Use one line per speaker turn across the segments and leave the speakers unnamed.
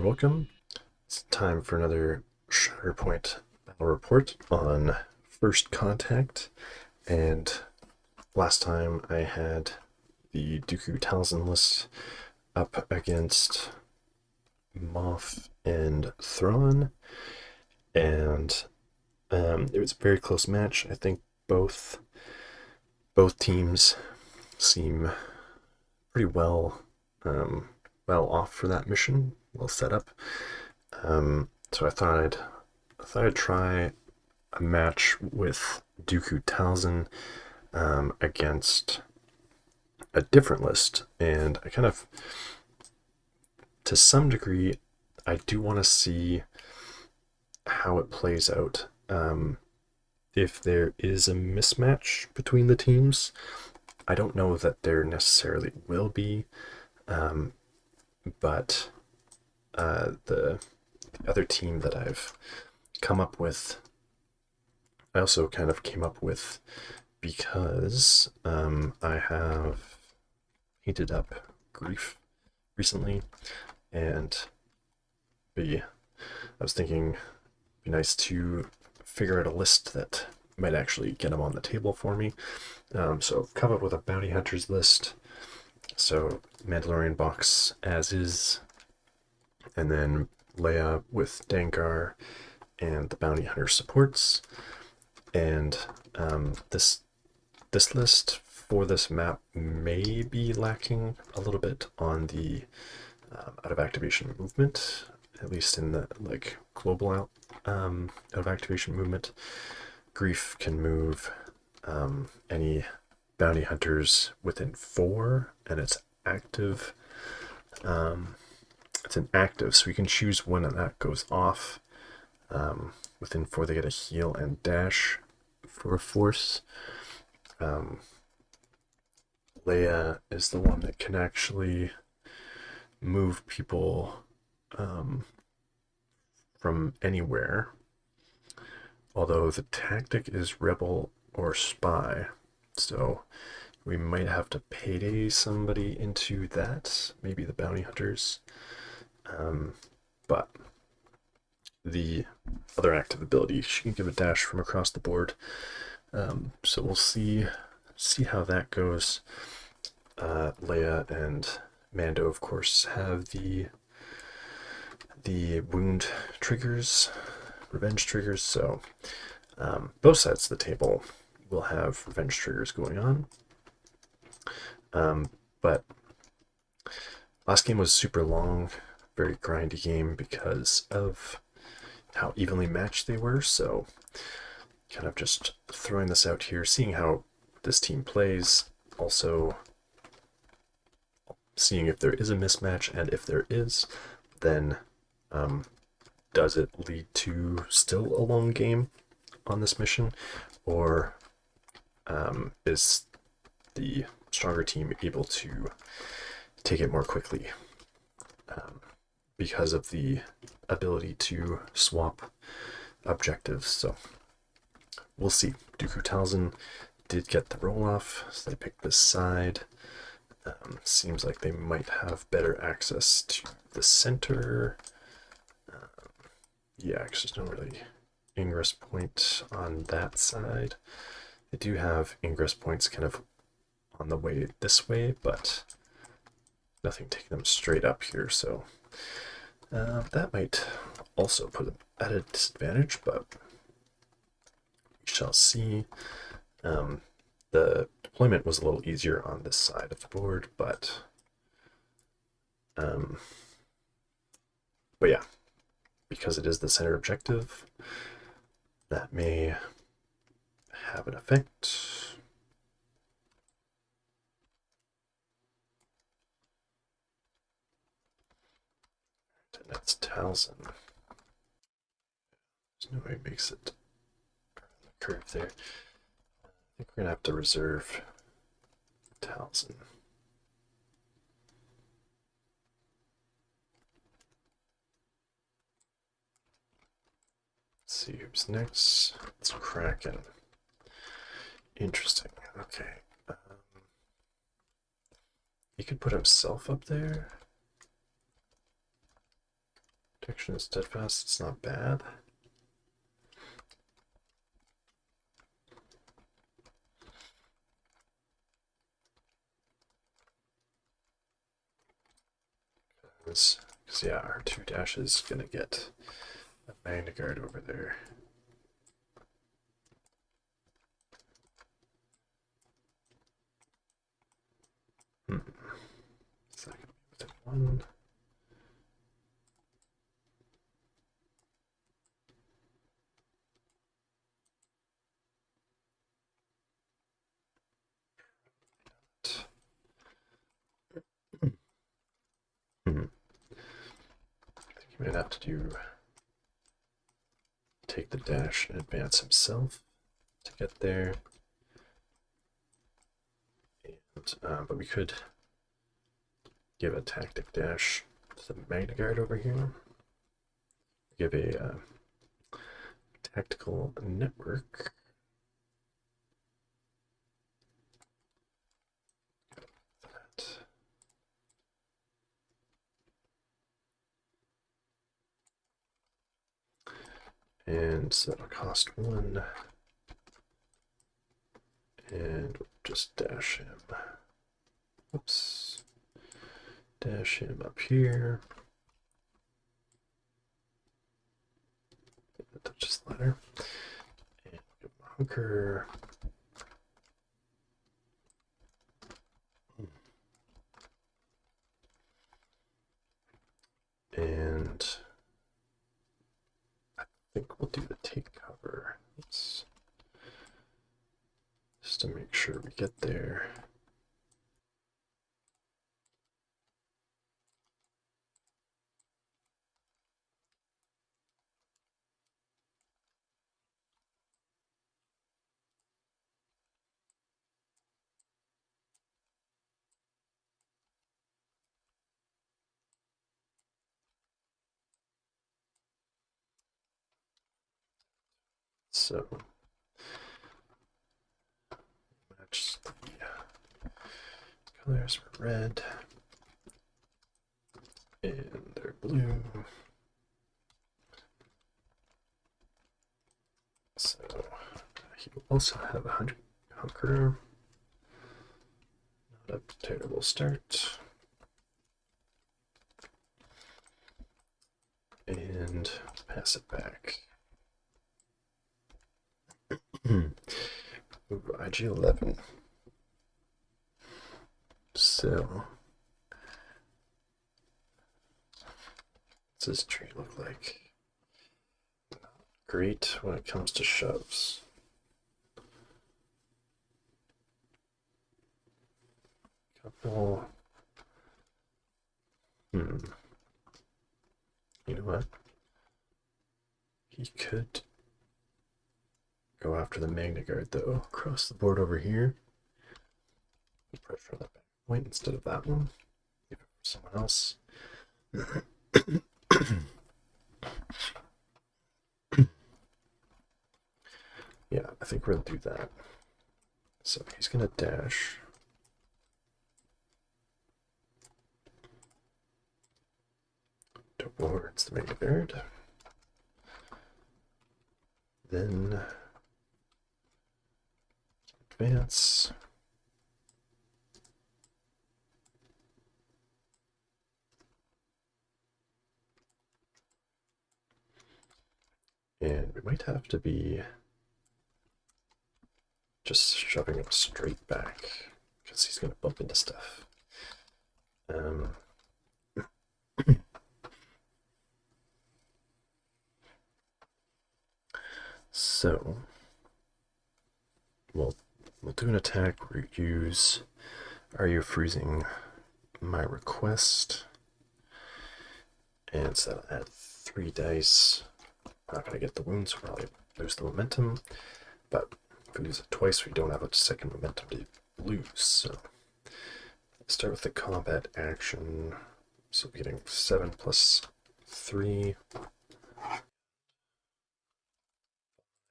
welcome. It's time for another Shatterpoint Battle Report on First Contact. And last time I had the Dooku Talzin list up against Moff and Thrawn. And it was a very close match. I think both teams seem pretty well off for that mission, well set up. So I thought I'd try a match with Dooku Talzin against a different list, and I kind of, to some degree, I do want to see how it plays out. If there is a mismatch between the teams, I don't know that there necessarily will be, but the other team that I've come up with, I also kind of came up with because I have heated up Grief recently, and I was thinking it'd be nice to figure out a list that might actually get him on the table for me. So I've come up with a bounty hunters list. So Mandalorian box as is, and then Leia with Dengar and the bounty hunter supports. And this list for this map may be lacking a little bit on the out of activation movement, at least in the global out of activation movement. Grief can move any bounty hunters within 4, and it's active. It's an active, so you can choose when that goes off. Within 4, they get a heal and dash for a force. Leia is the one that can actually move people from anywhere, although the tactic is rebel or spy, so we might have to payday somebody into that, maybe the bounty hunters. But the other active ability, she can give a dash from across the board. So we'll see how that goes. Leia and Mando, of course, have the wound triggers, revenge triggers. So both sides of the table will have revenge triggers going on. But last game was super long, very grindy game because of how evenly matched they were. So kind of just throwing this out here, seeing how this team plays, also seeing if there is a mismatch, and if there is, then does it lead to still a long game on this mission, or is the stronger team able to take it more quickly because of the ability to swap objectives? So we'll see. Dooku Talzin did get the roll off, so they picked this side. Seems like they might have better access to the center. Yeah, because there's no really ingress point on that side. They do have ingress points kind of on the way this way, but nothing taking them straight up here, so that might also put them at a disadvantage, but we shall see. The deployment was a little easier on this side of the board, but yeah, because it is the center objective, that may have an effect. And that's Talzin. There's no way it makes it curve there. I think we're gonna have to reserve Talzin. Let's see who's next. It's Kraken. Interesting. Okay. He could put himself up there. Protection is steadfast, it's not bad. Because yeah, our 2 dash is gonna get a Magna Guard over there. Is that gonna be within 1? I think he might have to take the dash and advance himself to get there. And, but we could give a tactic dash to the Magna Guard over here. Give a tactical network. That. And so that'll cost 1. And we'll just dash him. Oops. Dash him up here. Touch his ladder. And give him a hunker. And I think we'll do the take cover. Let's, just to make sure we get there. So match the colors for red, and they're blue. So he will also have a hunker. Not a terrible start. And pass it back. Ooh, IG-11. So, what's this tree look like? Not great when it comes to shoves. Couple. You know what? He could go after the Magna Guard though. Across the board over here. Pressure on that back point instead of that one. Give it for someone else. Yeah, I think we're gonna do that. So he's gonna dash. Towards the Magna Guard. Then advance. And we might have to be just shoving him straight back because he's going to bump into stuff. So we'll do an attack where you use Are You Freezing My Request? And so that'll add 3 dice. Not going to get the wounds, so probably lose the momentum. But if we lose it twice, we don't have a second momentum to lose. So let's start with the combat action. So we're getting 7 plus 3.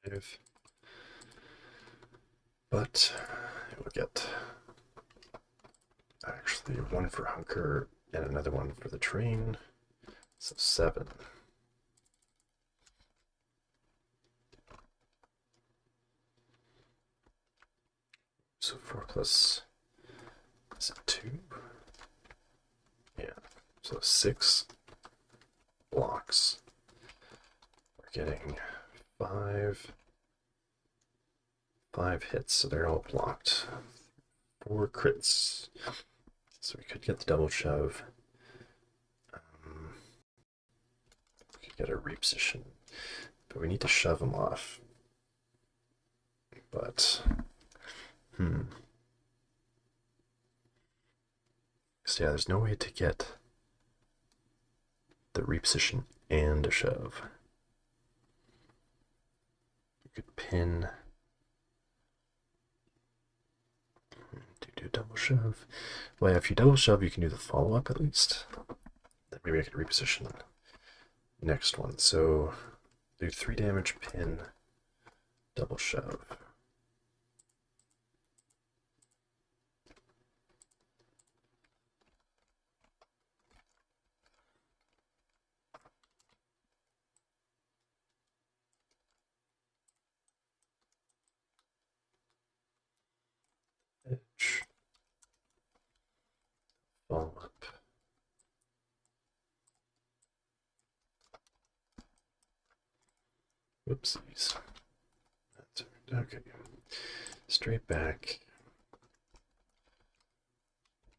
5. But it will get actually 1 for hunker and another 1 for the train. So 7. So 4 plus, is it 2? Yeah, so 6 blocks. We're getting 5 hits, so they're all blocked. 4 crits. So we could get the double shove. We could get a reposition, but we need to shove them off. But, so yeah, there's no way to get the reposition and a shove. You could pin. Do double shove. Well, yeah, if you double shove, you can do the follow up at least. Then maybe I could reposition next one. So do 3 damage, pin, double shove. Edge. Follow up. Whoopsies. That's okay. Straight back.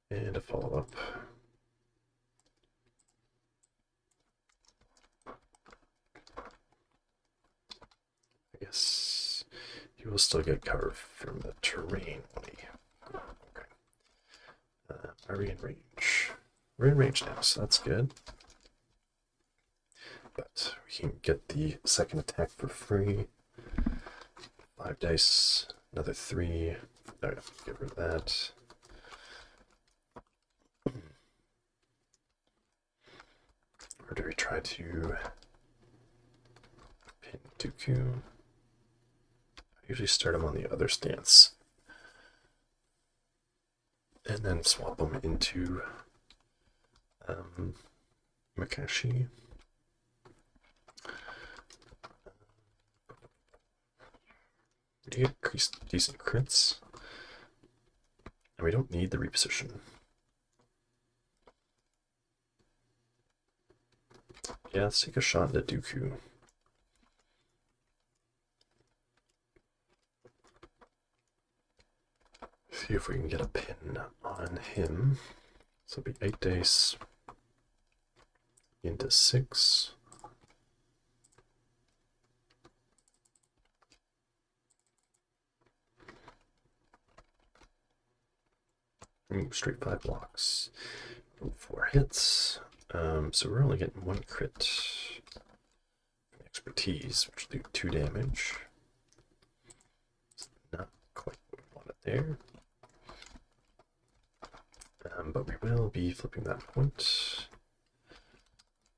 And a follow up. I guess he will still get cover from the terrain when he. Okay. Are we in range? We're in range now, so that's good. But we can get the second attack for free. 5 dice, another 3. Alright, get rid of that. Or do we try to pin Dooku? I usually start him on the other stance. And then swap him into Makashi. Do you get decent crits? And we don't need the reposition. Yeah, let's take a shot at Dooku. See if we can get a pin on him. So it'll be 8 dice into 6. Ooh, straight 5 blocks. Ooh, 4 hits. So we're only getting 1 crit. Expertise, which will do 2 damage. It's not quite what we wanted there. But we will be flipping that point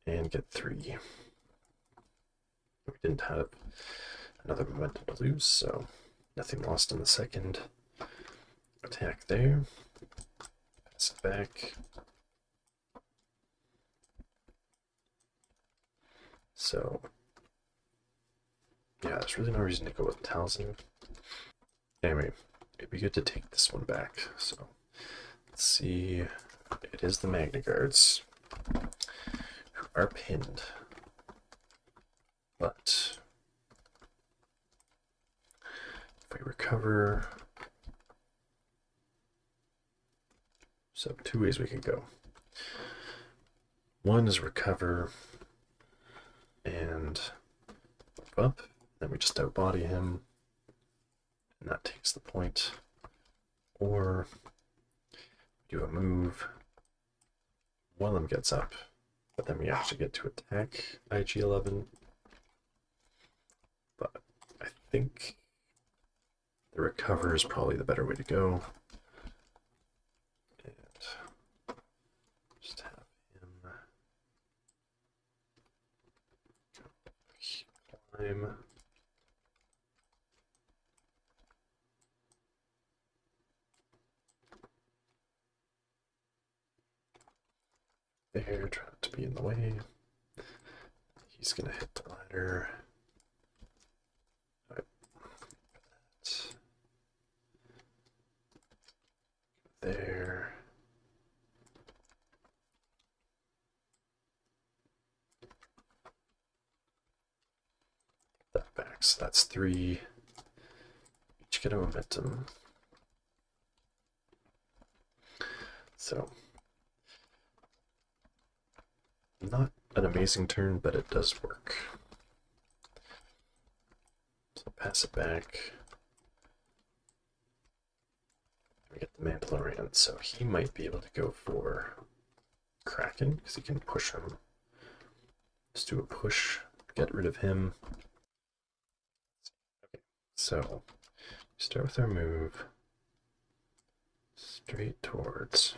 and get 3. We didn't have another momentum to lose, so nothing lost in the second attack there. Pass it back. So, yeah, there's really no reason to go with Talzin. Anyway, it'd be good to take this one back. So, let's see. It is the Magna Guards who are pinned. But if we recover, so 2 ways we can go. One is recover and move up, then we just outbody him, and that takes the point. Or do a move, one of them gets up, but then we actually get to attack IG-11. But I think the recover is probably the better way to go. And just have him climb. There, try not to be in the way. He's gonna hit the ladder. so that's 3. Each get a momentum. So, not an amazing turn, but it does work. So pass it back. We get the Mandalorian, so he might be able to go for Kraken, because he can push him. Let's do a push, get rid of him. Okay, so start with our move straight towards.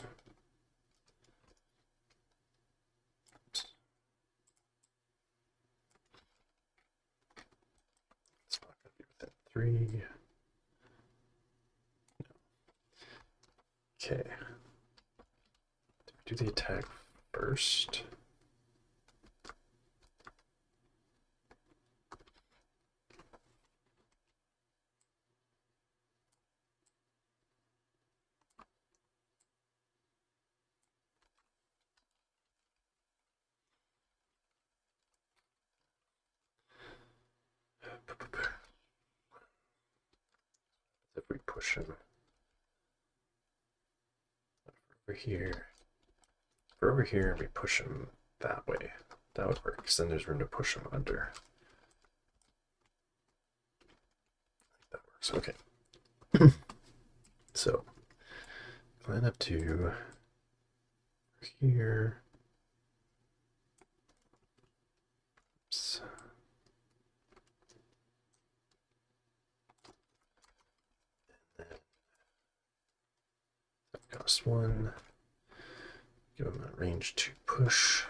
It's not going to be within 3. Okay. Do the attack first. If we push him over here, we're over here and we push him that way, that would work, because then there's room to push him under. That works. Okay. So climb up to here. Oops. Cost 1. Give him a range 2 push.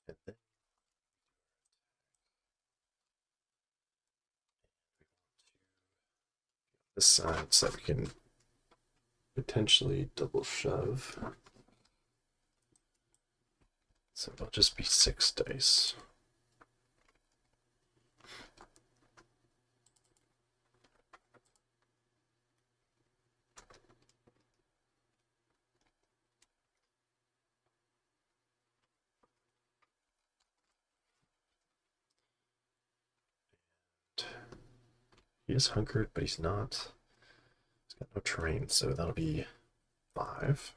And then this side so that we can potentially double shove. So it'll just be 6 dice. He is hunkered, but he's not. He's got no terrain, so that'll be 5.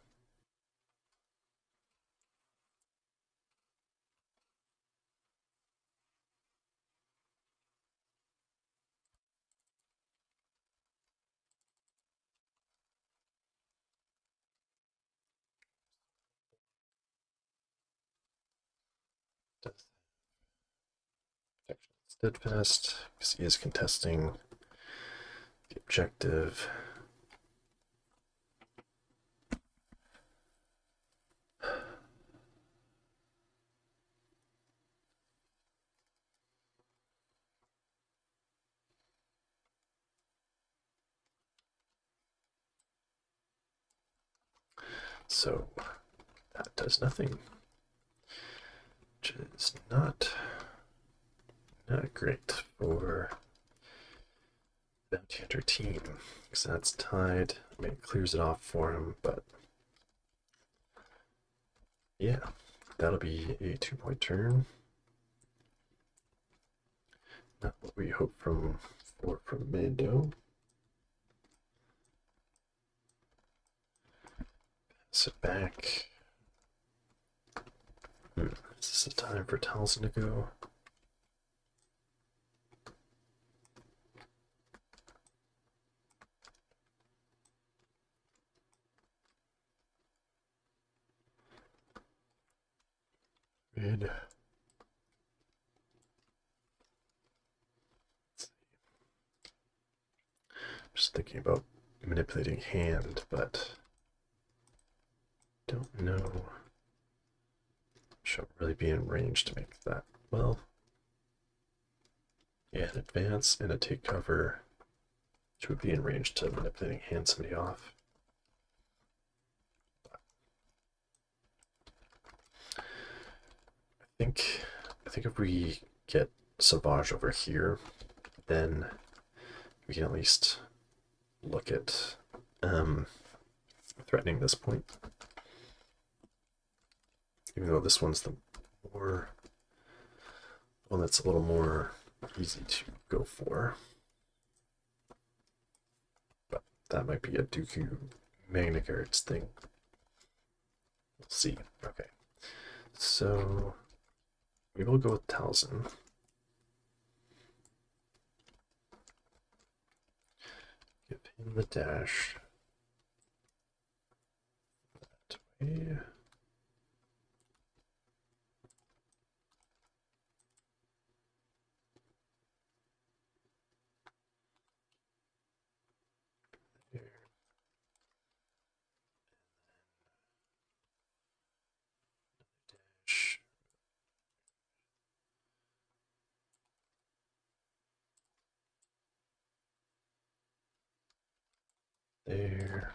Steadfast, because he is contesting the objective. So that does nothing, which is not great for the bounty hunter team, because that's tied. I mean, it clears it off for him, but yeah, that'll be a 2-point turn. Not what we hope from Mando. Sit back. Is this the time for Talzin to go? Good. Just thinking about manipulating hand, but don't know. Should really be in range to make that. Well, Yeah, an advance and a take cover, which would be in range to manipulating hand somebody off. I think if we get Savage over here, then we can at least look at threatening this point. Even though this one's the more one that's a little more easy to go for. But that might be a Dooku Magna Guards thing. We'll see. Okay. So we will go with Talzin. Give him the dash. That way. There.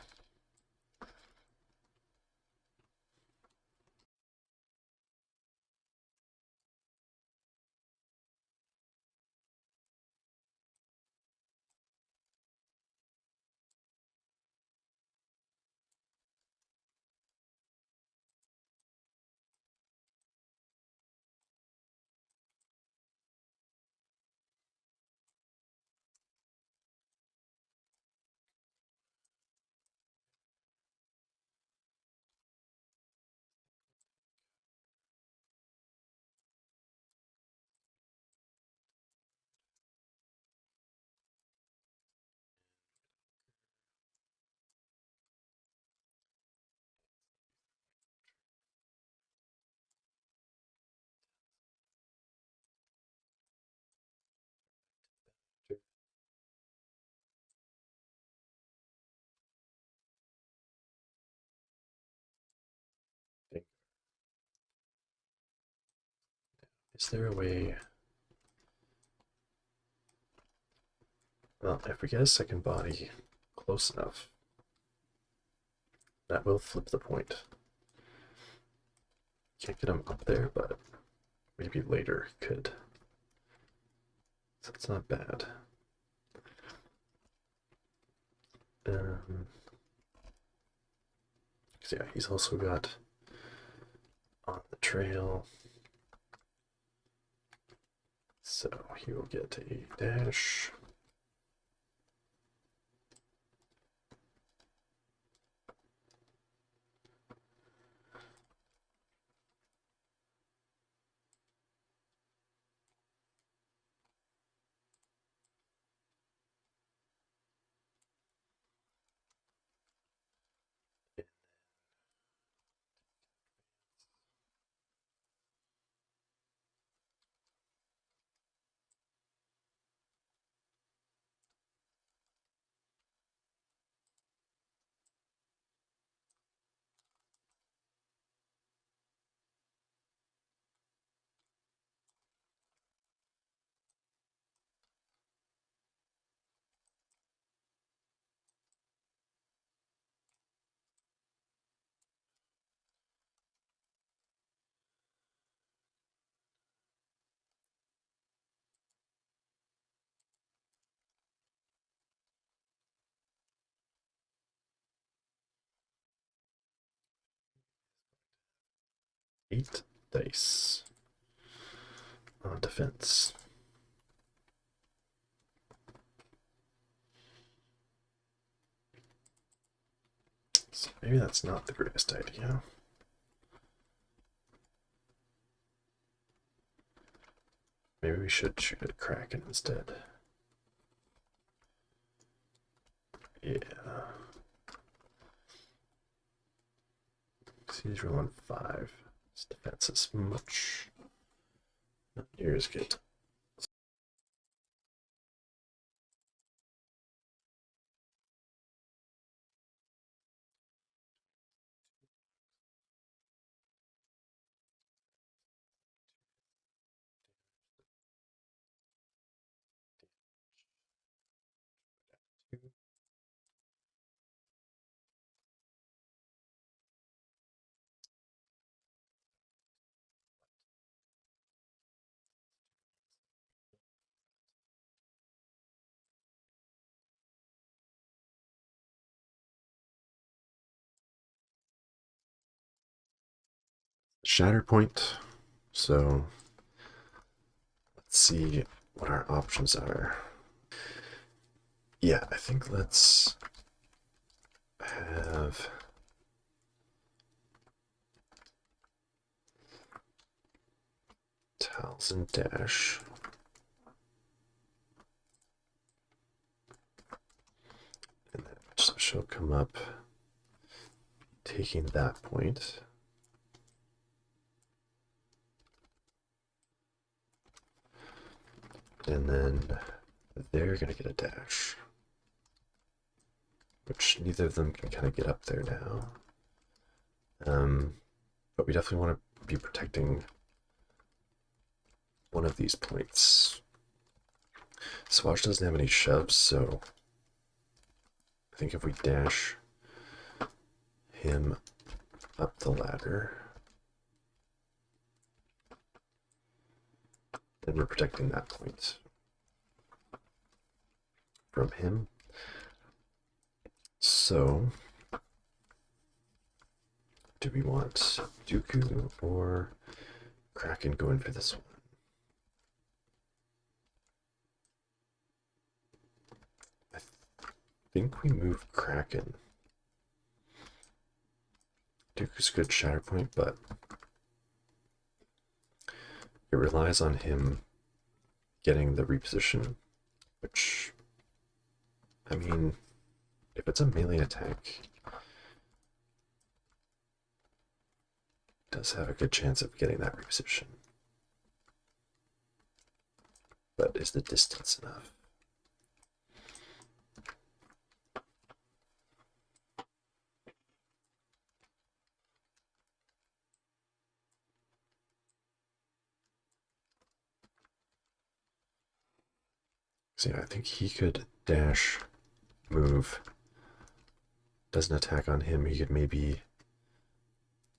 Is there a way? Well, if we get a second body close enough, that will flip the point. Can't get him up there, but maybe later could. So it's not bad. So yeah, he's also got on the trail. So he will get a dash. Eight dice on defense. So maybe that's not the greatest idea. Maybe we should shoot at Kraken instead. Yeah. He's rolling 5. His defense is much not near as good. Shatterpoint. So let's see what our options are. Yeah, I think let's have Talzin dash. And then she'll come up taking that point. And then they're going to get a dash, which neither of them can kind of get up there now. But we definitely want to be protecting one of these points. Swatch doesn't have any shoves, so I think if we dash him up the ladder, then we're protecting that point from him. So, do we want Dooku or Kraken going for this one? I think we move Kraken. Dooku's good Shatterpoint, but it relies on him getting the reposition, which, I mean, if it's a melee attack, it does have a good chance of getting that reposition. But is the distance enough? See, I think he could dash, move, does an attack on him. He could maybe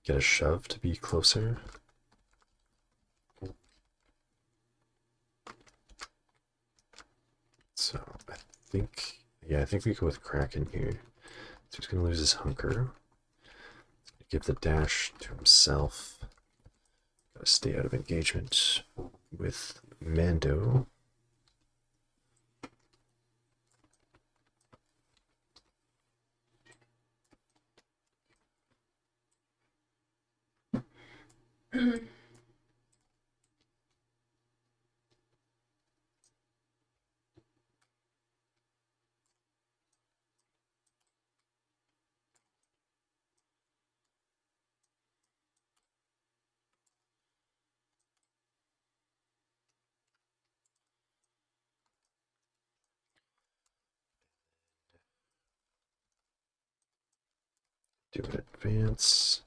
get a shove to be closer. So I think, yeah, I think we go with Kraken here. So he's going to lose his hunker. Give the dash to himself. Gotta stay out of engagement with Mando. Do an advance.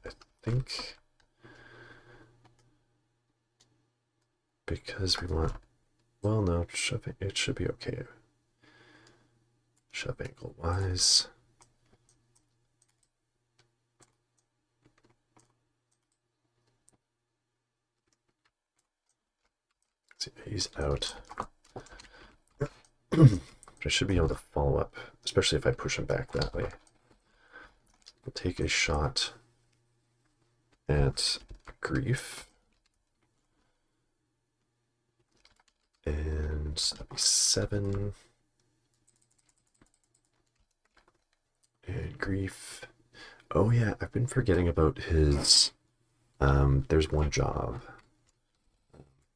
I think because we want, well, no, shoving, it should be okay. Shove angle wise. See, he's out. But I should be able to follow up, especially if I push him back that way. We'll take a shot at Grief. And that'll be 7. And Grief. Oh yeah, I've been forgetting about his, there's one job.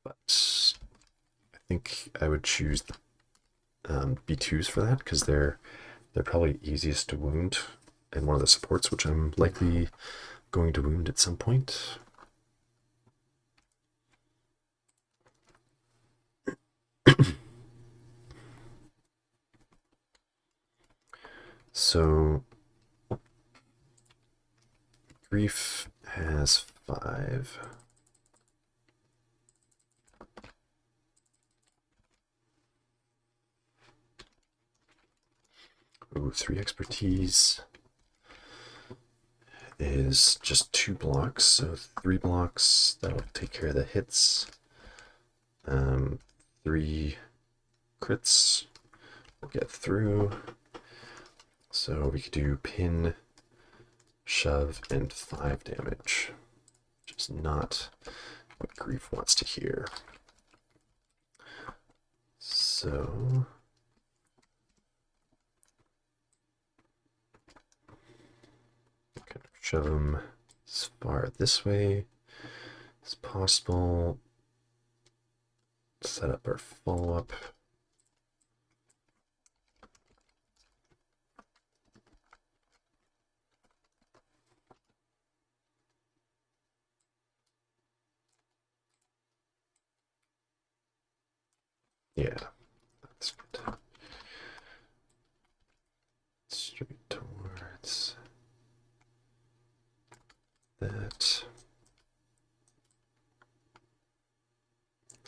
But I think I would choose B2s for that, because they're probably easiest to wound, and one of the supports, which I'm likely going to wound at some point. So Grief has 5. Ooh, 3 expertise. is just 2 blocks, so 3 blocks, that'll take care of the hits. 3 crits will get through. So we could do pin, shove, and 5 damage, which is not what Grief wants to hear. So kind of shove him as far this way as possible. Set up our follow-up. Yeah, that's good. Straight towards that.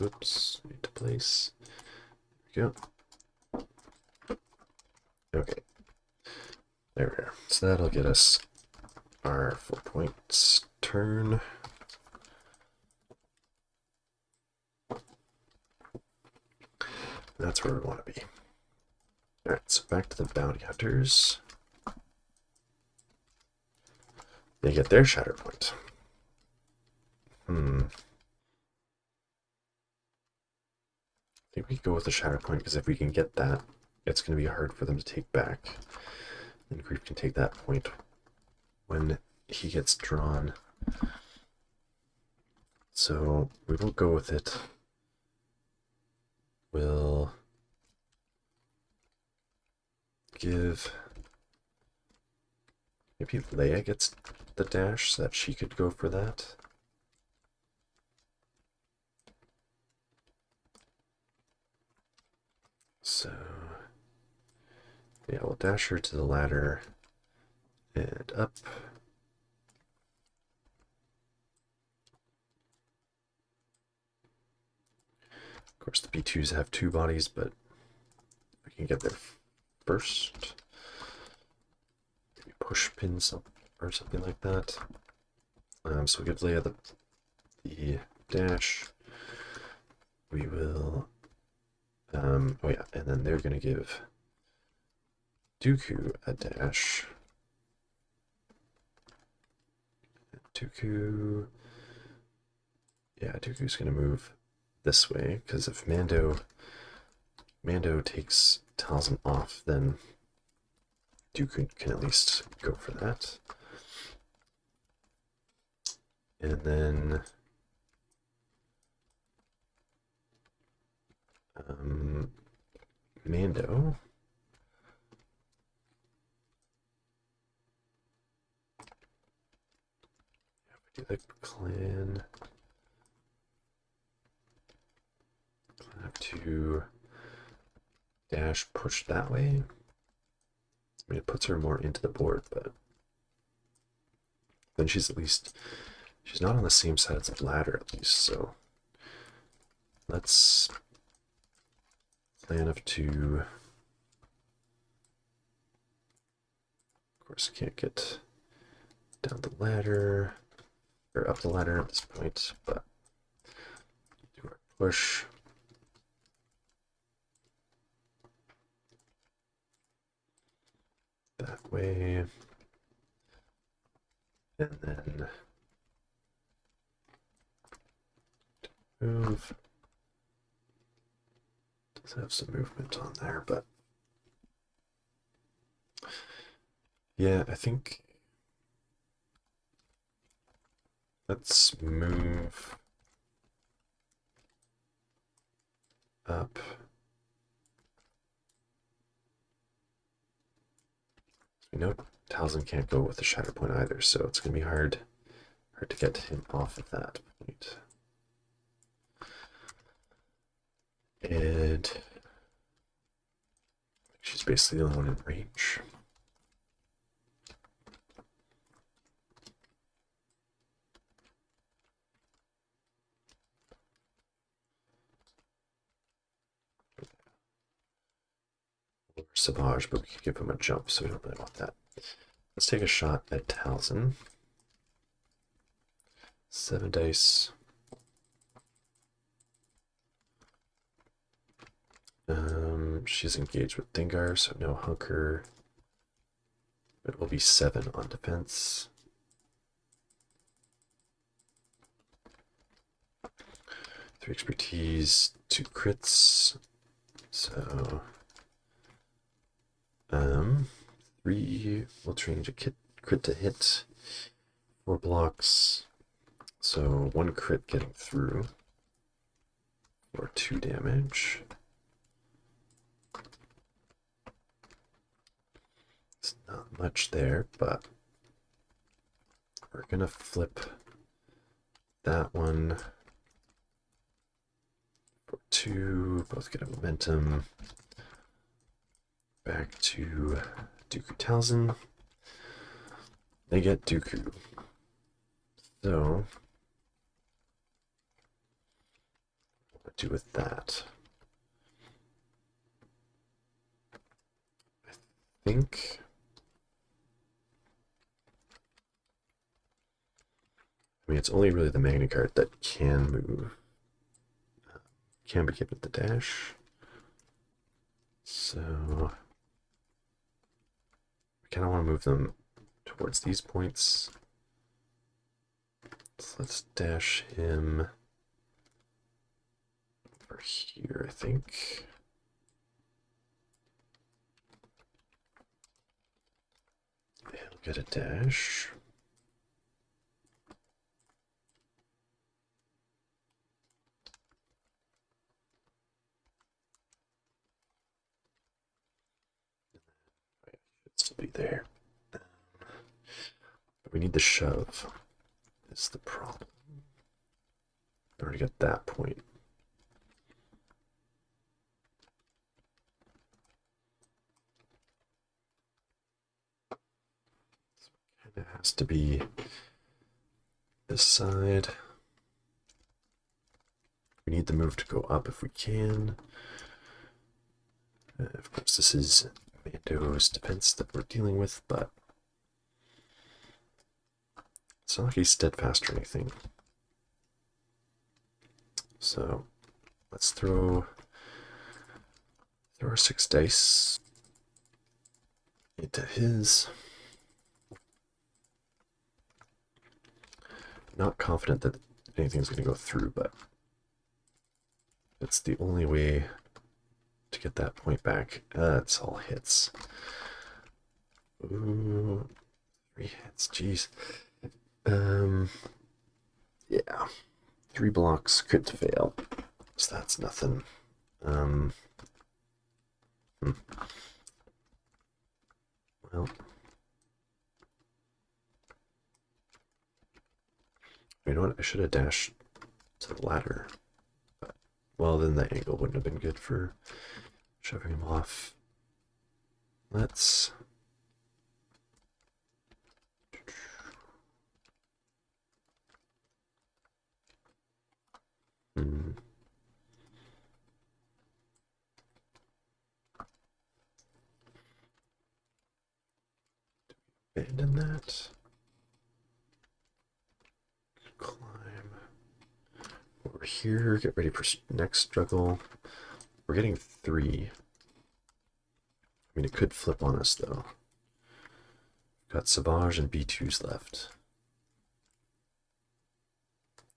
Oops, need to place. There we go. Okay. There we are. So that'll get us our 4 points turn. That's where we want to be. Alright, so back to the bounty hunters. They get their Shatterpoint. I think we go with the Shatterpoint because if we can get that, it's going to be hard for them to take back. And Grief can take that point when he gets drawn. So we will go with it. We'll give... Maybe Leia gets the dash so that she could go for that. So, yeah, we'll dash her to the ladder and up. Of course, the B2s have 2 bodies, but I can get there first. Maybe push pin or something like that. So we'll give Leia the dash. We will... oh yeah, and then they're going to give Dooku a dash. Dooku... Yeah, Dooku's going to move this way, because if Mando takes Talzin off, then Dooku can at least go for that. And then... Mando. Do the clan. Have to dash push that way. I mean, it puts her more into the board, but then she's not on the same side as the ladder at least, so let's plan of 2. Of course, can't get down the ladder or up the ladder at this point, but do our push. That way, and then move. Does have some movement on there, but yeah, I think let's move up. We know Talzin can't go with the Shatterpoint either, so it's going to be hard to get him off of that point. And she's basically the only one in range. Or Savage, but we could give him a jump, so we don't really want that. Let's take a shot at Talzin. 7 dice. She's engaged with Dengar, so no hunker. It will be 7 on defense. 3 expertise, 2 crits. So 3 will change a crit to hit. 4 blocks. So 1 crit getting through for 2 damage. It's not much there, but we're gonna flip that one for 2. Both get a momentum. Back to Dooku Talzin. They get Dooku. So what do I do with that? I think it's only really the Magna card that can move. Can be given the dash. So we kind of want to move them towards these points. So let's dash him over here, I think. He'll get a dash. Still be there. But we need the shove. Is the problem. We already got that point. So it kind of has to be this side. We need the move to go up if we can. Of course, this is Mando's defense that we're dealing with, but it's not like he's steadfast or anything. So let's throw our 6 dice into his. Not confident that anything's going to go through, but it's the only way to get that point back. It's all hits. Ooh, 3 hits. Jeez. Yeah. 3 blocks, crit to fail. So that's nothing. Well, you know what? I should have dashed to the ladder. But, well, then the angle wouldn't have been good for shoving him off. Let's abandon that. Climb over here. Get ready for next struggle. We're getting 3. I mean, it could flip on us though. Got Savage and B2s left.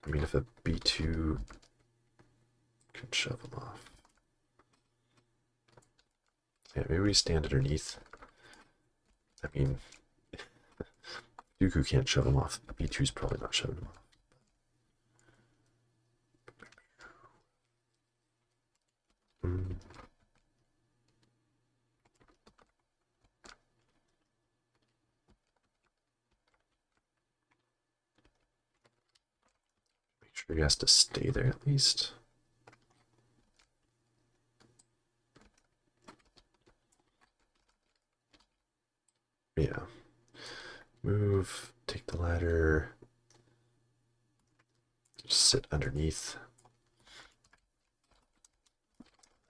I mean, if a B2 could shove him off. Yeah, maybe we stand underneath. I mean, Dooku can't shove him off. B2's probably not shoving him off. Make sure he has to stay there at least. Yeah. Move, take the ladder, just sit underneath.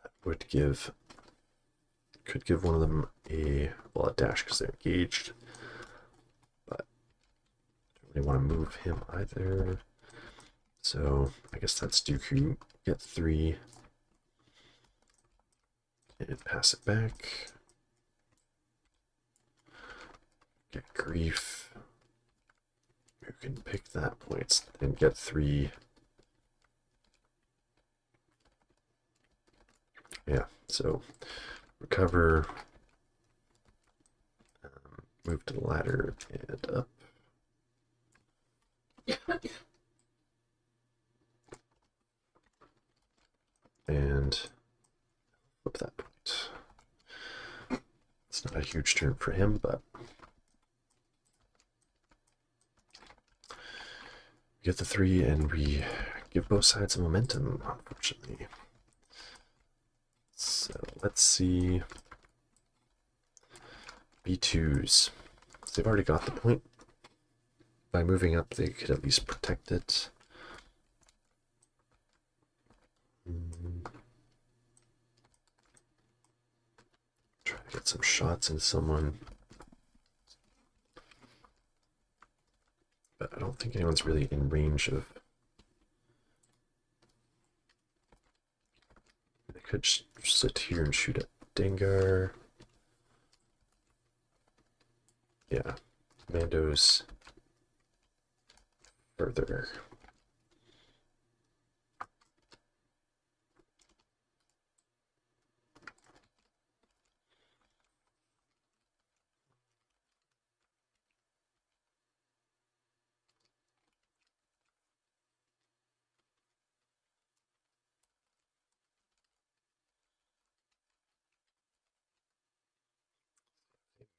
That would give, could give one of them a dash because they're engaged, but I don't really want to move him either. So I guess that's Dooku. Get 3 and pass it back. Get grief. You can pick that points and get 3. Yeah, so recover, move to the ladder and up. And flip that point. It's not a huge turn for him, but we get the 3 and we give both sides a momentum, unfortunately. So let's see. B2s. They've already got the point. By moving up, they could at least protect it. Try to get some shots in someone. But I don't think anyone's really in range of... They could sit here and shoot at Dengar. Yeah, Mando's further.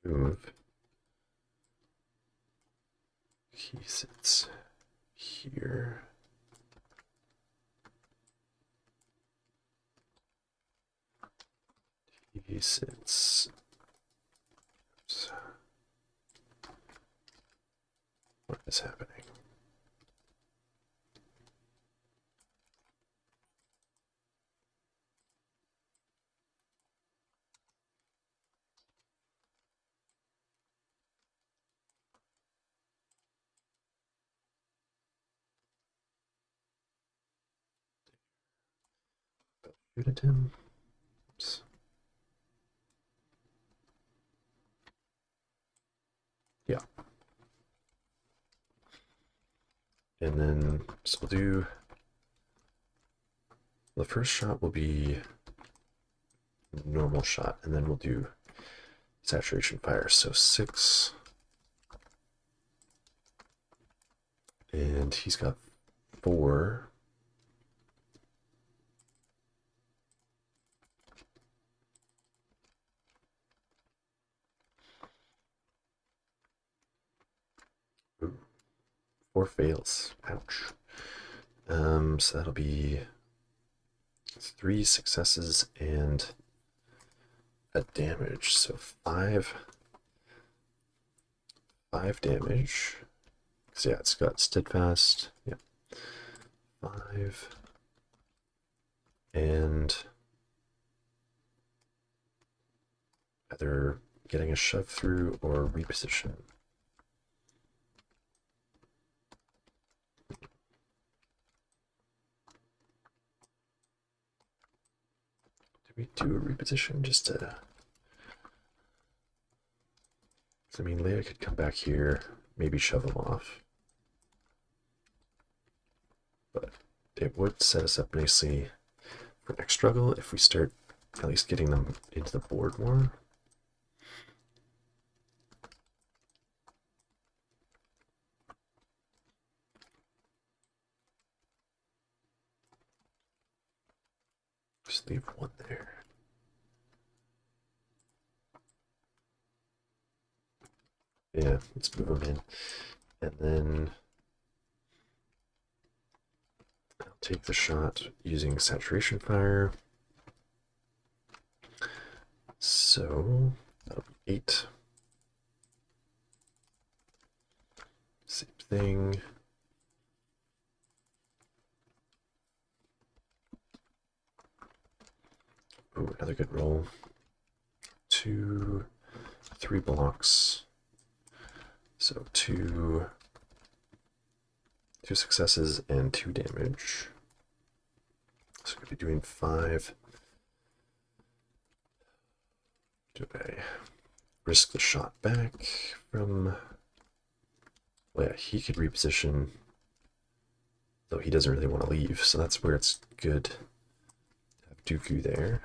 Move. He sits here. He sits. Oops. What is happening? Shoot at him. Oops. Yeah. And then, so we'll do, the first shot will be normal shot, and then we'll do saturation fire. So 6. And he's got 4. Ooh. 4 fails. Ouch. So that'll be 3 successes and a damage. So 5 damage. So yeah, it's got steadfast. Yeah. 5 and either getting a shove through or reposition. Do we do a reposition just to... I mean, Leia could come back here, maybe shove him off. But it would set us up nicely for next struggle if we start at least getting them into the board more. Just leave 1 there. Yeah, let's move them in. And then I'll take the shot using saturation fire. So that'll be 8. Same thing. Ooh, another good roll. 2, 3 blocks. So 2, 2 successes and 2 damage. So I'm going to be doing 5. Do I risk the shot back from... Well, yeah, he could reposition, though he doesn't really want to leave, so that's where it's good to have Dooku there.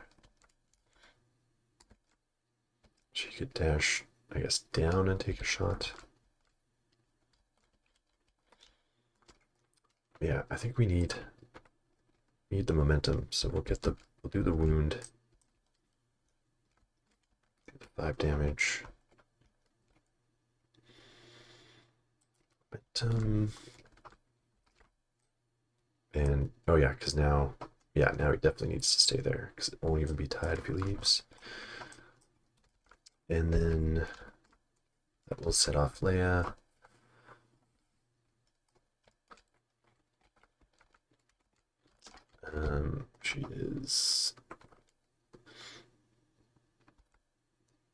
She could dash, I guess, down and take a shot. Yeah, I think we need the momentum, so we'll do the wound. 5 damage. Momentum. And oh yeah, because now he definitely needs to stay there because it won't even be tied if he leaves. And then that will set off Leia. She is...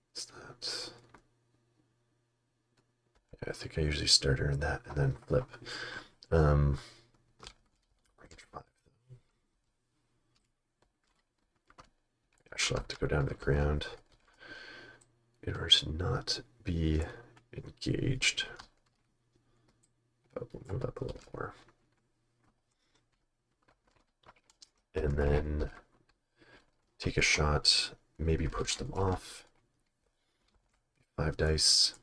What's that? Yeah, I think I usually start her in that and then flip. Range 5. I shall have to go down to the ground in order to not be engaged. But we'll move up a little more. And then take a shot, maybe push them off. 5 dice.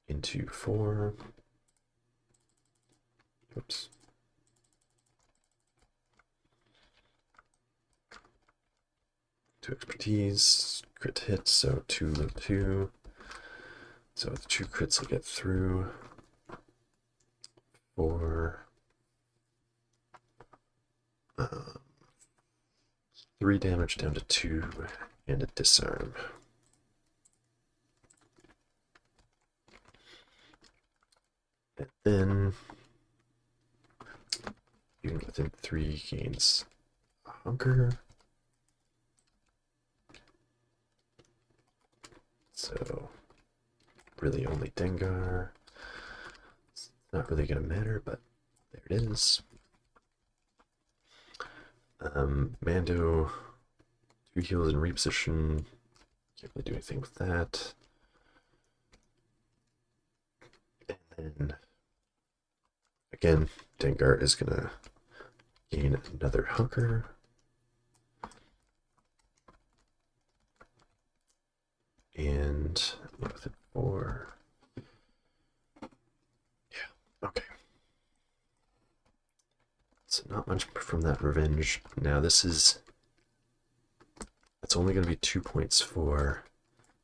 Into 4. Oops. Two expertise, crit hit, so 2 2. So with 2 crits will get through. 4. 3 damage down to 2 and a disarm. And then even within 3 gains a hunger. So really only Dengar. It's not really gonna matter, but there it is. Mando, 2 heals and reposition. Can't really do anything with that. And then again, Dengar is gonna gain another hunker. And with it 4. Yeah, okay. So not much from that revenge. Now this is... It's only going to be 2 points for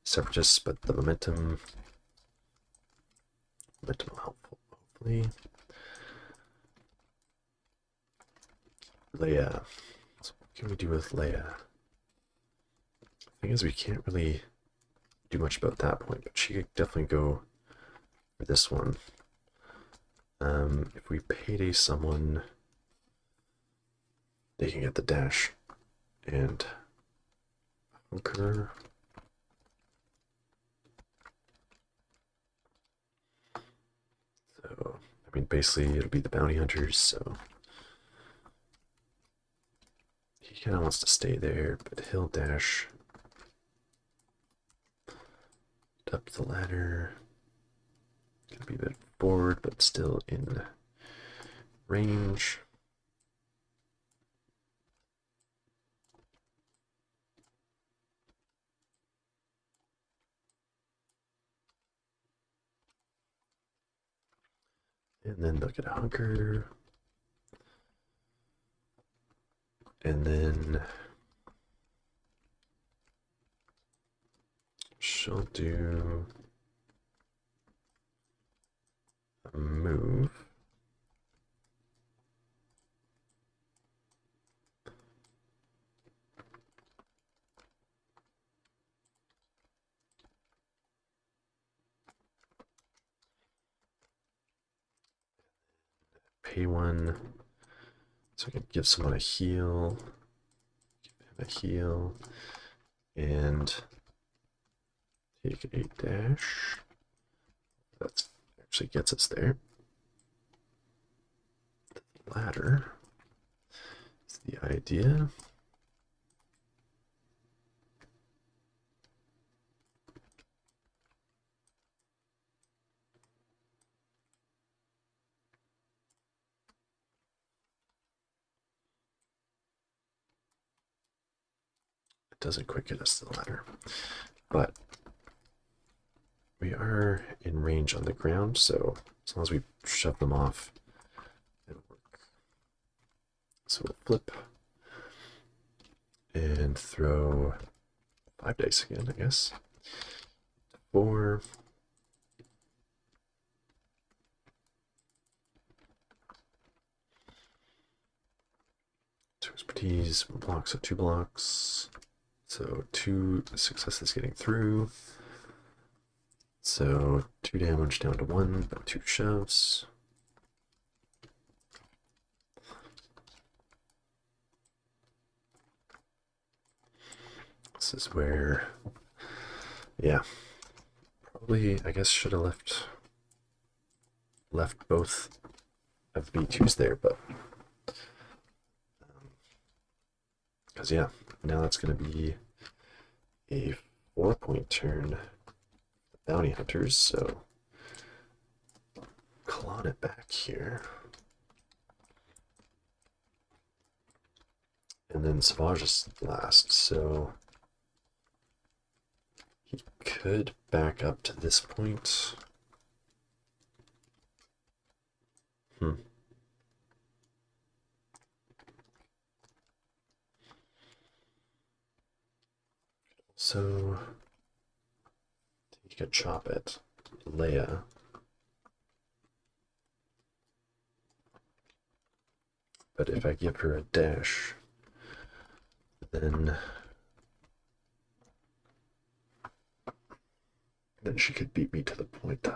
Separatists, but the momentum will help, hopefully. Leia. So what can we do with Leia? The thing is, we can't really do much about that point, but she could definitely go for this one. If we payday someone, they can get the dash and hunker. So, I mean, basically it'll be the bounty hunters, so he kind of wants to stay there, but he'll dash up the ladder. Gonna be a bit forward, but still in range. And then they'll get a hunker. And then she'll do a move. Pay 1. So I can give someone a heal. Give him a heal. And take a dash. That actually gets us there. The ladder is the idea. It doesn't quite get us to the ladder, but we are in range on the ground, so as long as we shove them off, it'll work. So we'll flip and throw 5 dice again, I guess. 4. Two expertise, 1 block, so 2 blocks. So 2 successes getting through. So 2 damage down to 1, but 2 shoves. This is where, yeah, probably, I guess, should have left both of the B2s there, but because yeah, now that's going to be a 4-point turn for the bounty hunters, so clawing it back here. And then Savage is last, so he could back up to this point. So take a chop at Leia. But if I give her a dash, then she could beat me to the point.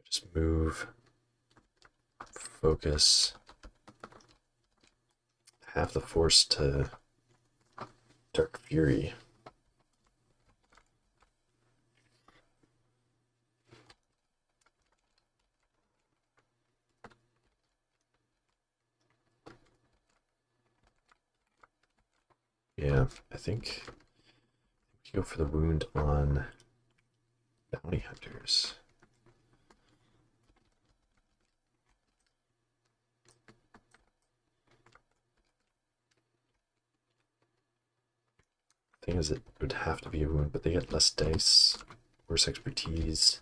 Just move, focus, half the force to Dark Fury. Yeah, I think we can go for the wound on bounty hunters. Thing is, it would have to be a wound, but they get less dice, worse expertise.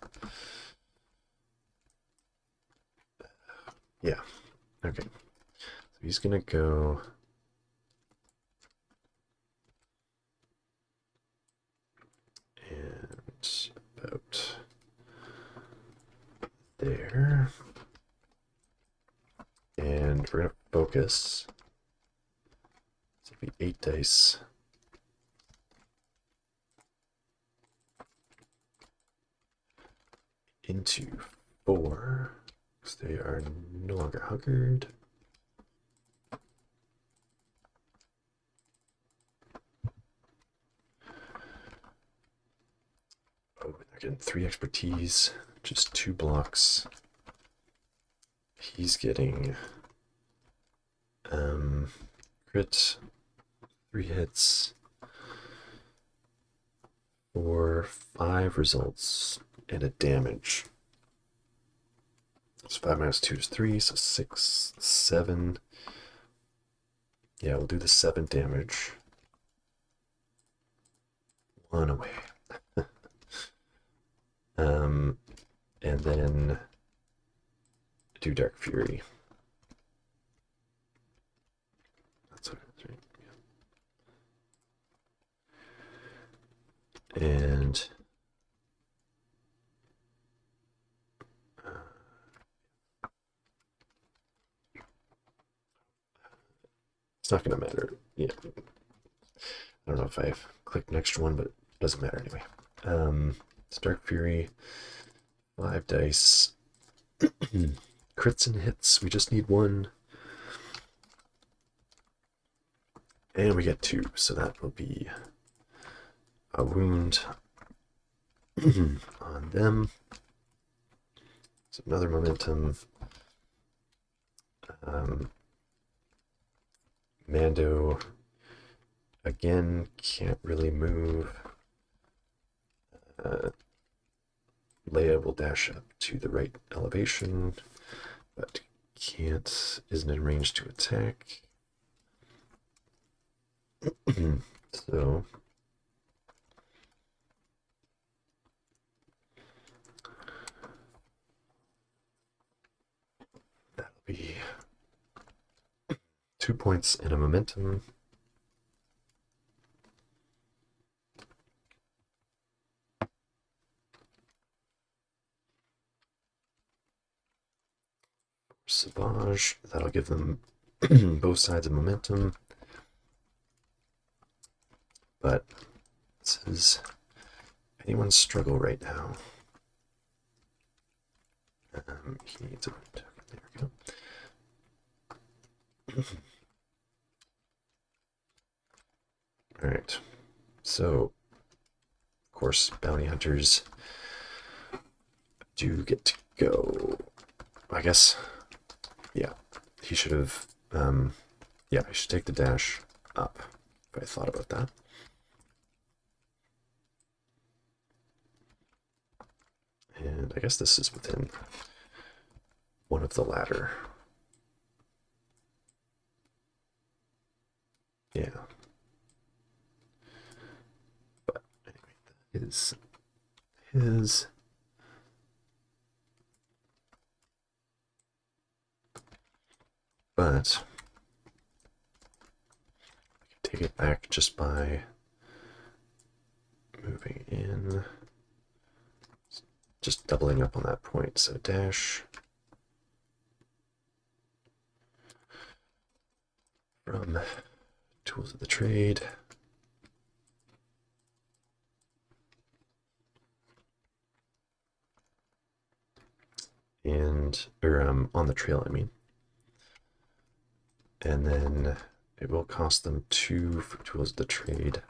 Yeah, okay. So he's gonna go. And about there. And we're gonna focus. So it'll be 8 dice. Into 4, because they are no longer hungered. Oh, they're getting 3 expertise, just 2 blocks. He's getting crit, 3 hits, 4, 5 results, and a damage. So 5 minus 2 is 3, so 6, 7. Yeah, we'll do the 7 damage. 1 away. And then do Dark Fury. That's what it is, right? Yeah. And It's not going to matter. Yeah. I don't know if I clicked next one, but it doesn't matter anyway. Stark Fury, 5 dice. Crits and hits. We just need 1. And we get 2, so that will be a wound on them. So another momentum. Mando, again, can't really move. Leia will dash up to the right elevation, but isn't in range to attack. So that'll be 2 points and a momentum. Savage, that'll give them both sides of momentum. But this is anyone's struggle right now. He needs a token. There we go. Alright. So, of course, bounty hunters do get to go. I guess, yeah, he should have, yeah, I should take the dash up if I thought about that. And I guess this is within one of the latter. Yeah. But anyway, that is his. But I can take it back just by moving in. Just doubling up on that point. So dash from tools of the trade. And, or on the trail, I mean. And then it will cost them 2 for tools of the trade.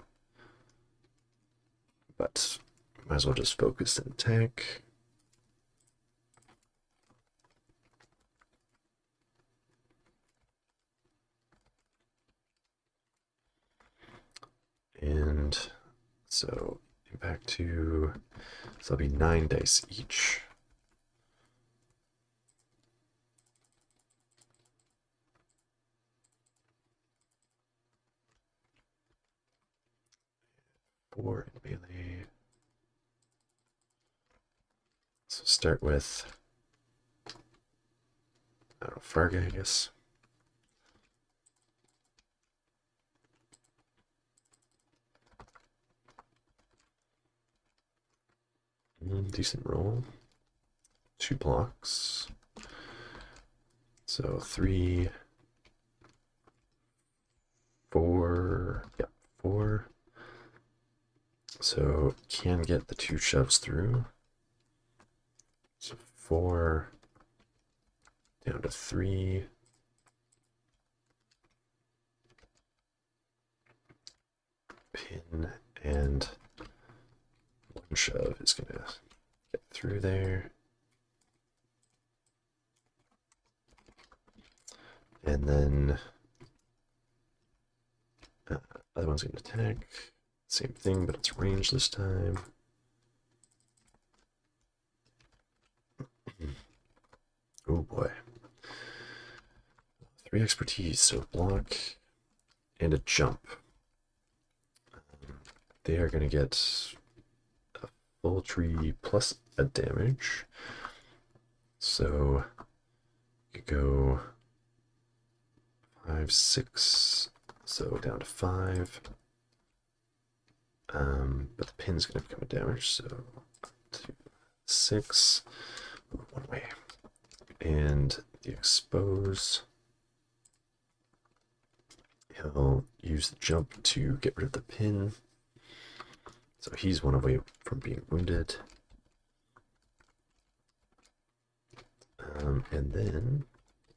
But might as well just focus and attack. And so impact 2, so that'll be 9 dice each. Four in melee. So start with, I don't know, Farga, I guess. Decent roll. 2 blocks. So 3, 4, yeah, 4. So can get the 2 shoves through. So 4 down to 3. Pin and 1 shove is gonna get through there. And then other one's gonna attack. Same thing, but it's range this time. Oh boy. 3 expertise, so block and a jump. They are going to get a full tree plus a damage. So you go 5, 6, so down to 5. But the pin's going to become a damage, so 2, 6, move 1 way. And the expose He'll use the jump to get rid of the pin. So he's one away from being wounded. And then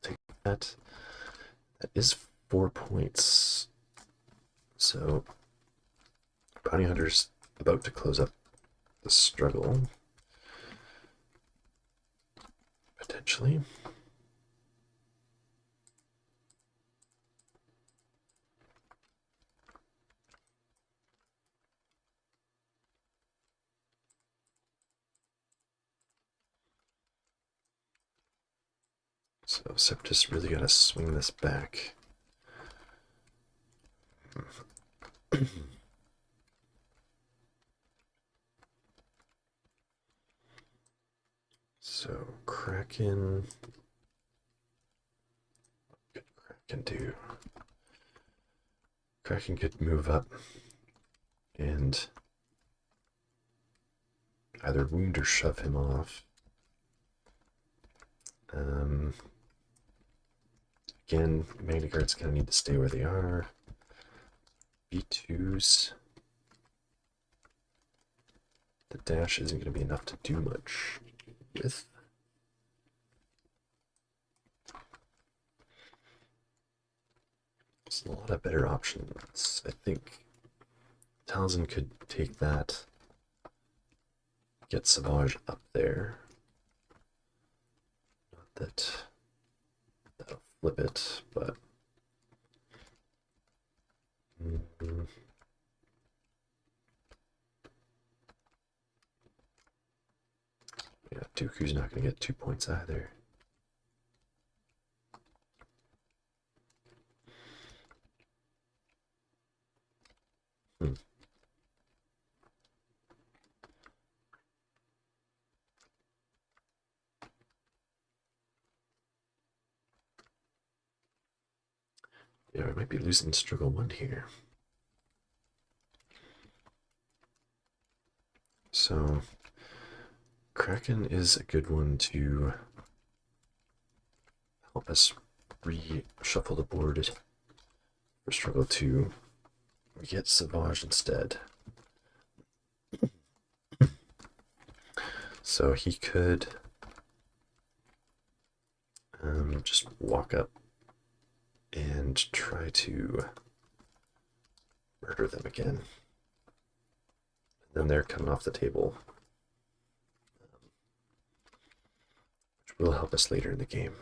take that. That is 4 points. So Bounty Hunter's about to close up the struggle. Potentially. So Separatists really gotta swing this back. So Kraken. What could Kraken do? Kraken could move up and either wound or shove him off. Again, Magna Guards kind of need to stay where they are. B2s. The dash isn't going to be enough to do much with. There's a lot of better options. I think Talzin could take that, get Savage up there. Not that that'll flip it, but yeah, Dooku's not going to get 2 points either. Yeah, we might be losing struggle 1 here. So Kraken is a good one to help us reshuffle the board for struggle 2. We get Savage instead. So he could just walk up and try to murder them again. And then they're coming off the table, which will help us later in the game.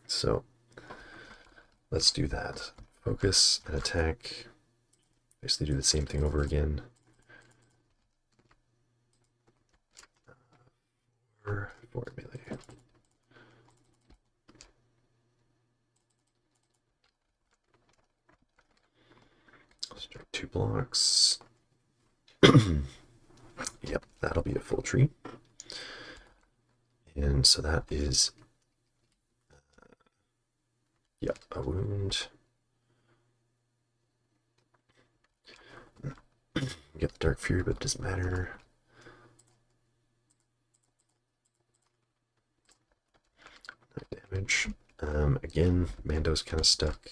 So let's do that. Focus and attack. Basically do the same thing over again. Forward melee. Strike 2 blocks. Yep, that'll be a full tree. And so that is, yep, a wound. Get the Dark Fury, but it doesn't matter. No damage. Again, Mando's kind of stuck.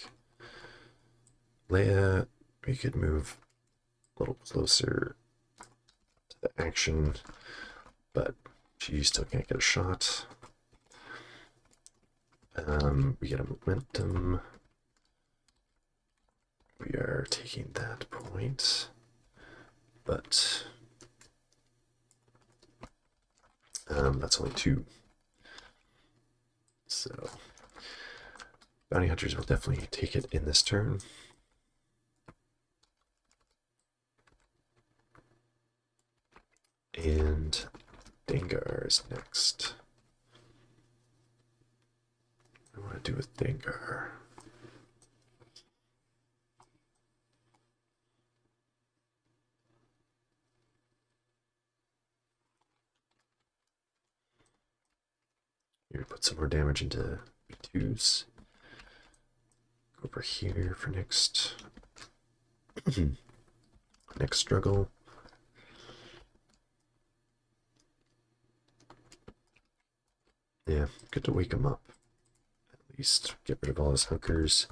Leia, we could move a little closer to the action, but she still can't get a shot. We get a momentum. We are taking that point, but that's only 2. So Bounty Hunters will definitely take it in this turn. And Dengar is next. What do I want to do with Dengar? Here, put some more damage into B2s. Go over here for next next struggle. Yeah, good to wake him up. At least get rid of all his hunkers.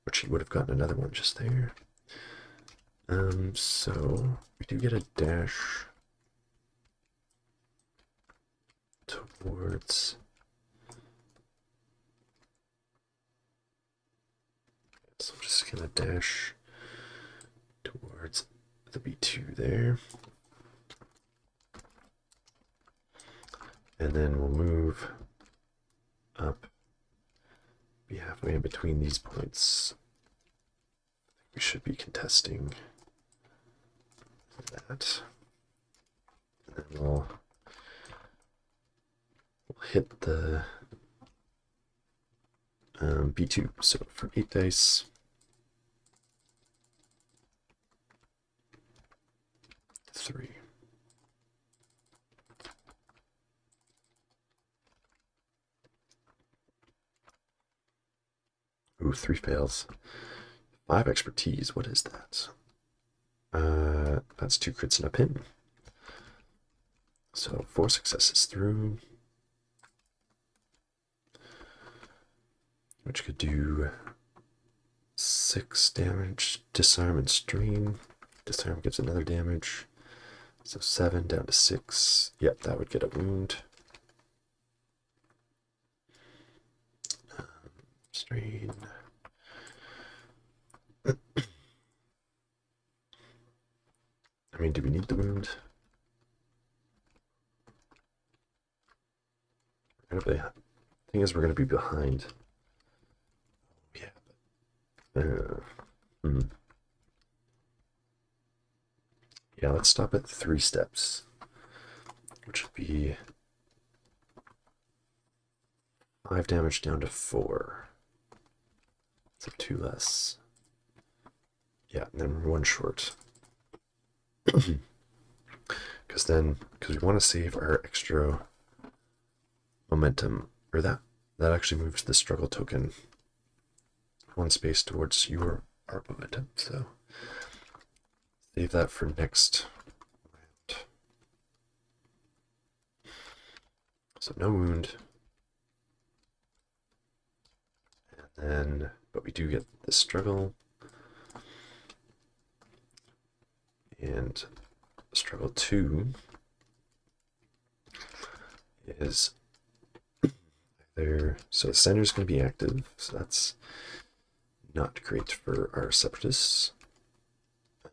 which he would have gotten another one just there. So we do get a dash towards. So I'm just gonna dash towards the B2 there. And then we'll move up, be halfway in between these points. We should be contesting that. And then we'll hit the B2. So for 8 dice, 3. Ooh, 3 fails. 5 expertise. What is that? That's 2 crits and a pin. So 4 successes through, which could do 6 damage. Disarm and strain. Disarm gives another damage. So 7 down to 6. Yep, that would get a wound. Strain. I mean, do we need the wound? The thing is, we're going to be behind. Yeah. Yeah, let's stop at 3 steps, which would be 5 damage down to 4. So 2 less. Yeah, and then we're 1 short. Because we want to save our extra momentum, or that actually moves the struggle token 1 space towards our momentum. So save that for next round. So no wound. And then, but we do get the struggle. And struggle 2 is either, so the center is going to be active, so that's not great for our separatists.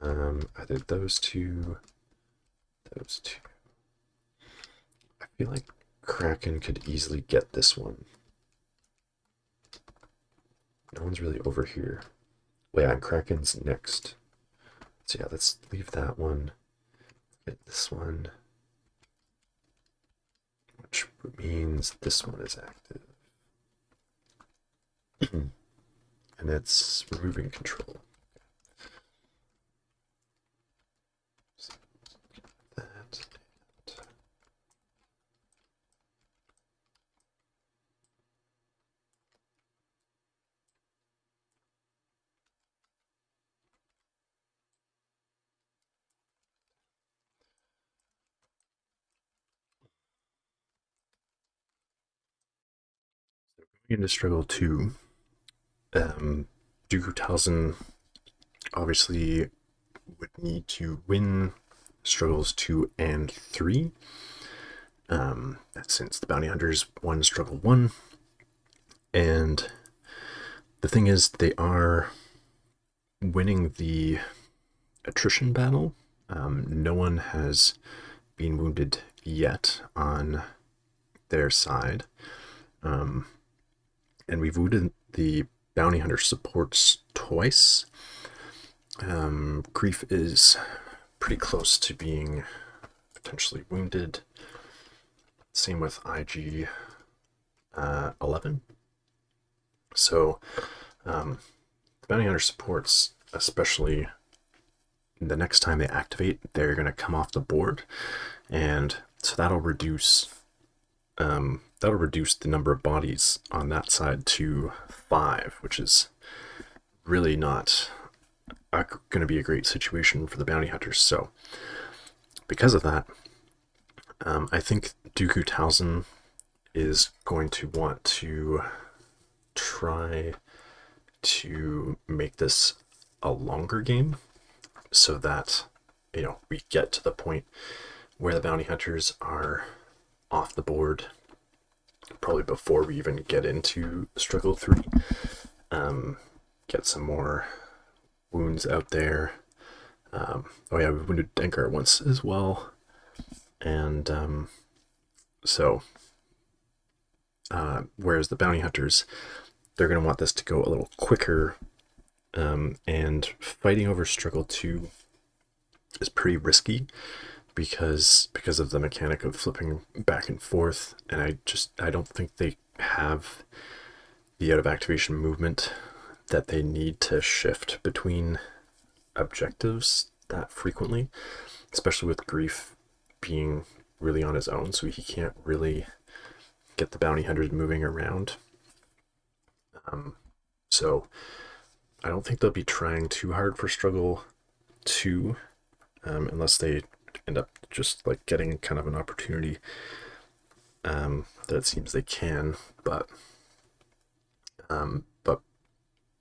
Either those two. I feel like Kraken could easily get this one. No one's really over here. Well, yeah, and Kraken's next. So yeah, let's leave that one. Get this one. Which means this one is active. And it's removing control. So that. Into struggle 2, Dooku Talzin obviously would need to win struggles 2 and 3, since the bounty hunters won struggle 1, and the thing is, they are winning the attrition battle. No one has been wounded yet on their side. And we've wounded the bounty hunter supports twice. Grief is pretty close to being potentially wounded. Same with IG 11. So the bounty hunter supports, especially the next time they activate, they're going to come off the board, and so that'll reduce the number of bodies on that side to 5, which is really not going to be a great situation for the bounty hunters. So because of that, I think Dooku Talzin is going to want to try to make this a longer game so that, we get to the point where the bounty hunters are off the board, probably before we even get into Struggle 3. Get some more wounds out there. Oh yeah, we wounded Dengar once as well. And whereas the bounty hunters, they're going to want this to go a little quicker. And fighting over Struggle 2 is pretty risky because of the mechanic of flipping back and forth, and I don't think they have the out of activation movement that they need to shift between objectives that frequently, especially with Grief being really on his own, so he can't really get the bounty hunters moving around. So I don't think they'll be trying too hard for Struggle 2, unless they end up just like getting kind of an opportunity that it seems they can, but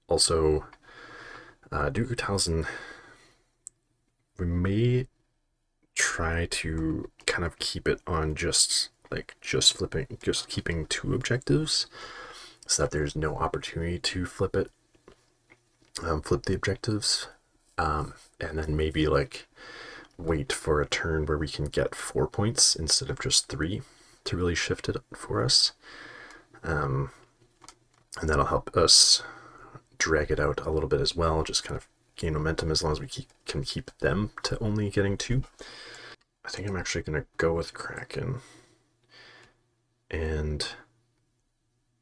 also Dooku Talzin, we may try to kind of keep it on just keeping 2 objectives, so that there's no opportunity to flip the objectives, and then maybe like wait for a turn where we can get 4 points instead of just 3 to really shift it for us. And that'll help us drag it out a little bit as well, just kind of gain momentum as long as we can keep them to only getting 2. I think I'm actually going to go with Kraken, and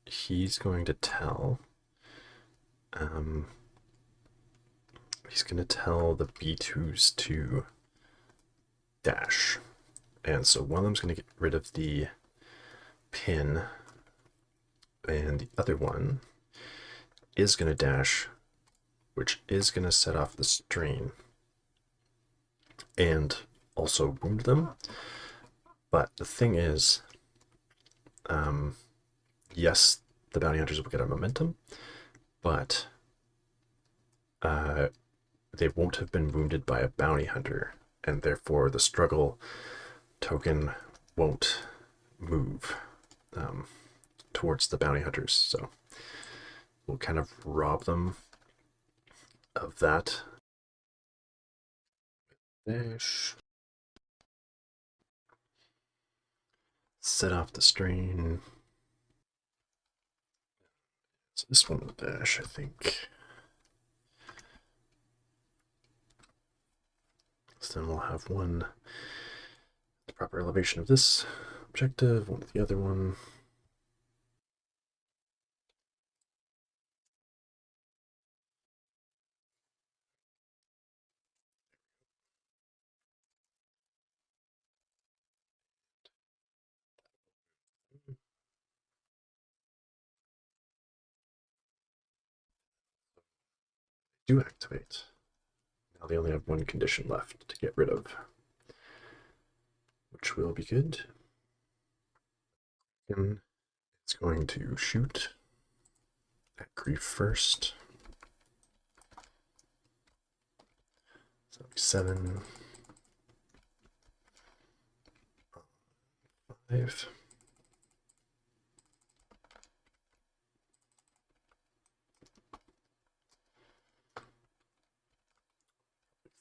he's going to tell the B2s to dash. And so one of them's going to get rid of the pin, and the other one is going to dash, which is going to set off the strain and also wound them. But the thing is, yes, the bounty hunters will get a momentum, but they won't have been wounded by a bounty hunter, and therefore the struggle token won't move towards the bounty hunters. So we'll kind of rob them of that. Dash. Set off the strain. So this one will dash, I think. So then we'll have one the proper elevation of this objective, one with the other one. Do activate. Now they only have one condition left to get rid of, which will be good. And it's going to shoot at Grief first. So 7, 5.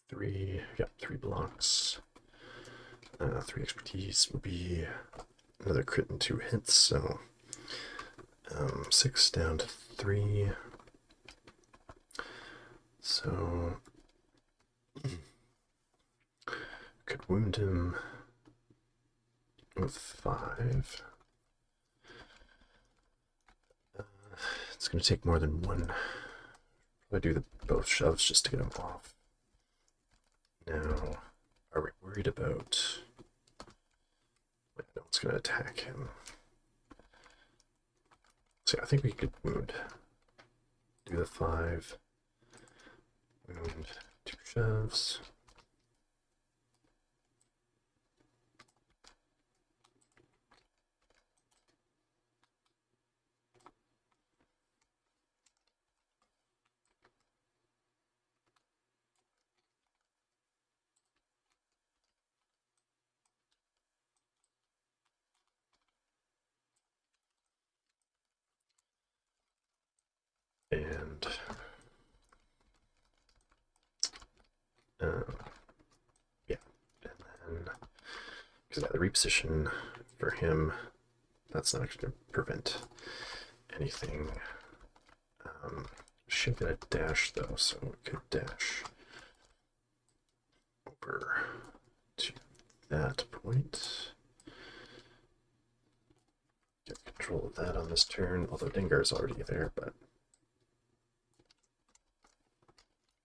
3, yeah, 3 blocks. 3 expertise will be another crit and 2 hits, so 6 down to 3. So could wound him with 5. It's going to take more than one. I do both shoves just to get him off. Now, are we worried about... No one's going to attack him. So yeah, I think we could wound. Do the 5. Wound 2 shoves. And yeah, and then because the reposition for him, that's not actually going to prevent anything. Should get a dash though, so we could dash over to that point. Get control of that on this turn, although Dengar's already there, but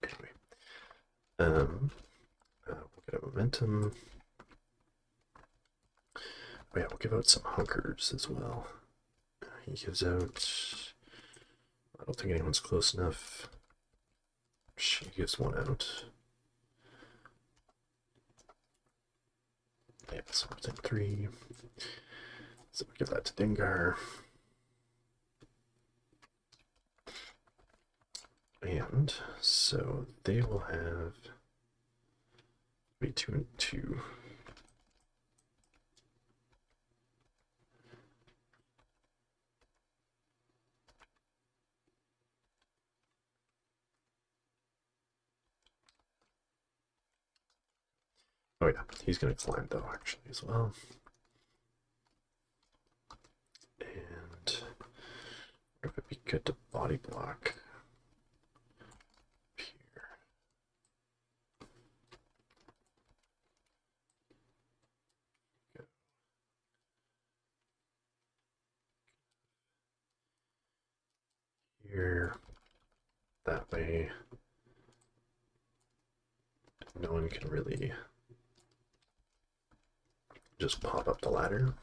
anyway. We'll get a momentum. Oh yeah, we'll give out some hunkers as well. He gives out... I don't think anyone's close enough. She gives one out. Yeah, so we'll take 3. So we'll give that to Dengar. And so they will have... be 2 and 2. Oh yeah, he's gonna climb though, actually, as well. And what if it'd be good to body block here? Go. Here, that way, no one can really just pop up the ladder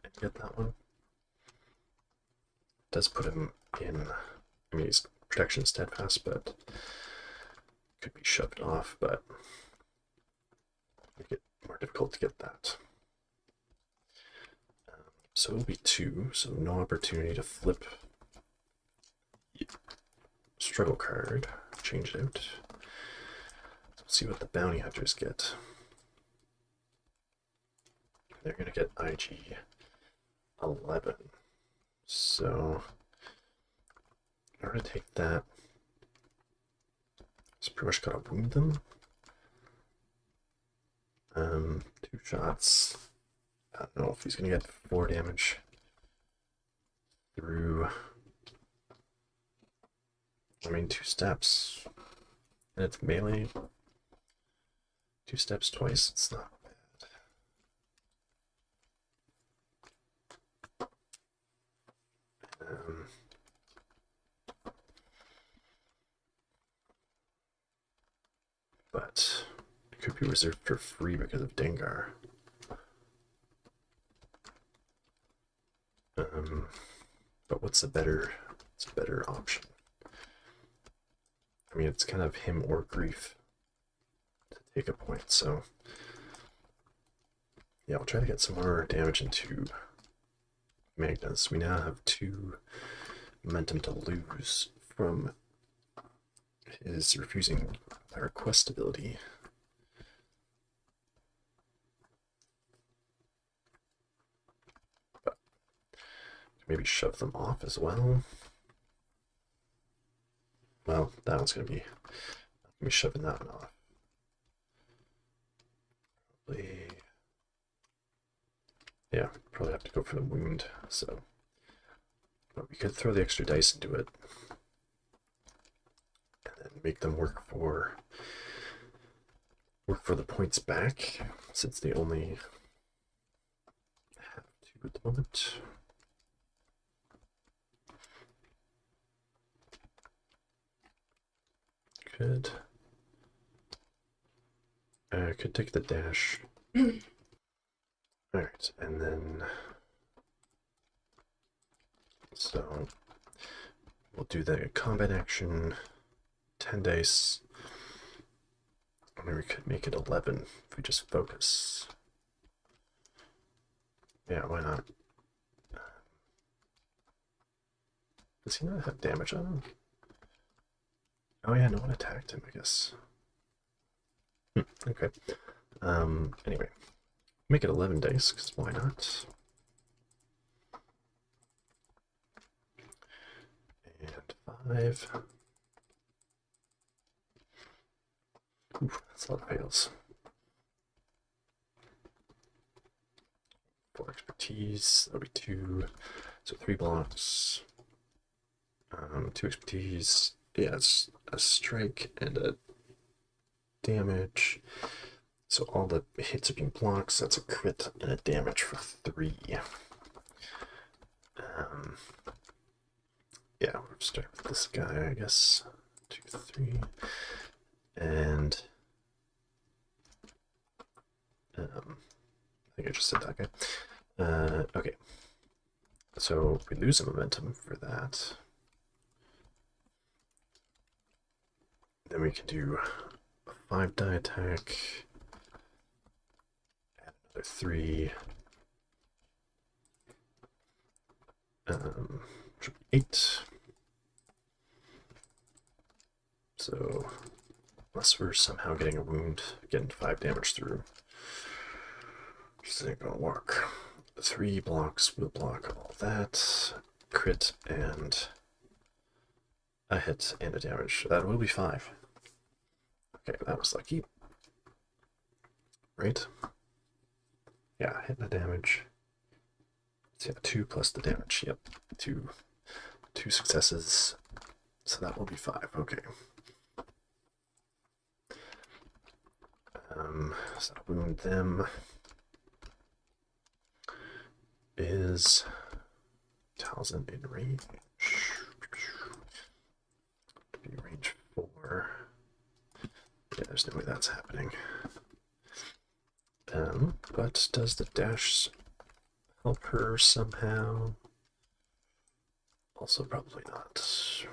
and get that one. It does put him in, I mean, he's protection steadfast, but could be shoved off, but make it more difficult to get that. So it'll be 2, so no opportunity to flip struggle card, change it out. Let's see what the bounty hunters get. They're going to get IG 11. So, in order to take that, it's pretty much got to wound them. 2 shots. I don't know if he's going to get 4 damage through, I mean, 2 steps. And it's melee. 2 steps twice, it's not bad. But it could be reserved for free because of Dengar. But what's a better option? I mean, it's kind of him or Grief to take a point, so yeah, I'll try to get some more damage into Magnus. We now have 2 momentum to lose from his refusing a request ability. But maybe shove them off as well. Well, that one's gonna be shoving that one off. Probably, yeah, probably have to go for the wound. So, but we could throw the extra dice into it and then make them work for the points back, since they only have 2 at the moment. Could take the dash. Alright, and then so we'll do the combat action, 10 dice. I mean, we could make it 11 if we just focus. Yeah, why not? Does he not have damage on him? Oh yeah, no one attacked him, I guess. Okay. Anyway, make it 11 dice, because why not? And 5. 5. Ooh, that's a lot of fails. 4 expertise, that'll be 2. So 3 blocks. 2 expertise. Yeah, it's a strike and a damage. So all the hits are being blocks. That's a crit and a damage for 3. Yeah, we'll start with this guy, I guess. 2, 3. And I think I just said that guy. Okay. So we lose a momentum for that. Then we can do a 5 die attack. Add another 3. 8. So unless we're somehow getting a wound, getting 5 damage through, this ain't gonna work. 3 blocks will block all that. Crit and a hit and a damage. That will be 5. Okay, that was lucky. Right? Yeah, hit the damage. So yeah, 2 plus the damage. Yep, 2 successes. So that will be 5. Okay. So that'll wound them. Is Talzin in range? To be range 4. Yeah, there's no way that's happening. But does the dash help her somehow? Also probably not.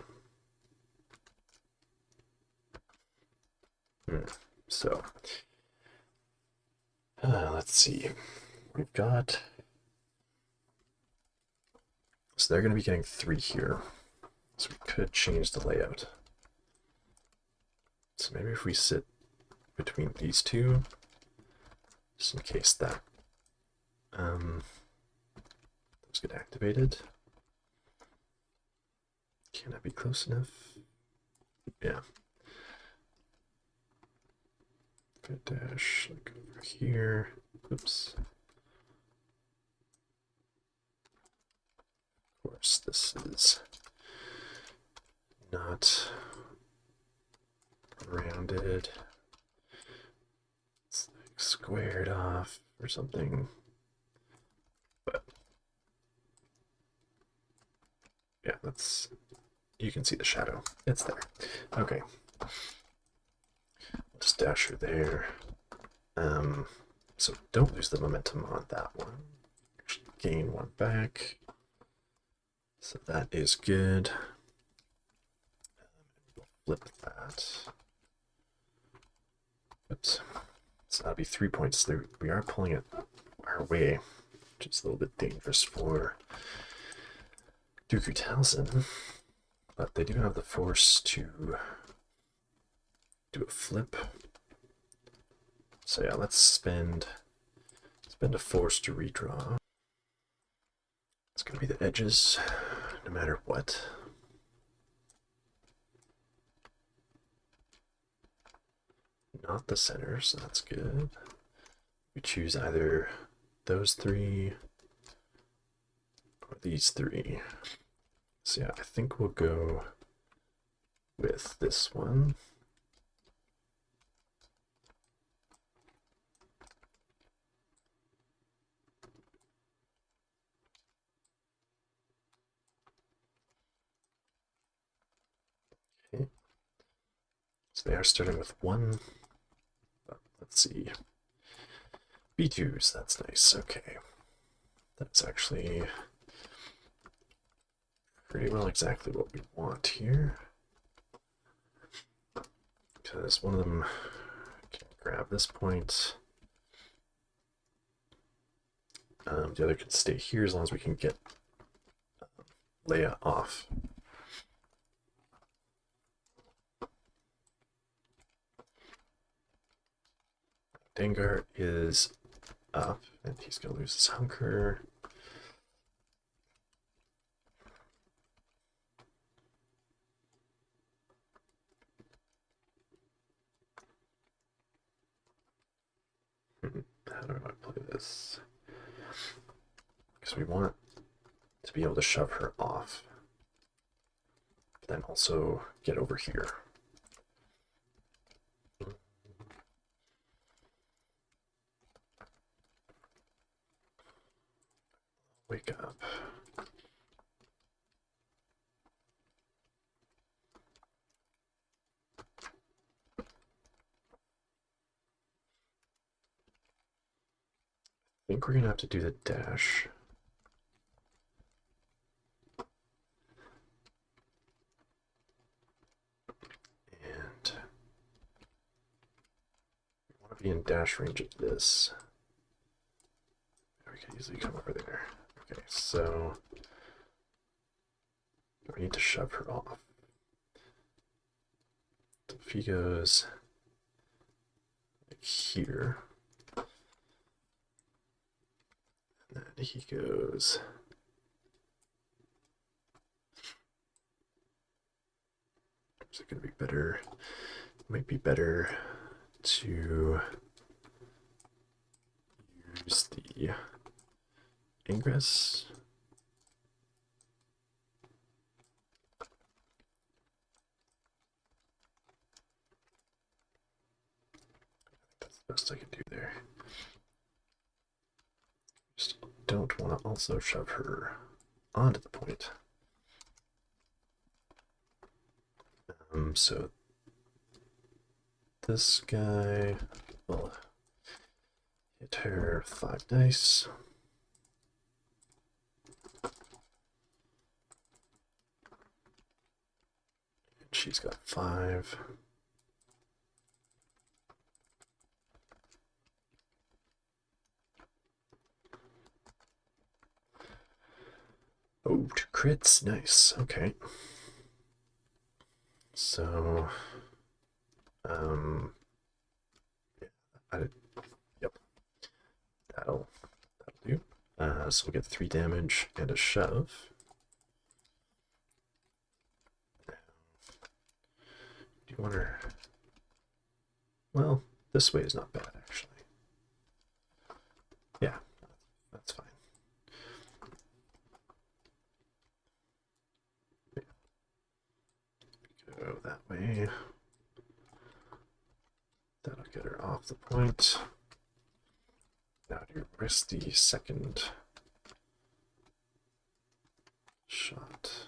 So, let's see. We've got... So they're going to be getting 3 here. So we could change the layout. So maybe if we sit between these two, just in case that those get activated. Can I be close enough? Yeah. Fit dash like over here. Oops. Of course, this is not rounded. It's like squared off or something. But yeah, that's, you can see the shadow. It's there. Okay. Just dash her there. So don't lose the momentum on that one. Gain 1 back. So that is good. We'll flip that. Oops. So that'll be 3 points. We are pulling it our way, which is a little bit dangerous for Dooku Talzin. But they do have the force to do a flip. So yeah, let's spend a force to redraw. It's gonna be the edges, no matter what. Not the center, so that's good. We choose either those 3 or these 3. So yeah, I think we'll go with this one. Okay. So they are starting with 1. But let's see. B2s, that's nice. Okay. That's actually pretty well exactly what we want here. Because one of them can grab this point. The other can stay here as long as we can get Leia off. Dengar is up, and he's going to lose his hunker. this. Because we want to be able to shove her off. But then also get over here. Wake up. I think we're gonna have to do the dash. And we want to be in dash range of this. We could easily come over there. Okay, so we need to shove her off. So if he goes like here, and then he goes is it going to be better? It might be better to use the ingress. That's the best I can do there. Just don't want to also shove her onto the point. So this guy will hit her 5 dice. And she's got 5. Oh, 2 crits, nice, okay. So, yep, that'll do. So we'll get 3 damage and a shove. Do you want her? Well, this way is not bad, actually. Yeah, that's fine. Go that way. That'll get her off the point. Now where's the second shot?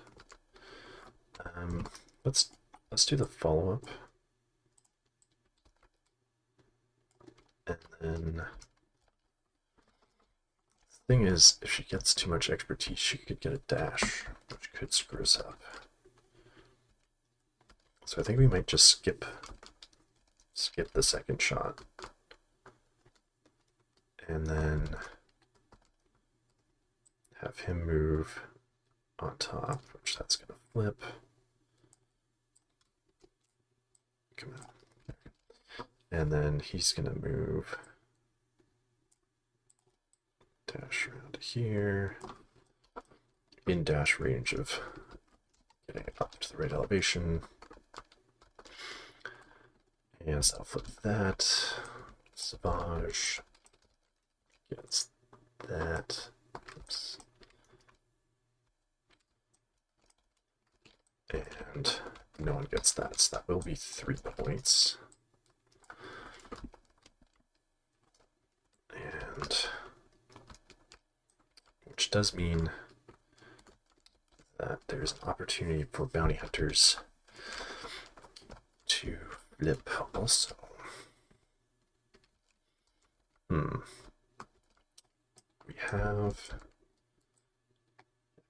Let's do the follow-up. And then the thing is, if she gets too much expertise, she could get a dash, which could screw us up. So I think we might just skip the second shot. And then have him move on top, which that's gonna flip. Come on. And then he's gonna move, dash around here, in dash range of getting up to the right elevation. And so I'll flip that. Savage gets that. Oops. And no one gets that, so that will be 3 points. And which does mean that there's an opportunity for bounty hunters to flip also. We have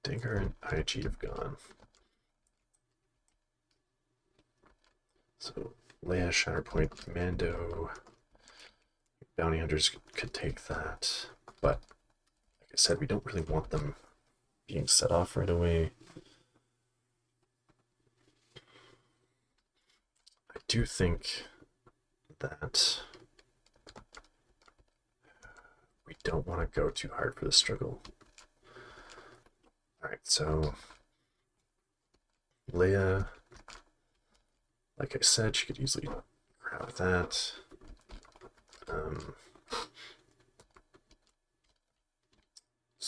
Dinger and IG have gone. So Leia, Shatterpoint, Mando, bounty hunters could take that, but like I said, we don't really want them being set off right away. I do think that we don't want to go too hard for the struggle. Alright, so Leia, like I said, she could easily grab that.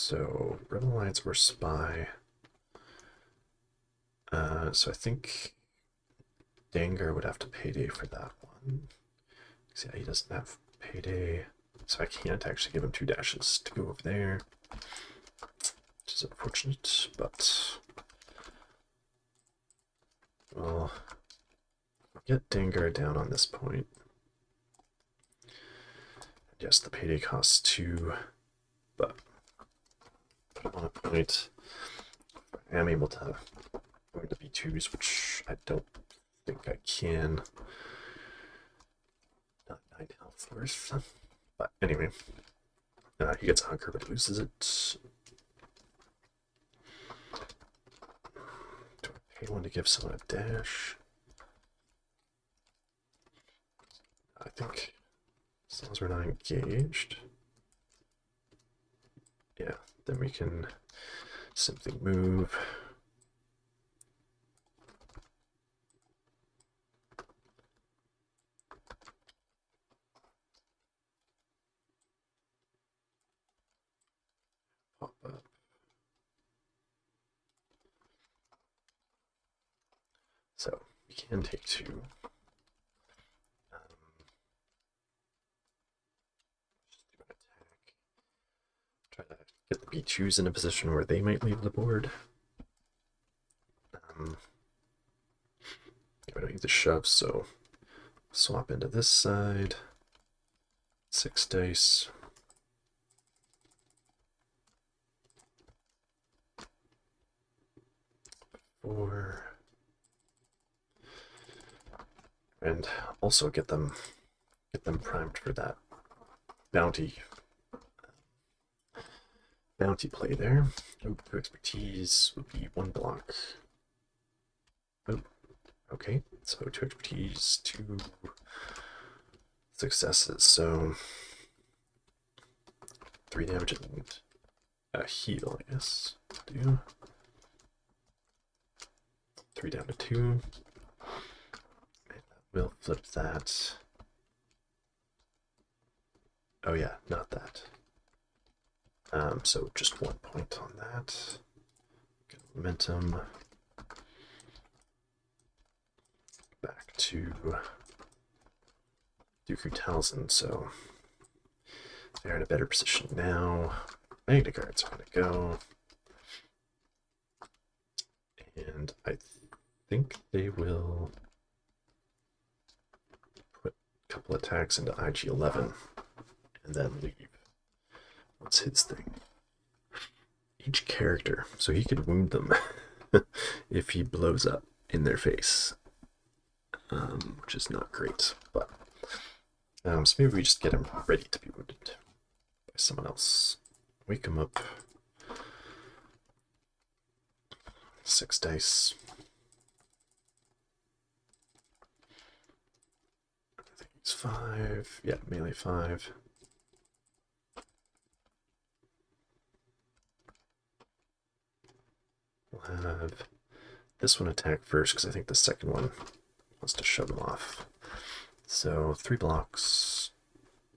So Rebel Alliance or Spy. So I think Dangar would have to payday for that one. See, he doesn't have payday, so I can't actually give him 2 dashes to go over there, which is unfortunate, but well, I'll get Dangar down on this point. Yes, the payday costs 2, but put him on a point. I am able to go into B2s, which I don't think I can. Not 9 health worth. But anyway, he gets a hunker but loses it. Do I pay one to give someone a dash? I think as long as we're not engaged, yeah, then we can simply move. Pop up. So we can take 2. Just do an attack. Try to get the B2s in a position where they might leave the board. We don't need the shove, so swap into this side. 6 dice. 4. And also get them primed for that bounty play there. Oh, 2 expertise would be 1 block. Oh, okay, so 2 expertise, 2 successes, so 3 damage and a heal, I guess. Do 3 down to 2. And we'll flip that. Oh yeah, not that. So just 1 point on that. Get momentum. Back to Dooku Talzin, so they're in a better position now. Magna Guards are going to go. And I think they will put a couple attacks into IG-11 and then leave. What's his thing? Each character, so he could wound them if he blows up in their face, which is not great, but so maybe we just get him ready to be wounded by someone else. Wake him up. 6 dice. I think he's 5. Yeah, melee 5. We'll have this one attack first because I think the second one wants to shove him off. So 3 blocks,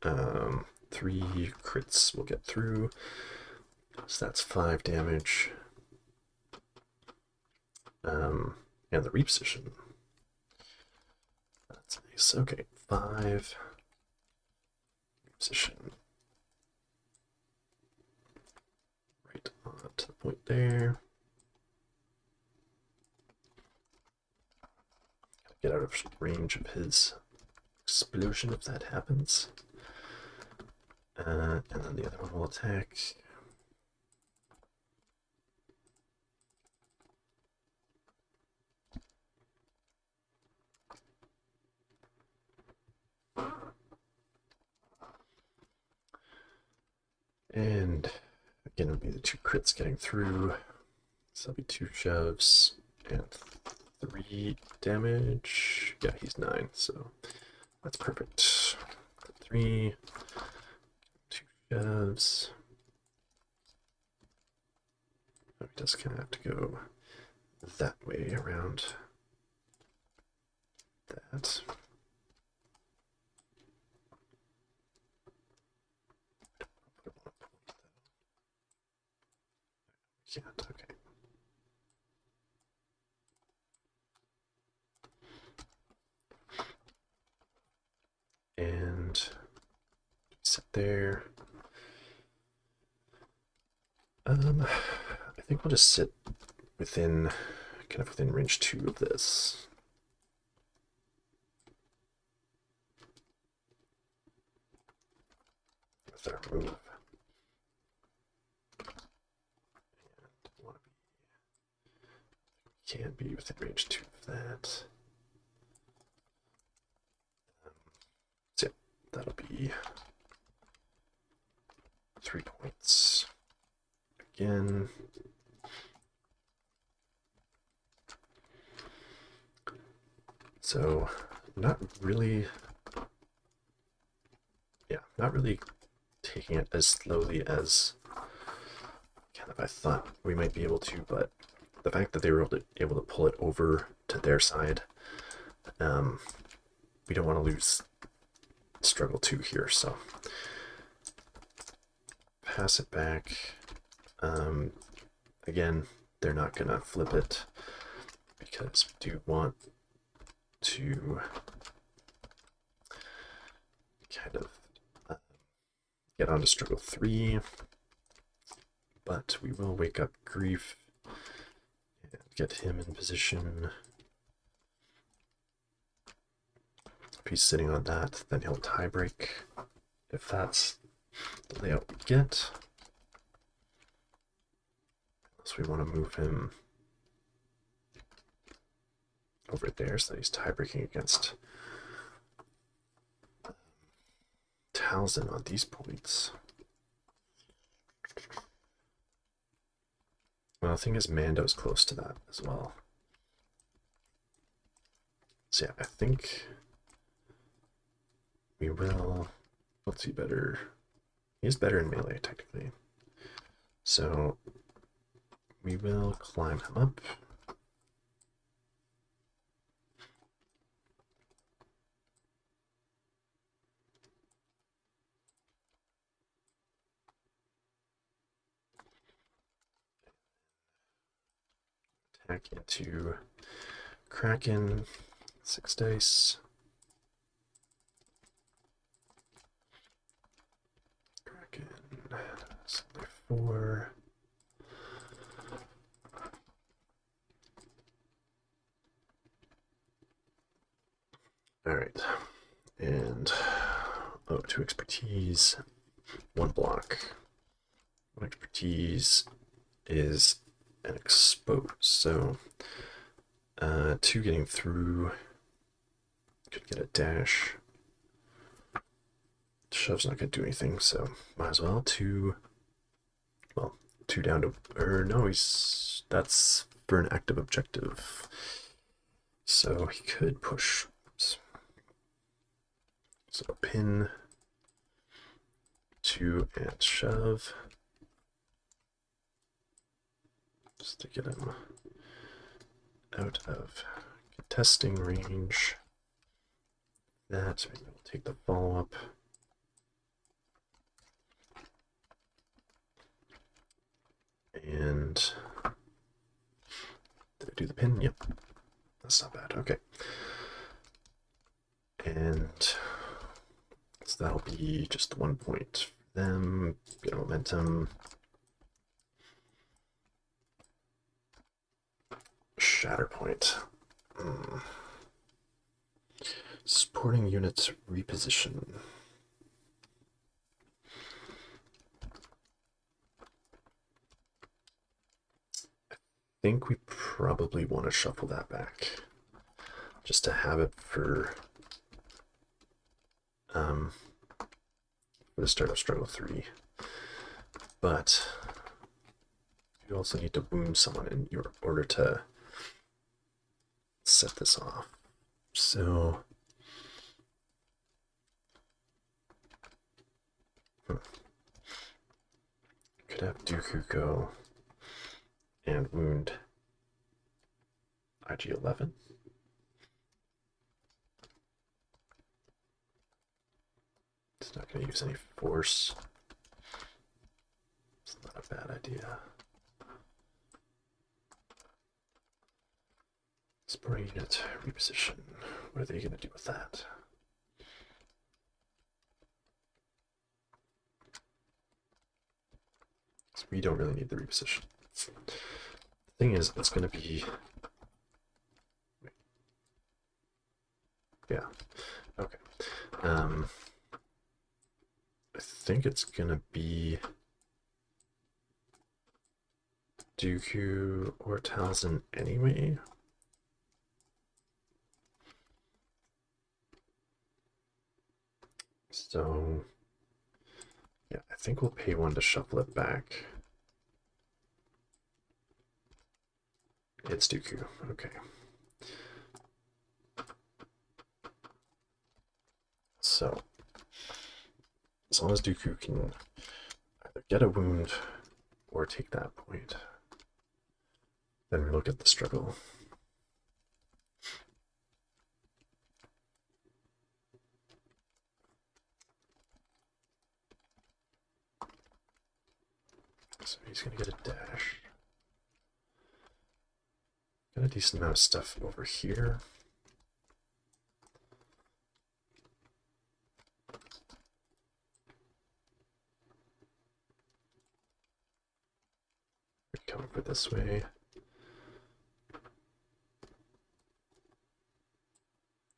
3 crits will get through. So that's 5 damage. And the reposition. That's nice. Okay, 5 reposition. Right on to the point there. Get out of range of his explosion if that happens. And then the other one will attack. And again, it'll be the 2 crits getting through. So that'll be 2 shoves and 3 damage. Yeah, he's 9, so that's perfect. 3, 2 shoves. Oh, he does kind of have to go that way around that. there. I think we'll just sit within, kind of within range 2 of this. With our move. Can be within range 2 of that. So yeah, that'll be 3 points. Again. So not really taking it as slowly as kind of I thought we might be able to, but the fact that they were able to pull it over to their side, we don't want to lose struggle 2 here, so pass it back. Again, they're not gonna flip it because we do want to kind of get on to struggle 3, but we will wake up Grief and get him in position. If he's sitting on that, then he'll tie break if that's the layout we get. Unless we want to move him over there so that he's tie breaking against Talzin on these points. Well, the thing is, Mando's close to that as well. So yeah, I think we will. What's he better? He's better in melee, technically. So we will climb him up. Attack into Kraken, 6 dice. Kraken, 4. Alright, and 2 expertise, 1 block. 1 expertise is an expose, so 2 getting through, could get a dash. Shove's not gonna do anything, so might as well. 2 down to, or no, that's for an active objective. So he could push. So pin, 2 and shove. Just to get him out of contesting range. That, maybe we'll take the follow-up. And did I do the pin? Yep. That's not bad. Okay. And so that'll be just 1 point for them. Get momentum. Shatterpoint. Supporting units reposition. I think we probably want to shuffle that back just to have it for the start of struggle 3. But you also need to wound someone in your order to set this off. So could have Dooku go and wound IG-11. It's not going to use any force. It's not a bad idea. Supporting unit reposition. What are they going to do with that? We don't really need the reposition. The thing is, it's going to be... Yeah, okay. I think it's going to be Dooku or Talzin anyway. So, yeah, I think we'll pay one to shuffle it back. It's Dooku, okay. So, as long as Dooku can either get a wound or take that point, then we look at the struggle. So he's going to get a dash. Got a decent amount of stuff over here. Come over this way.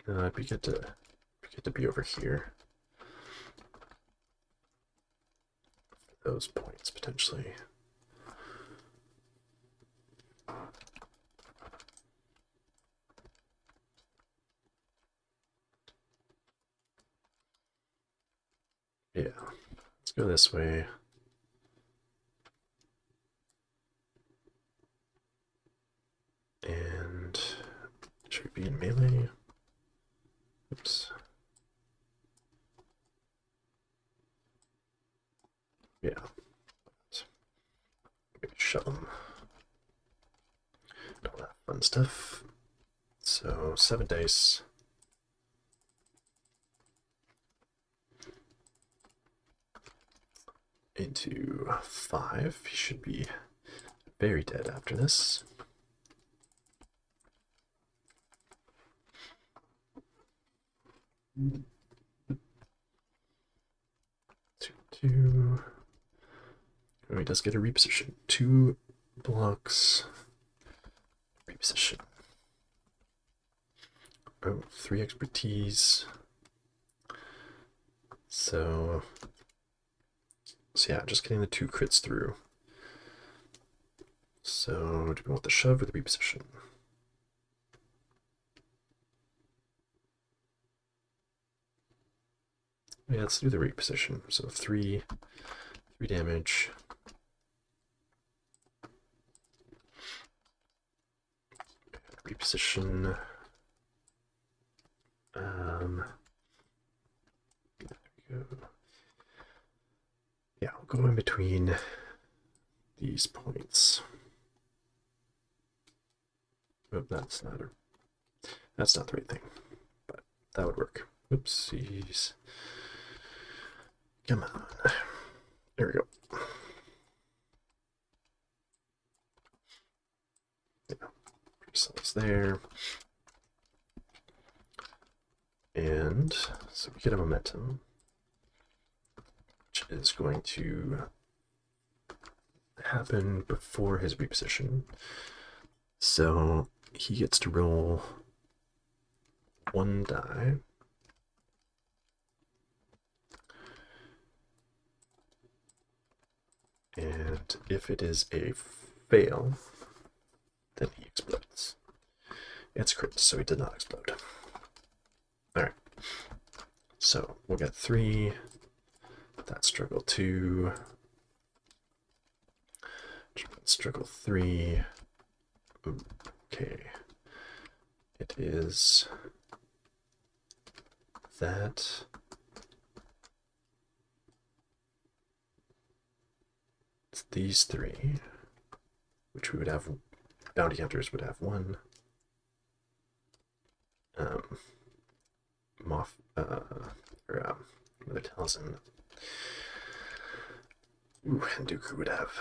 It'd be good to be over here. Those points potentially. Yeah, let's go this way. And should we be in melee? Oops. Yeah. Maybe shove them. All that fun stuff. So 7 dice. Into 5. He should be very dead after this. Two. Oh, he does get a reposition. 2 blocks. Reposition. Oh, 3 expertise. So yeah, just getting the 2 crits through. So do we want the shove or the reposition? Yeah, let's do the reposition. So 3 damage. Reposition. There we go. Yeah, I'll go in between these points. Oh, that's not the right thing, but that would work. Oopsies. Come on. There we go. Yeah, ourselves there. And so we get a momentum, which is going to happen before his reposition. So he gets to roll 1 die. And if it is a fail, then he explodes. It's crit, so he did not explode. Alright. So we'll get 3. That struggle 2. Struggle 3. Okay. It is that. It's these 3, which we would have. Bounty hunters would have 1. Mother Talzin. Ooh, and Dooku would have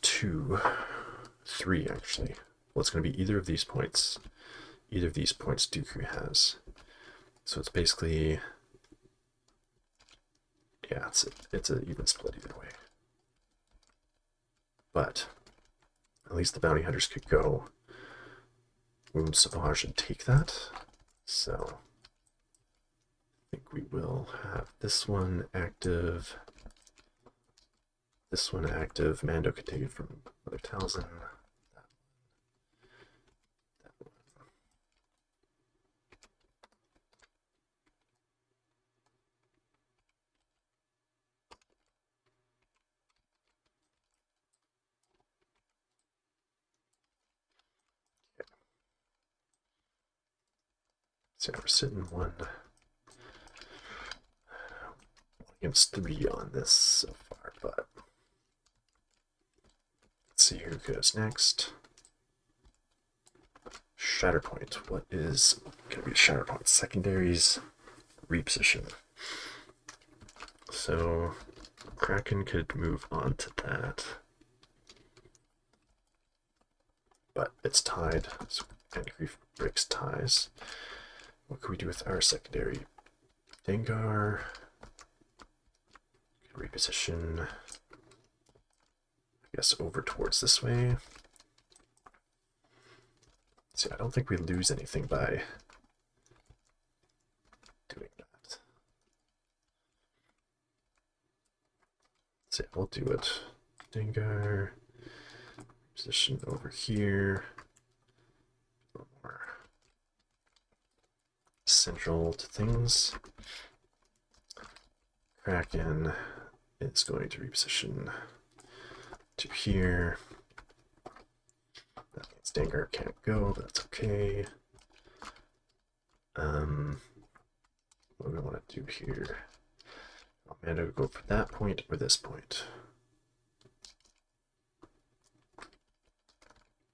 2, 3 actually. Well, it's going to be either of these points. Either of these points Dooku has. So it's basically, yeah, it's an even split either way. but at least the bounty hunters could go wound Savage and take that. So I think we will have this one active. This one active. Mando can take it from Mother Talzin. So we're sitting one against 3 on this so far, but let's see who goes next. Shatterpoint. What is going to be Shatterpoint? Secondaries, reposition. So Kraken could move on to that, but it's tied, so and Grief breaks ties. What can we do with our secondary? Dengar. Reposition, I guess, over towards this way. See, I don't think we lose anything by doing that. See, we'll do it. Dengar, position over here. A little more central to things. Kraken is going to reposition to here. That means Dengar can't go, but that's okay. What do we want to do here? Mando go for that point or this point?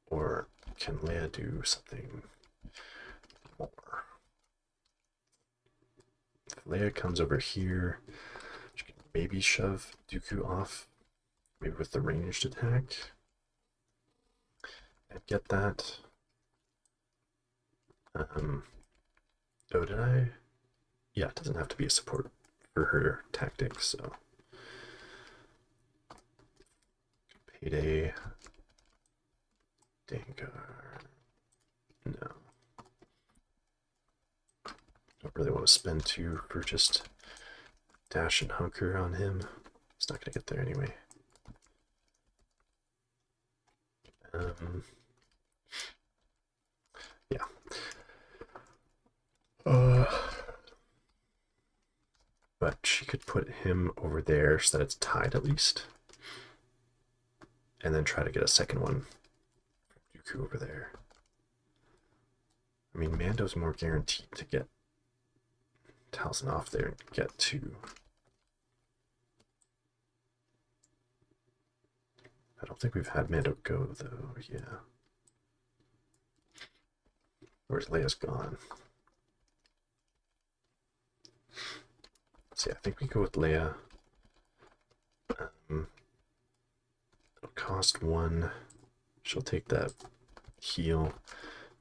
Or can Leia do something more? If Leia comes over here, she can maybe shove Dooku off, maybe with the ranged attack, and get that. Oh, did I? Yeah, it doesn't have to be a support for her tactics, so. Payday. Dengar. No. Don't really want to spend 2 for just dash and hunker on him. It's not going to get there anyway. Yeah. But she could put him over there so that it's tied at least. And then try to get a second one from Dooku over there. I mean, Mando's more guaranteed to get Talzin off there and get 2. I don't think we've had Mando go, though, yeah. Where's Leia's gone? See, I think we go with Leia. It'll cost 1. She'll take that heal,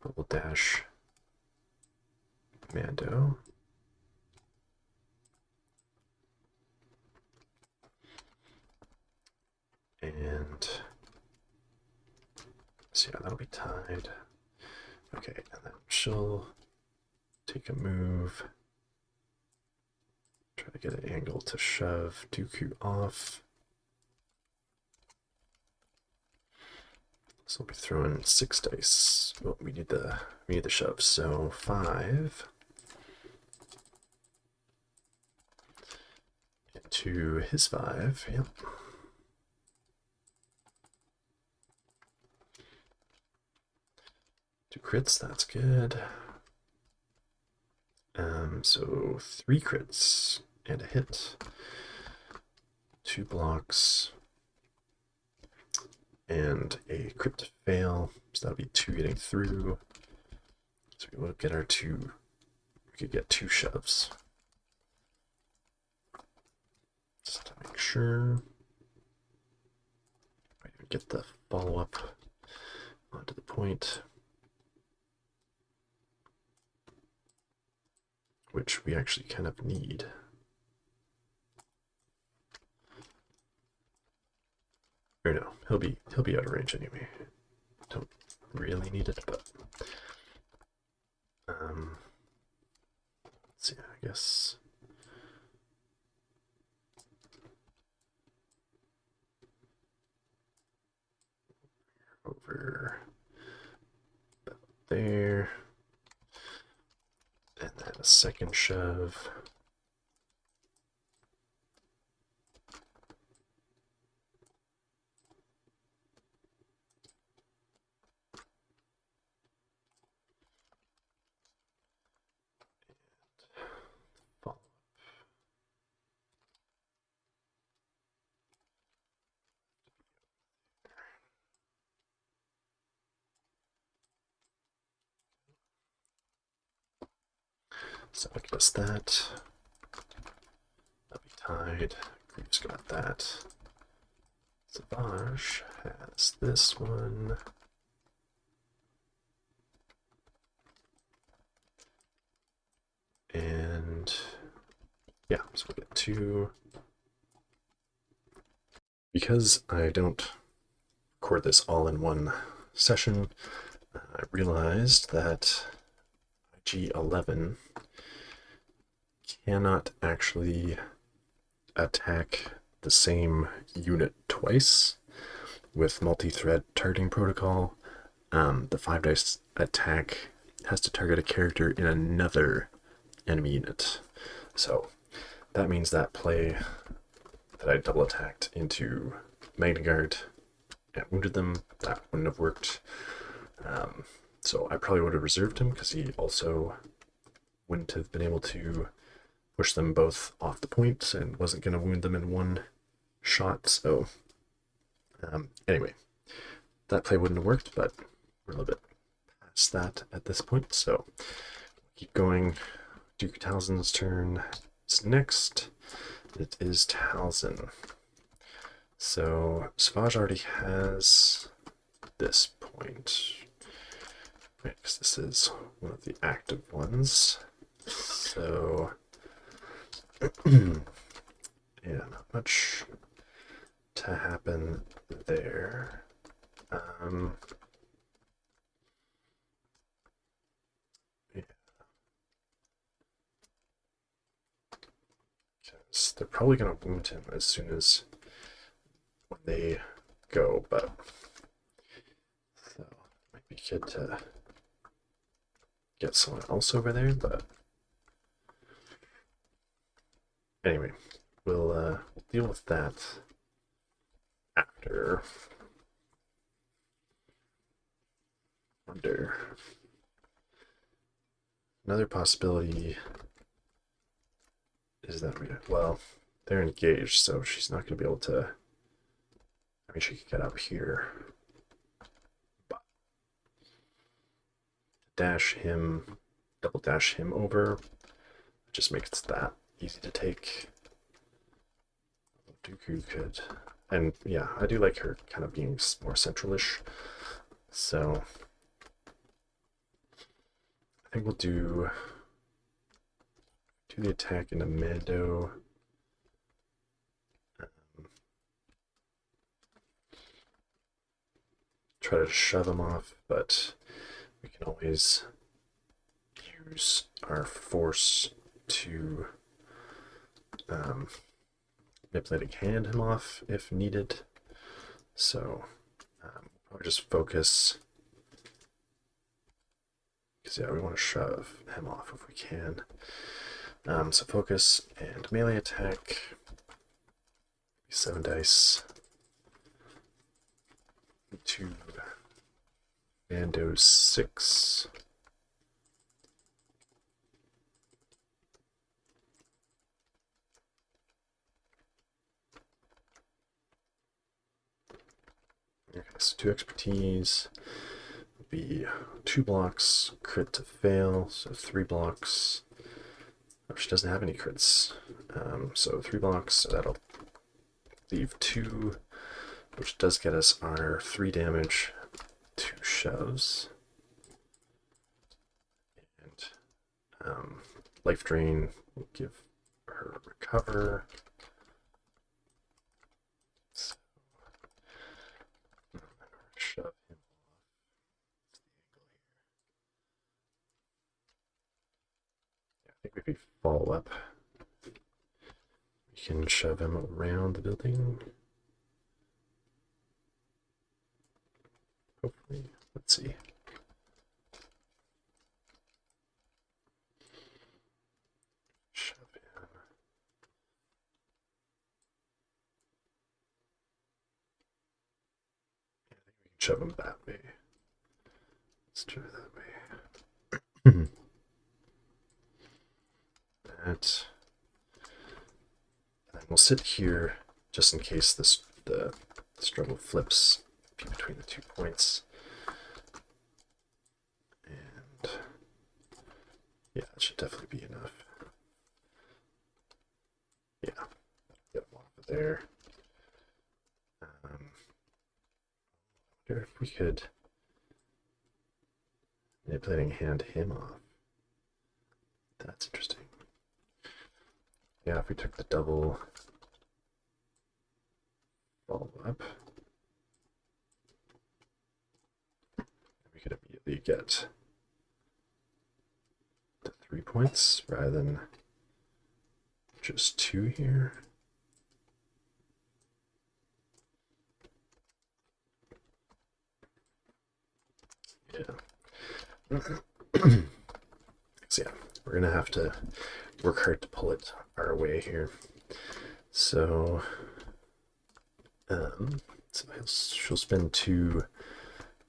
but we'll dash Mando. And so yeah, that'll be tied. Okay, and then she'll take a move. Try to get an angle to shove Dooku off. So we'll be throwing 6 dice. Well, we need the shove. So 5 into his 5. Yep. Two crits, that's good. So 3 crits and a hit. 2 blocks. And a crit to fail. So that'll be 2 getting through. So we will get our 2. We could get 2 shoves. Just to make sure. I get the follow-up onto the point. Which we actually kind of need. Or no, he'll be out of range anyway. Don't really need it, but let's see, I guess over there, and then a second shove. So I guess that. That'll be tied. Grief's got that. Savage has this one. And yeah, so we get two. Because I don't record this all in one session, I realized that G11 cannot actually attack the same unit twice with multi-thread targeting protocol. The 5-dice attack has to target a character in another enemy unit. So that means that play that I double attacked into Magnagard and wounded them, that wouldn't have worked. So I probably would have reserved him because he also wouldn't have been able to push them both off the point and wasn't going to wound them in one shot. So anyway, that play wouldn't have worked, but we're a little bit past that at this point. So keep going. Dooku Talzin's turn is next. It is Talzin. So Savage already has this point. Right, because this is one of the active ones. So yeah, not much to happen there. Yeah. Because they're probably going to wound him as soon as when they go, but so it might be good to get someone else over there, but anyway, we'll deal with that after. Wonder. Another possibility is that well, they're engaged, so she's not going to be able to. I mean, she could get up here, but dash him, double dash him over, just makes it that easy to take. Dooku could, and yeah, I do like her kind of being more centralish. So I think we'll do the attack into Mando. Try to shove him off, but we can always use our force to manipulate and hand him off if needed. So I'll just focus, because yeah, we want to shove him off if we can. So focus and melee attack. 7 dice. 2 Mando 6. Okay, so 2 expertise would be 2 blocks, crit to fail, so 3 blocks. Oh, she doesn't have any crits, so 3 blocks, so that'll leave 2, which does get us our 3 damage, 2 shoves. And life drain will give her recover. So think if we follow up, we can shove him around the building. Hopefully, let's see. Shove him. Yeah, I think we can shove him that way. Let's try that way. That. And then we'll sit here just in case the struggle flips between the 2 points. And yeah, it should definitely be enough. Yeah, get him off of there. I wonder if we could manipulating hand him off. That's interesting. Yeah, if we took the double follow up, we could immediately get the 3 points rather than just 2 here. Yeah. So yeah, we're gonna have to work hard to pull it our way here. So, she'll spend 2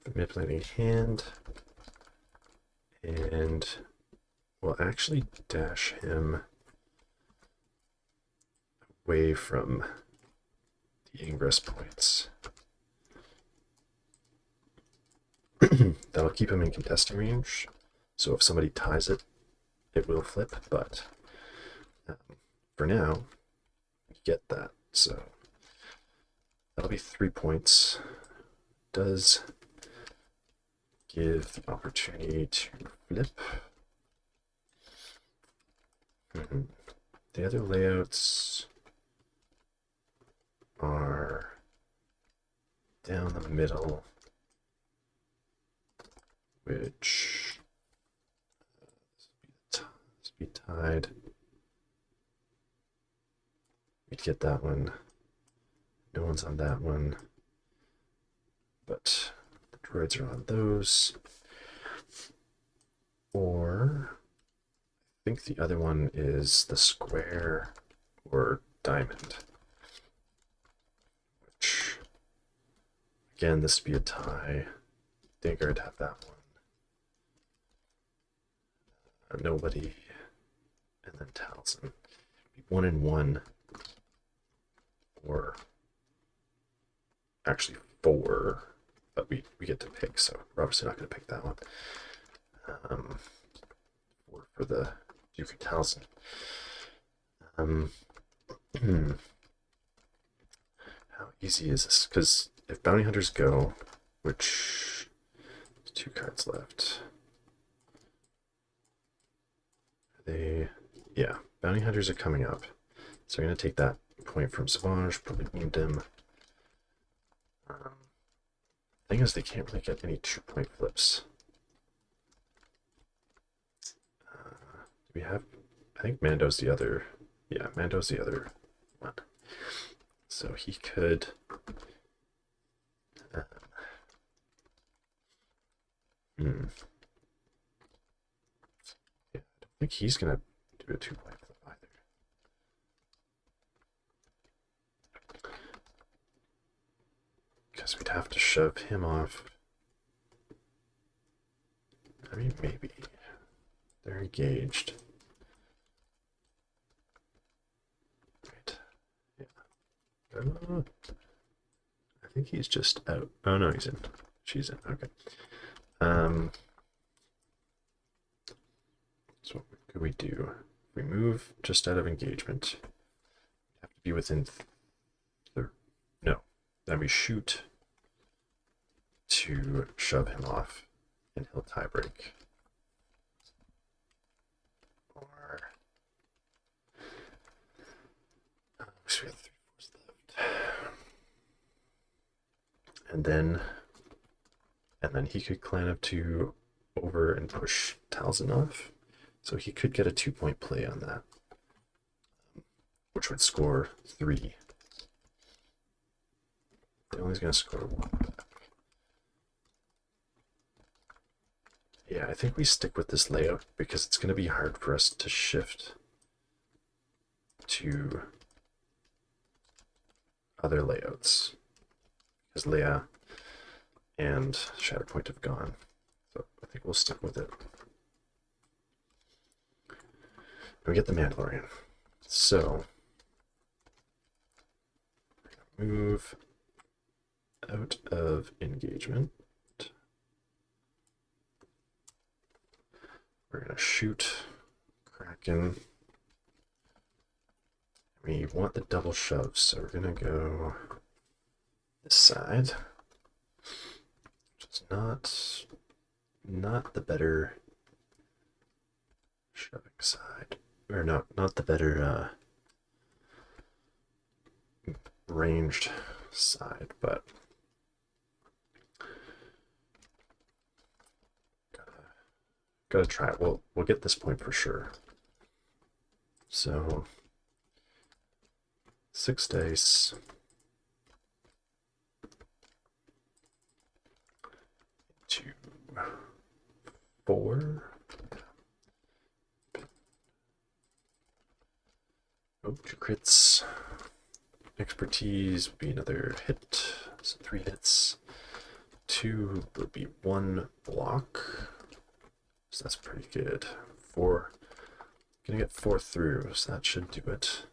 manipulating hand, and we'll actually dash him away from the ingress points. That'll keep him in contesting range, so if somebody ties it, it will flip, but for now, we get that, so that'll be 3 points. Does give the opportunity to flip. The other layouts are down the middle, which this be tied. We'd get that one. No one's on that one, but the droids are on those. Or I think the other one is the square or diamond, which again, this would be a tie. Think I'd have that one. Nobody, and then Talzin. 1 and 1, or actually 4, but we get to pick, so we're obviously not going to pick that one. 4 for the Dooku Talzin. How easy is this? Because if bounty hunters go, which 2 cards left. Yeah, bounty hunters are coming up. So we're going to take that point from Savage, probably wound him. Thing is, they can't really get any 2-point flips. Do we have... I think Mando's the other... Yeah, Mando's the other one. So he could... Yeah, I don't think he's going to do a 2-point flip either. Because we'd have to shove him off. I mean, maybe. They're engaged. Right. Yeah. I think he's just out. Oh no, he's in. She's in. Okay. So what could we do? We move just out of engagement. We have to be within no. Then we shoot to shove him off, and he'll tie break. Or so we have 3/4 left, and then he could climb up to over and push Talzin off. So he could get a 2-point play on that, which would score 3. They're only going to score 1 back. Yeah, I think we stick with this layout because it's going to be hard for us to shift to other layouts because Leia and Shatterpoint have gone. So I think we'll stick with it. And we get the Mandalorian. So move out of engagement. We're going to shoot Kraken. We want the double shove, so we're going to go this side, which is not the better shoving side, or not the better ranged side, but gotta try it. We'll get this point for sure. So 6 dice. 2, 4. Oh, 2 crits. Expertise would be another hit. So 3 hits. 2 would be 1 block. So that's pretty good. 4. Gonna get 4 through, so that should do it.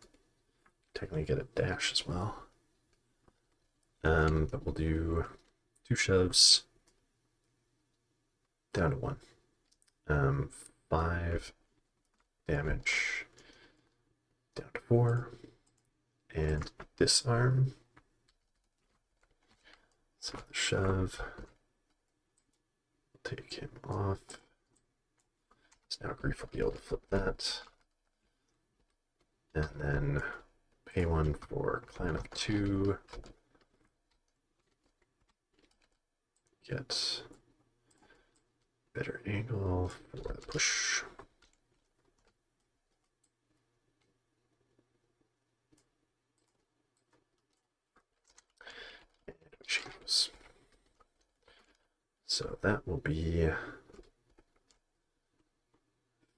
Technically get a dash as well. But we'll do 2 shoves down to 1. 5 damage down to 4. And disarm. So the shove. We'll take him off. So now Grief will be able to flip that. And then pay 1 for clan of 2. Get better angle for the push. And we choose. So that will be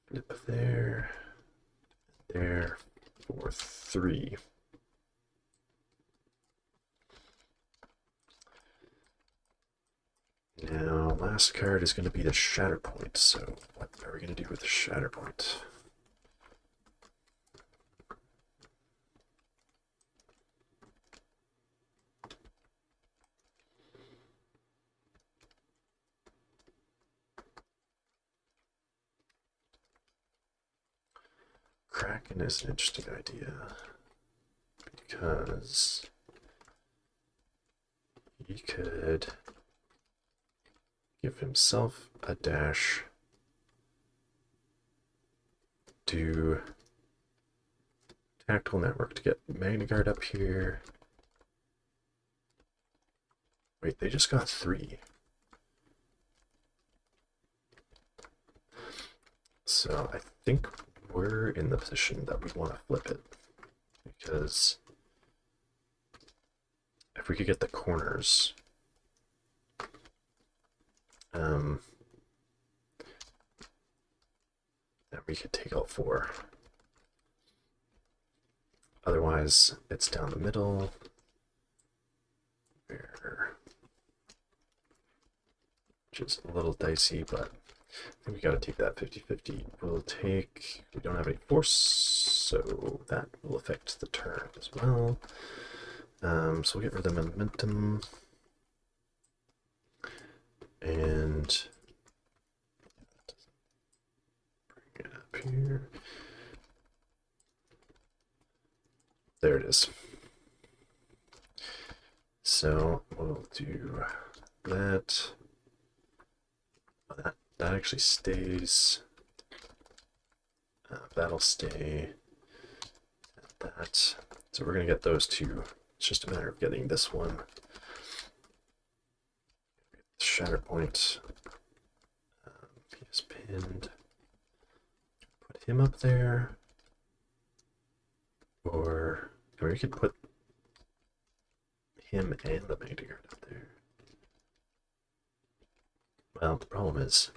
flip there, there for 3. Now, last card is going to be the Shatterpoint. So, what are we going to do with the Shatterpoint? Kraken is an interesting idea because he could give himself a dash, do Tactical Network to get Magna Guard up here. Wait, they just got 3. So I think we're in the position that we want to flip it, because if we could get the corners, then we could take all 4. Otherwise, it's down the middle, which is a little dicey, but I think we gotta take that 50-50. We don't have any force, so that will affect the turn as well. So we'll get rid of the momentum. And bring it up here. There it is. So we'll do that. That actually stays. That'll stay at that. So we're gonna get those 2. It's just a matter of getting this one. Shatterpoint. He is pinned. put him up there, or we could put him and the Magna Guard up there. Well, the problem is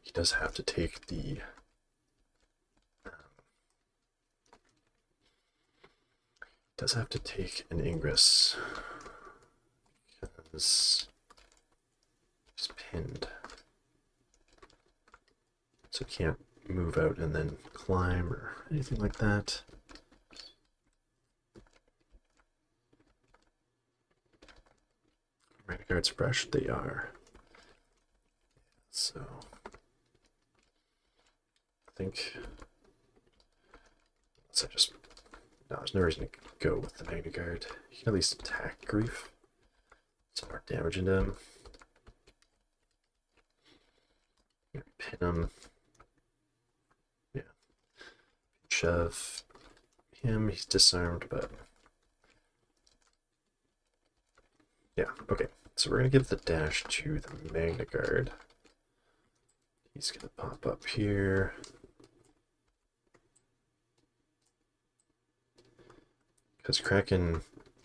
he does have to take the an Ingress because he's pinned, so he can't move out and then climb or anything like that. Magna Guards fresh, they are. So I think there's no reason to go with the Magna Guard. You can at least attack Grief, some more damage into him. Pin him. Yeah. Shove him, he's disarmed, but yeah, okay. So we're gonna give the dash to the Magna Guard. He's gonna pop up here. Because Kraken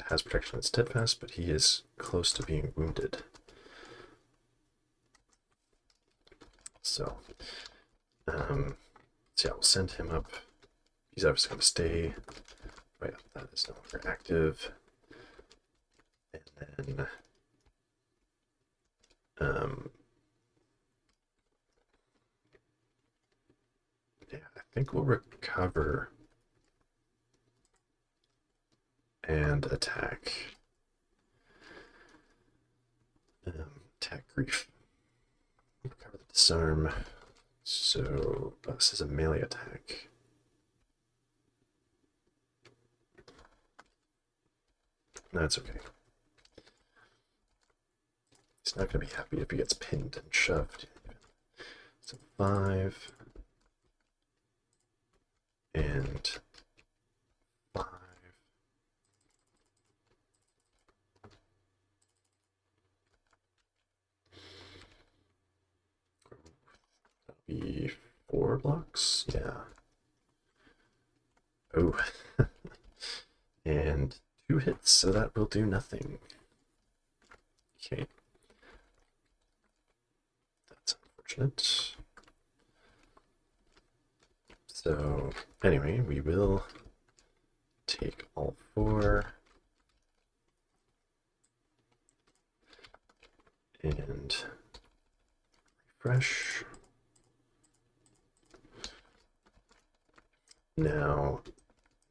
has protection on Steadfast, but he is close to being wounded. So yeah, we'll send him up. He's obviously going to stay. Oh yeah, that is no longer active. And then yeah, I think we'll recover and attack. Attack Grief. Recover the disarm. So this is a melee attack. That's okay. He's not going to be happy if he gets pinned and shoved. So 5 and 5. That'll be 4 blocks. Yeah. Oh. And 2 hits, so that will do nothing. Okay. That's unfortunate. So, anyway, we will take all 4 and refresh. Now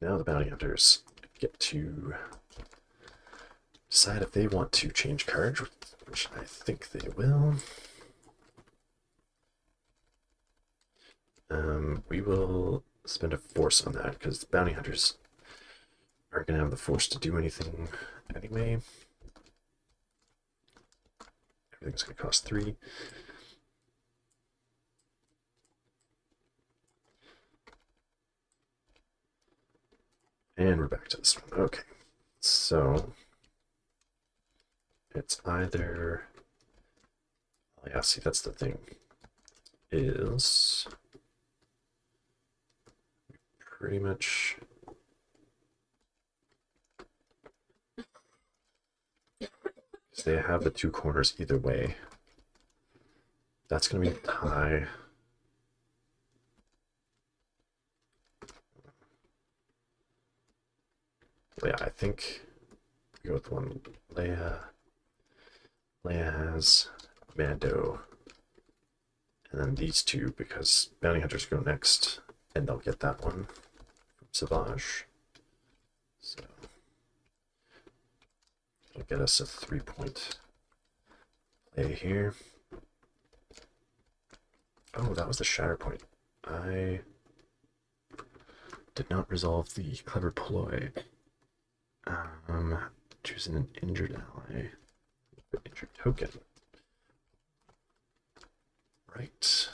the bounty hunters get to decide if they want to change cards, which I think they will. We will spend a force on that because the bounty hunters aren't going to have the force to do anything anyway. Everything's going to cost 3. And we're back to this one. Okay, so it's either, oh yeah, see, that's the thing, is pretty much they have the 2 corners either way. That's going to be a tie. Well, yeah, I think we go with one. Leia has Mando, and then these 2 because bounty hunters go next, and they'll get that one from Savage. So it'll get us a 3-point play here. Oh, that was the Shatterpoint. I did not resolve the clever ploy. Choosing an injured ally. Injured token. Right.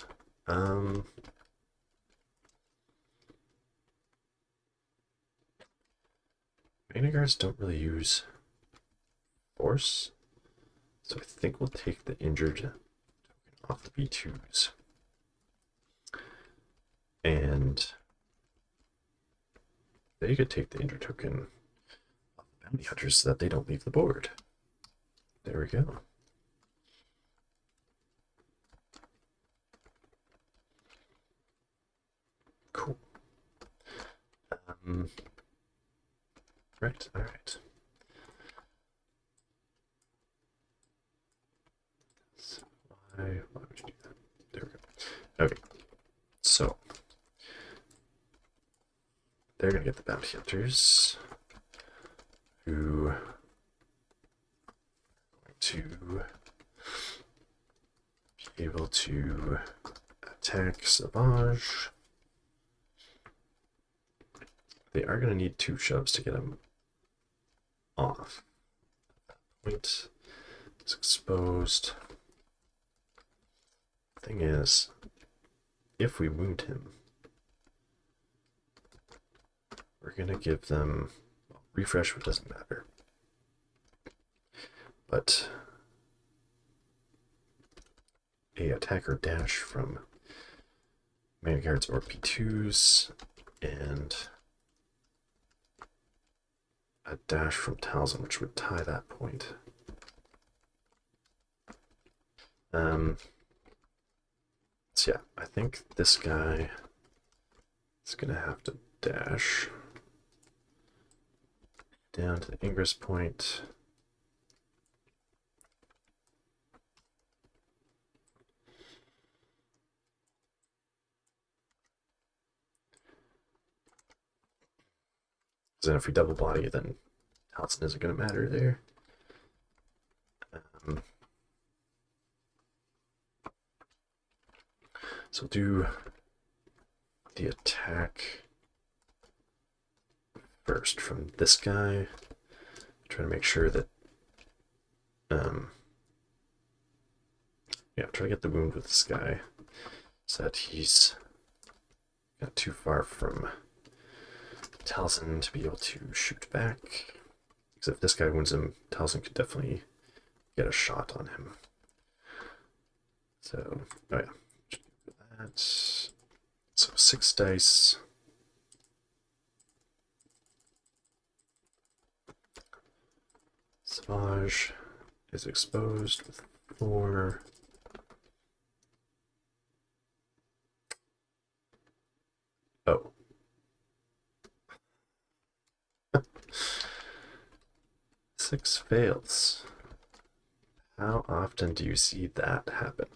Magna Guards don't really use force, so I think we'll take the injured token off the B2s. And they could take the Indra token off the bounty hunters so that they don't leave the board. There we go. Cool. Right, alright. So why would you do that? There we go. Okay, so they're gonna get the bounty hunters who are going to be able to attack Savage. They are going to need 2 shoves to get him off. At that point, it's exposed. Thing is, if we wound him, we're going to give them, well, refresh, what doesn't matter. But a attacker dash from main guards or P2s, and a dash from Talzin, which would tie that point. So yeah, I think this guy is gonna have to dash down to the Ingress point. Because then if we double body, then Talzin isn't going to matter there. So we'll do the attack first from this guy. Try to make sure that, yeah, try to get the wound with this guy so that he's not too far from Talzin to be able to shoot back. Because if this guy wounds him, Talzin could definitely get a shot on him. So, oh yeah, that. So 6 dice. Savage is exposed with 4. Oh. 6 fails. How often do you see that happen?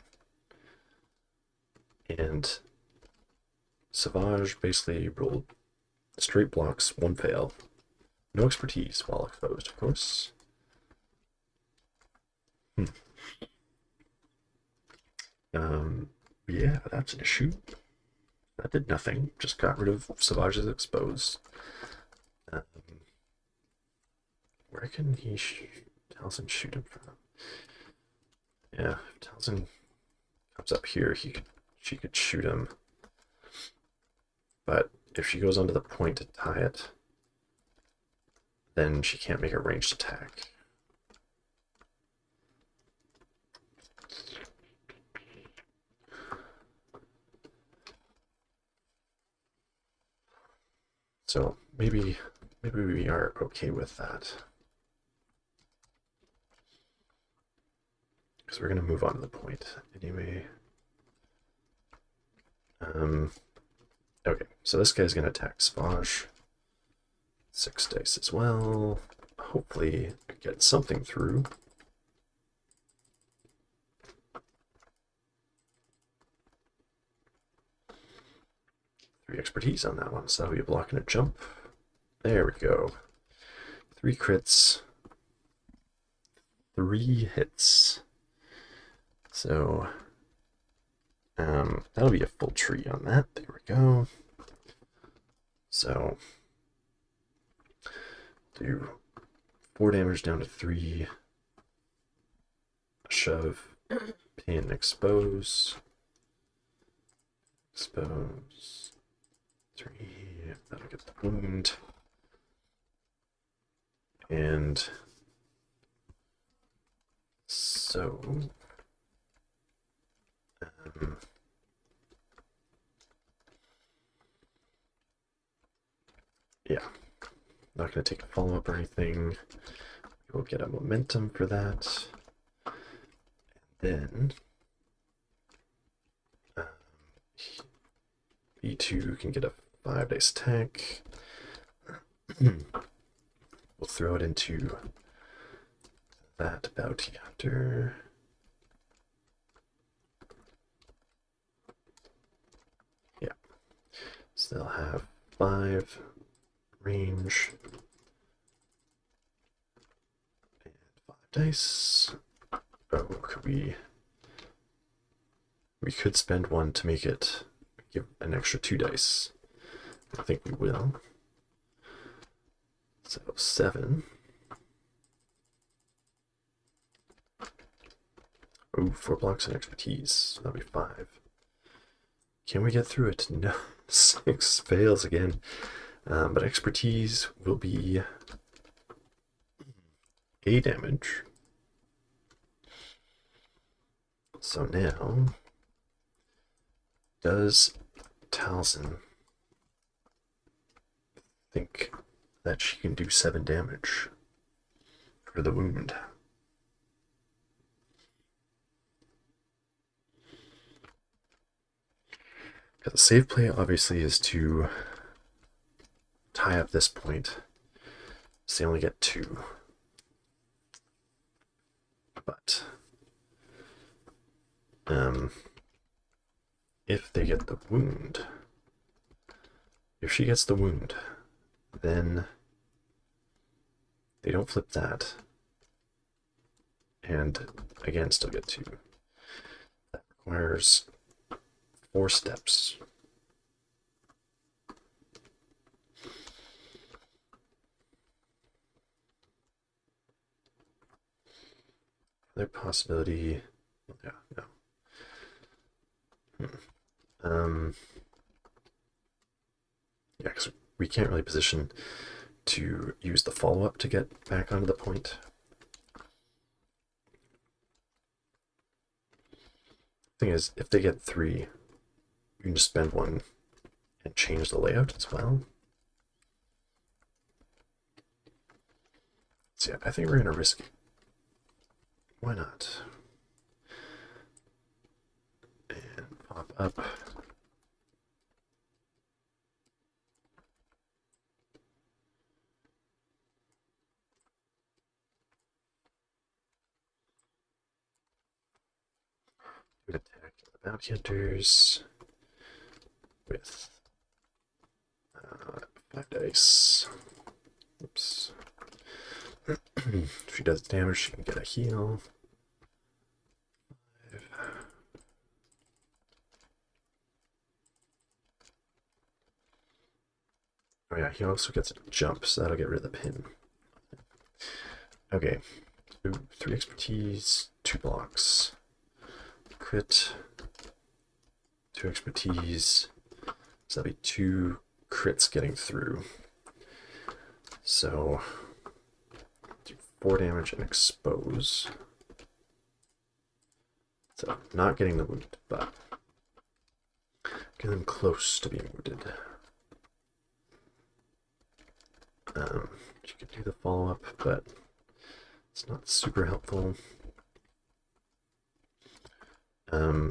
And Savage basically rolled straight blocks, 1 fail. No expertise while exposed, of course. Yeah, that's an issue. That did nothing. Just got rid of Savage's exposed. Where can he Talzin shoot him from? Yeah, if Talzin comes up here, she could shoot him. But if she goes onto the point to tie it, then she can't make a ranged attack. So maybe we are okay with that. Because we're going to move on to the point anyway. Okay, so this guy's going to attack Savage. 6 dice as well. Hopefully get something through. Three expertise on that one, so that'll be a block and a jump. There we go. 3 crits. 3 hits. So that'll be a full tree on that. There we go. So do 4 damage down to 3. Shove, pin, expose. Expose. 3. That'll get the wound. And so yeah, not going to take a follow-up or anything. We'll get a momentum for that. And then B2 can get a 5-dice attack. We'll throw it into that bounty hunter. Yeah. So they'll have 5 range. And 5 dice. Oh, could we could spend 1 to make it give an extra 2 dice. I think we will. So 7. Ooh, 4 blocks and expertise. That'll be 5. Can we get through it? No. 6 fails again. But expertise will be A damage. So now, does Talzin think that she can do 7 damage for the wound? Because the safe play obviously is to tie up this point, so they only get 2. But if they get the wound, if she gets the wound, then they don't flip that, and again still get 2. That requires 4 steps. Other possibility, yeah, no. Yeah, because we can't really position to use the follow-up to get back onto the point. Thing is, if they get 3, you can just spend 1 and change the layout as well. So yeah, I think we're gonna risk it. Why not? And pop up. Attack the bounty hunters with 5 dice. Oops. If she does damage, she can get a heal. 5. Oh yeah, he also gets a jump, so that'll get rid of the pin. Okay, 3 expertise, 2 blocks. Crit, 2 expertise, so that'll be 2 crits getting through. So, do 4 damage and expose. So, not getting the wound, but getting them close to being wounded. You could do the follow-up, but it's not super helpful.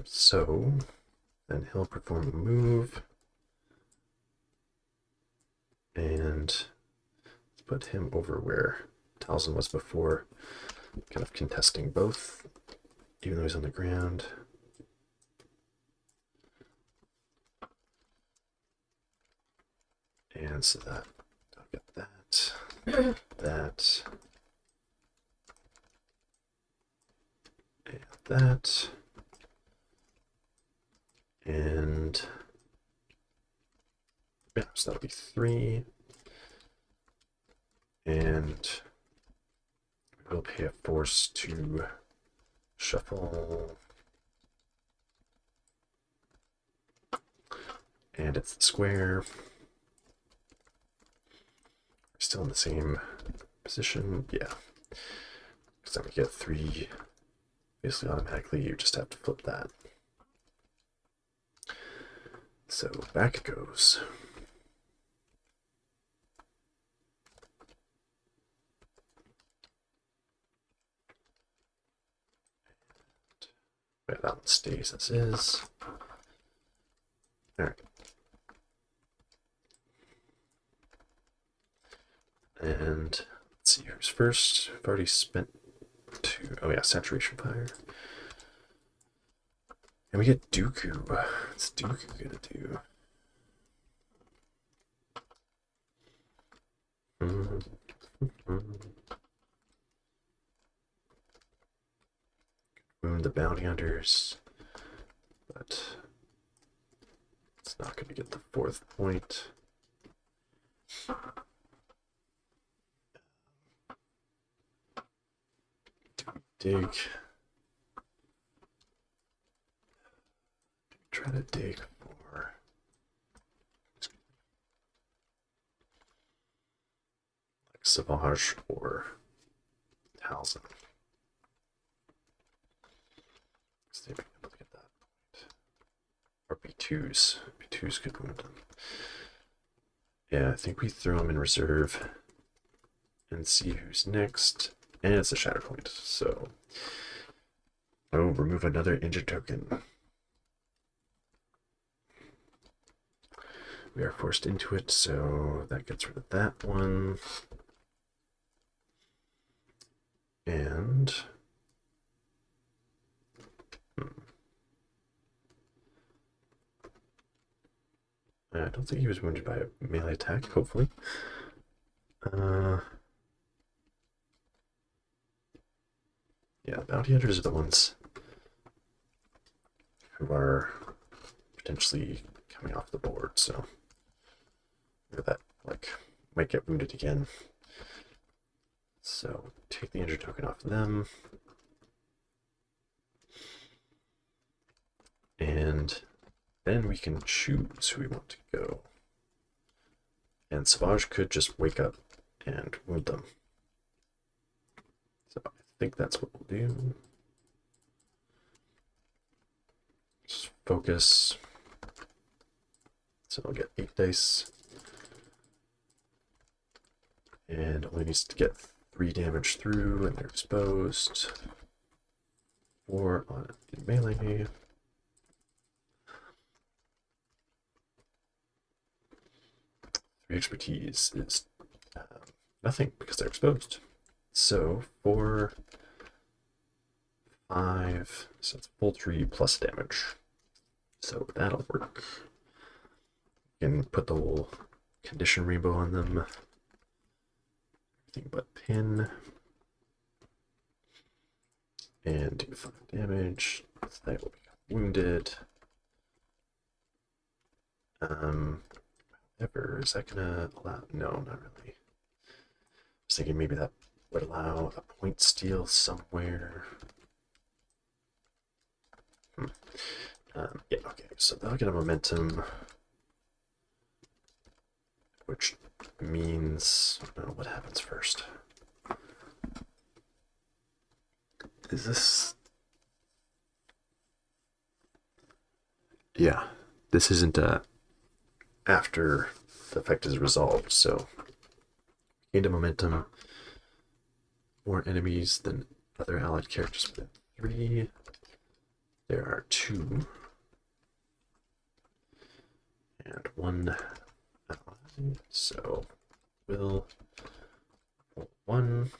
So then he'll perform a move, and let's put him over where Talzin was before, kind of contesting both, even though he's on the ground. And so that, I'll get that, that, and that. And yeah, so that'll be 3. And we'll pay a force to shuffle. And it's the square. Still in the same position, yeah. Because then we get 3 basically automatically, you just have to flip that. So back it goes. Yeah, that one stays as is. Alright. And let's see who's first. I've already spent 2. Oh yeah, Saturation Fire. And we get Dooku. What's Dooku gonna do? Wound the bounty hunters, but it's not going to get the 4th point. Dig. Try to dig for like Savage or Talzin. See if we can able to get that point. Or B2s. B2s could wound them. Yeah, I think we throw them in reserve and see who's next. And it's a Shatterpoint, so oh, remove another injured token. We are forced into it, so that gets rid of that one. And I don't think he was wounded by a melee attack, hopefully. Yeah, bounty hunters are the ones who are potentially coming off the board, so that like might get wounded again. So take the injured token off them. And then we can choose who we want to go. And Savage could just wake up and wound them. So I think that's what we'll do. Just focus. So I'll get 8 dice. And only needs to get 3 damage through, and they're exposed. 4 on melee. Expertise is nothing because they're exposed. So 4, 5, so it's full 3 plus damage. So that'll work. You can put the whole condition rainbow on them. Everything but pin. And do 5 damage. So they will become wounded. Ever, is that gonna allow? No, not really. I was thinking maybe that would allow a point steal somewhere. Yeah, okay, so they'll get a momentum, which means what happens first? Is this? Yeah, this isn't after the effect is resolved, so gained a momentum. More enemies than other allied characters within 3. There are 2. And 1 ally, so we'll roll 1.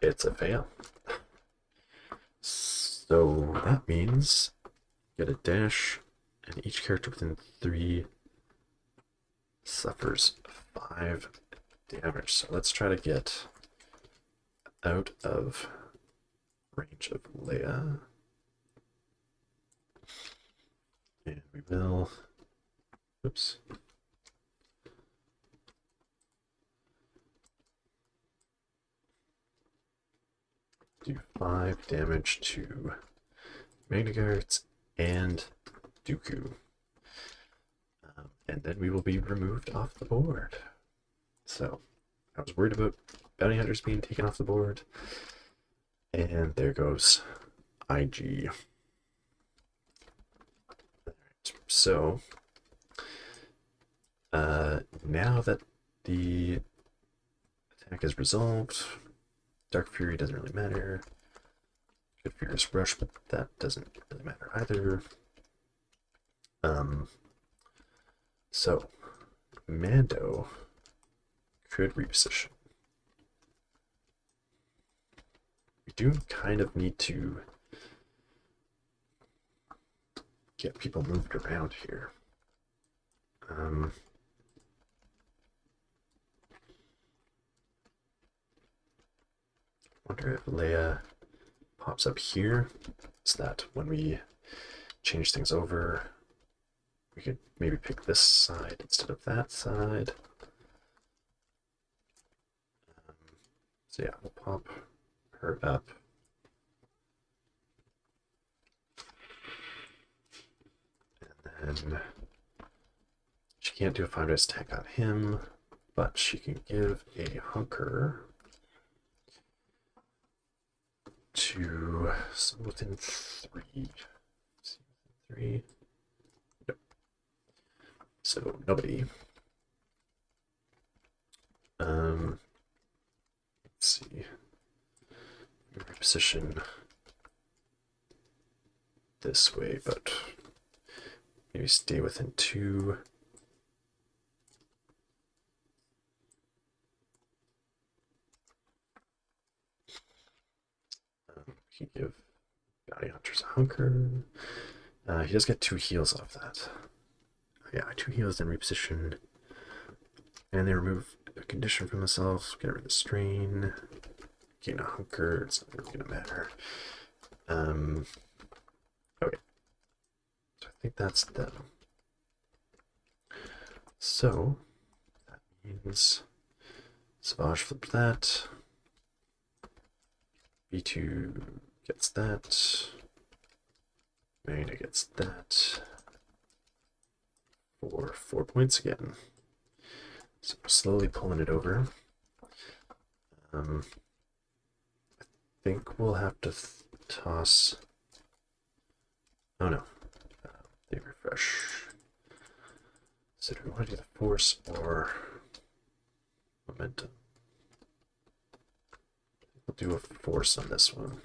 It's a fail. So that means get a dash, and each character within 3 suffers 5 damage. So let's try to get out of range of Leia. And we will, oops. Do 5 damage to Magnaguards and Dooku. And then we will be removed off the board. So I was worried about bounty hunters being taken off the board. And there goes IG. So now that the Attack is resolved. Dark Fury doesn't really matter. Good Furious Rush, but that doesn't really matter either. So Mando could reposition. We do kind of need to get people moved around here. Wonder if Leia pops up here, so that when we change things over, we could maybe pick this side instead of that side. So yeah, we'll pop her up. And then she can't do a 5-dice attack on him, but she can give a hunker to within 3. Three. Nope. So nobody. Let's see. Reposition this way, but maybe stay within 2. We can give Bounty Hunters a hunker. He does get 2 heals off that. Yeah, 2 heals, then reposition. And they remove a condition from themselves, get rid of the strain, gain a hunker, it's not really gonna matter. Okay. So I think that's them. So that means Savage flips that. B2 gets that. Marina gets that. For 4 points again. So we're slowly pulling it over. I think we'll have to toss. Oh no. They refresh. So do we want to do the force or momentum? We'll do a force on this one.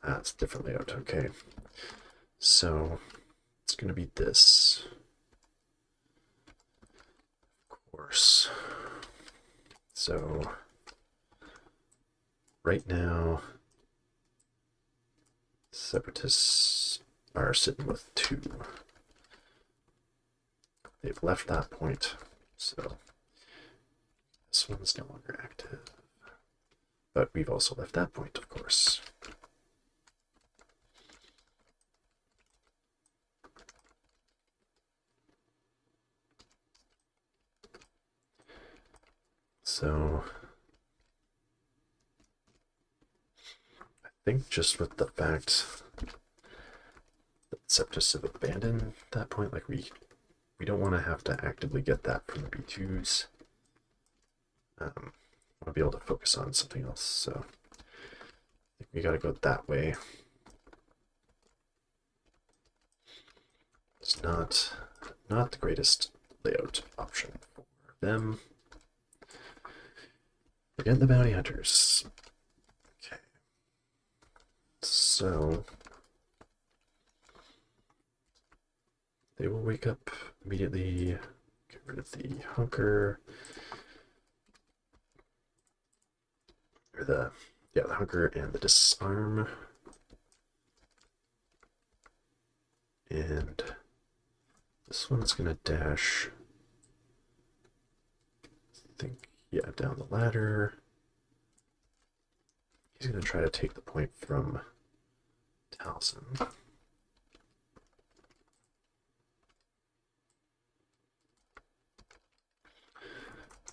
Ah, it's a different layout. Okay. So it's going to be this. Of course. So right now, Separatists are sitting with 2. They've left that point, so this one's no longer active. But we've also left that point, of course. So I think just with the fact that Separatists have abandoned that point, like we don't want to have to actively get that from the B2s. I want to be able to focus on something else, so I think we got to go that way. It's not the greatest layout option for them. Forget the bounty hunters. Okay. So they will wake up immediately, get rid of the hunker. Or the hunker and the disarm. And this one's gonna dash, I think, yeah, down the ladder. He's gonna try to take the point from Talzin.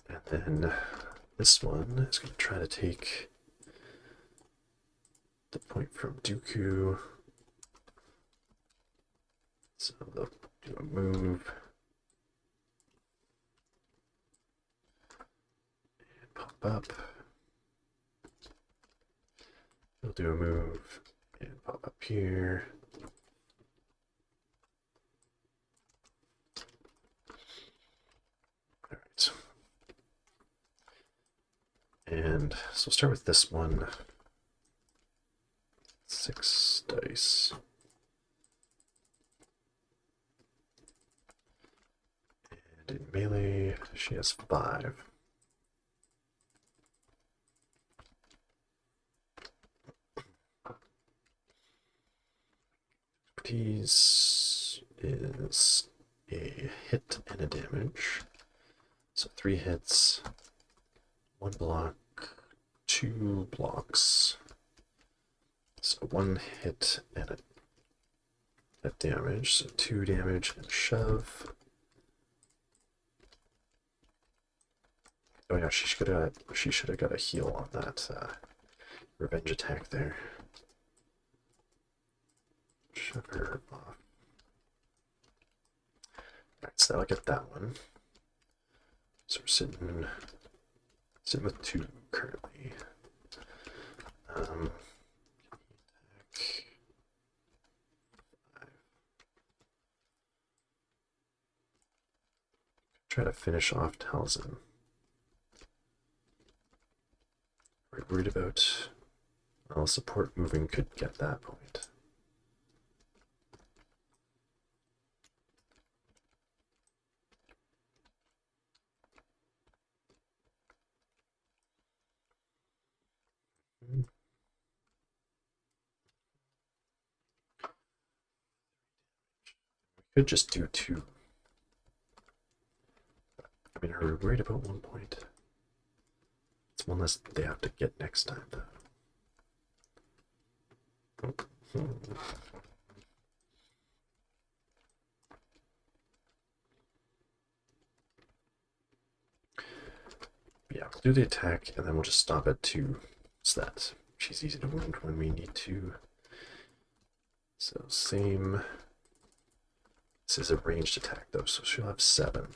And then this one is gonna try to take the point from Dooku. So they'll do a move. And pop up. They'll do a move and pop up here. And so we'll start with this one. 6 dice. And in melee, she has 5. Expertise is a hit and a damage. So 3 hits, 1 block, 2 blocks. So 1 hit and a damage. So 2 damage and a shove. Oh yeah, she should have got a heal on that revenge attack there. Shove her off. Alright, so that'll get that one. So we're sitting with 2 currently. Try to finish off Talzin. We're worried about, well, support moving could get that point. We could just do 2. I mean, are we worried about 1 point? It's one less they have to get next time, though. Yeah, we'll do the attack, and then we'll just stop at 2, so that she's easy to wound when we need to. So same. This is a ranged attack, though, so she'll have 7.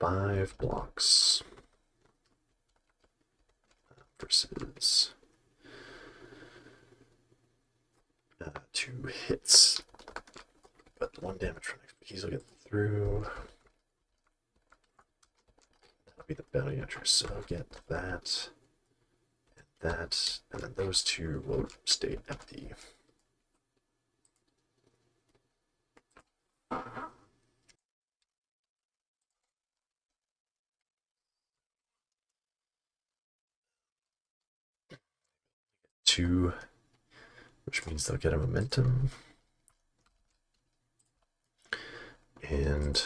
Five blocks versus 2 hits, but 1 damage from expertise will get through. That'll be the bounty hunter, so I'll get that, and then those 2 will stay empty. Two, which means they'll get a momentum. And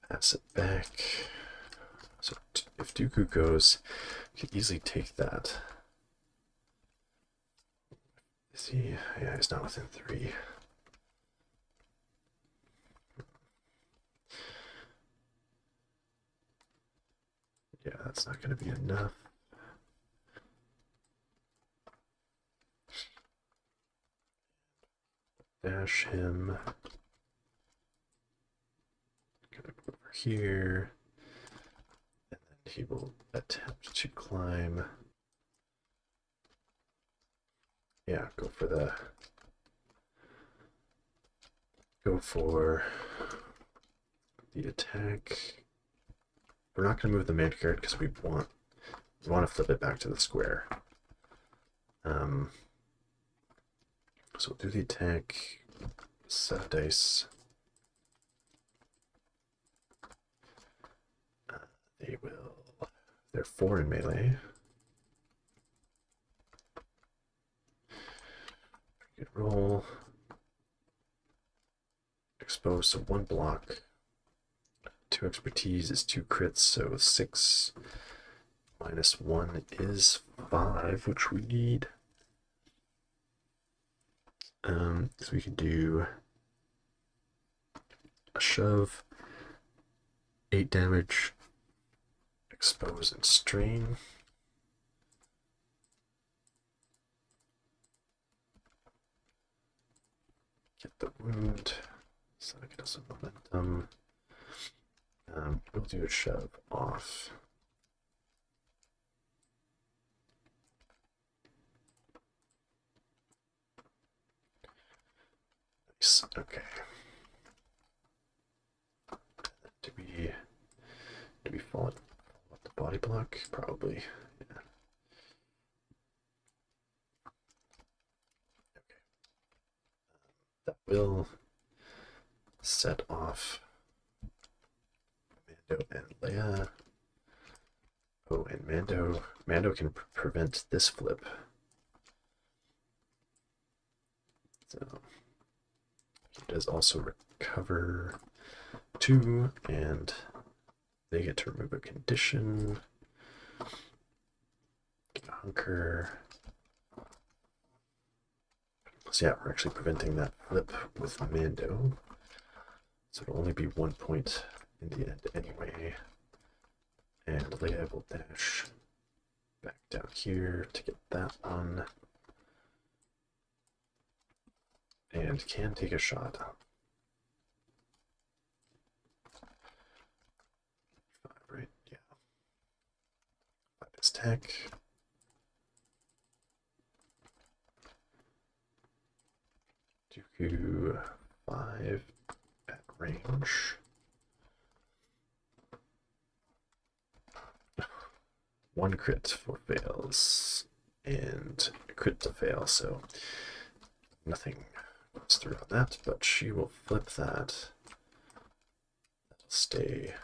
pass it back. So if Dooku goes, you could easily take that. Is he? Yeah, he's not within 3. Yeah, that's not going to be enough. Dash him. Gonna go over here. And then he will attempt to climb. Yeah, go for the attack. We're not going to move the main card because we want to flip it back to the square. So we'll do the attack. Set of dice. They're 4 in melee. Good roll. Exposed to 1 block. 2 expertise is 2 crits, so 6 minus 1 is 5, which we need. So we can do a shove, 8 damage, expose and strain. Get the wound, so I get us some momentum. We'll do a shove off. Yikes. Okay. Do we follow the body block? Probably. Yeah. Okay. That will set off Mando and Leia. Oh, and Mando can prevent this flip. So he does also recover 2, and they get to remove a condition. Hunker. So yeah, we're actually preventing that flip with Mando. So it'll only be 1 point in the end anyway. And Leia will dash back down here to get that one. And can take a shot. 5, right? Yeah. 5 is tech. Dooku 5 at range. 1 crit for fails and a crit to fail, so nothing goes through on that, but she will flip that. That'll stay.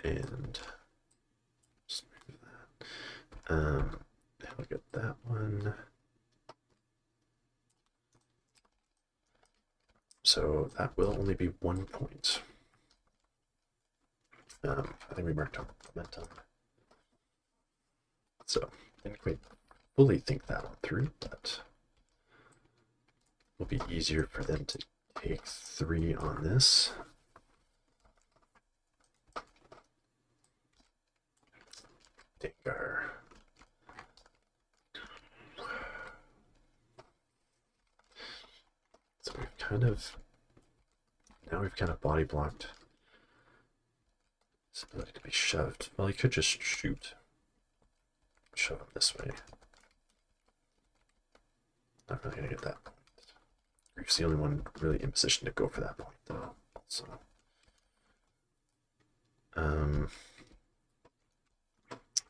And just move that. Look at that one. So that will only be 1 point. I think we marked up momentum. So didn't quite fully think that one through, but it will be easier for them to take 3 on this. Dengar. So we've kind of body blocked his ability to be shoved. Well, he could just shove him this way. Not really gonna get that point. Grief's the only one really in position to go for that point, though. So,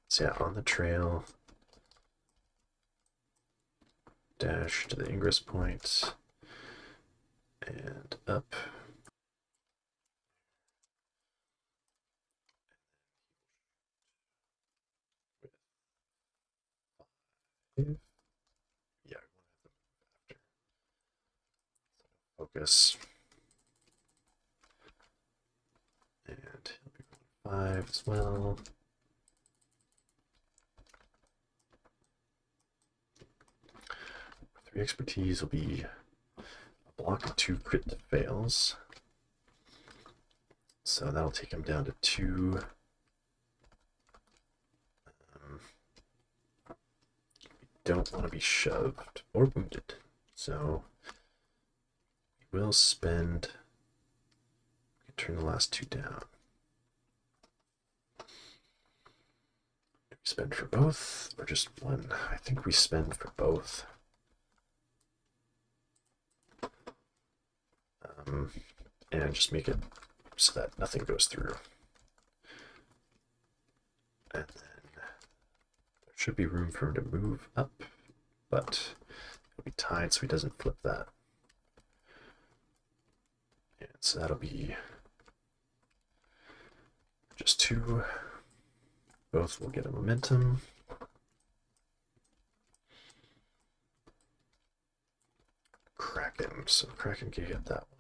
so yeah, on the trail, dash to the ingress point, and up. Yeah, we want to have them after. Focus. And he'll be 5 as well. Three expertise will be a block of 2 crit fails. So that'll take him down to 2. We don't want to be shoved or wounded, so we will spend. We can turn the last 2 down. Do we spend for both or just 1? I think we spend for both. And just make it so that nothing goes through. And then there should be room for him to move up, but it'll be tied so he doesn't flip that. And so that'll be just 2. Both will get a momentum. Kraken, so Kraken can get that one.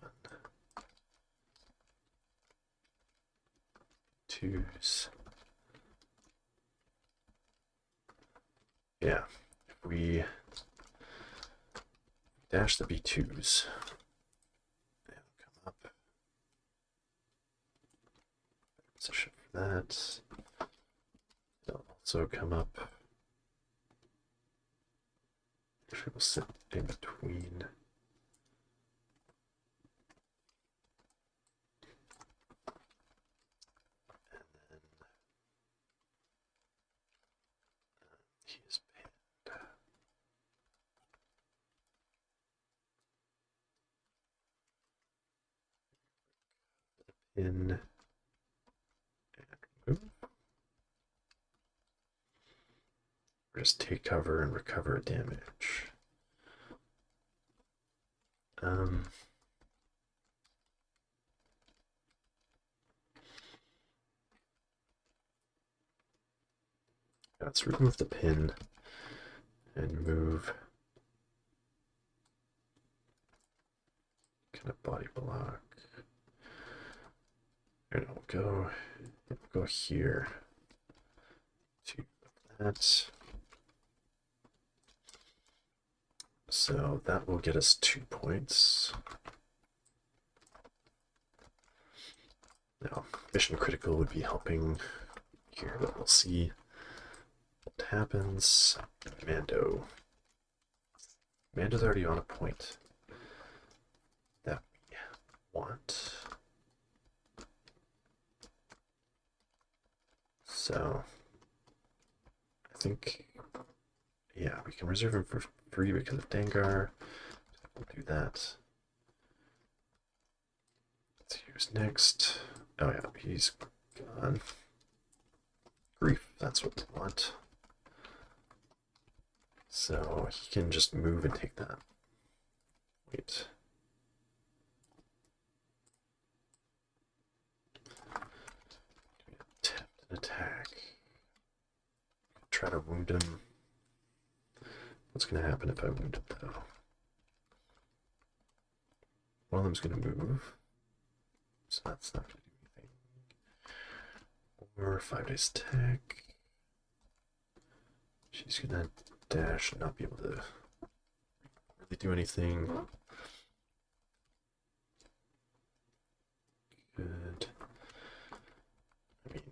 2s. Yeah, if we dash the B2s, they'll come up. Position for that. They'll also come up. Actually, we'll sit in between. He is pinned. in and move. Or just take cover and recover damage. Let's remove the pin and move kind of body block. And we'll go here to that. So that will get us 2 points. Now, mission critical would be helping here, but we'll see what happens. Mando's already on a point that we want. So I think, yeah, we can reserve him for free because of Dengar. We'll do that. Let's see who's next. Oh yeah, he's gone. Grief, that's what we want. So he can just move and take that. Wait. Attempt an attack. Try to wound him. What's going to happen if I wound him though? One of them's going to move. So that's not going to do anything. Or 5 days attack. She's going to dash and not be able to really do anything. Good. I mean,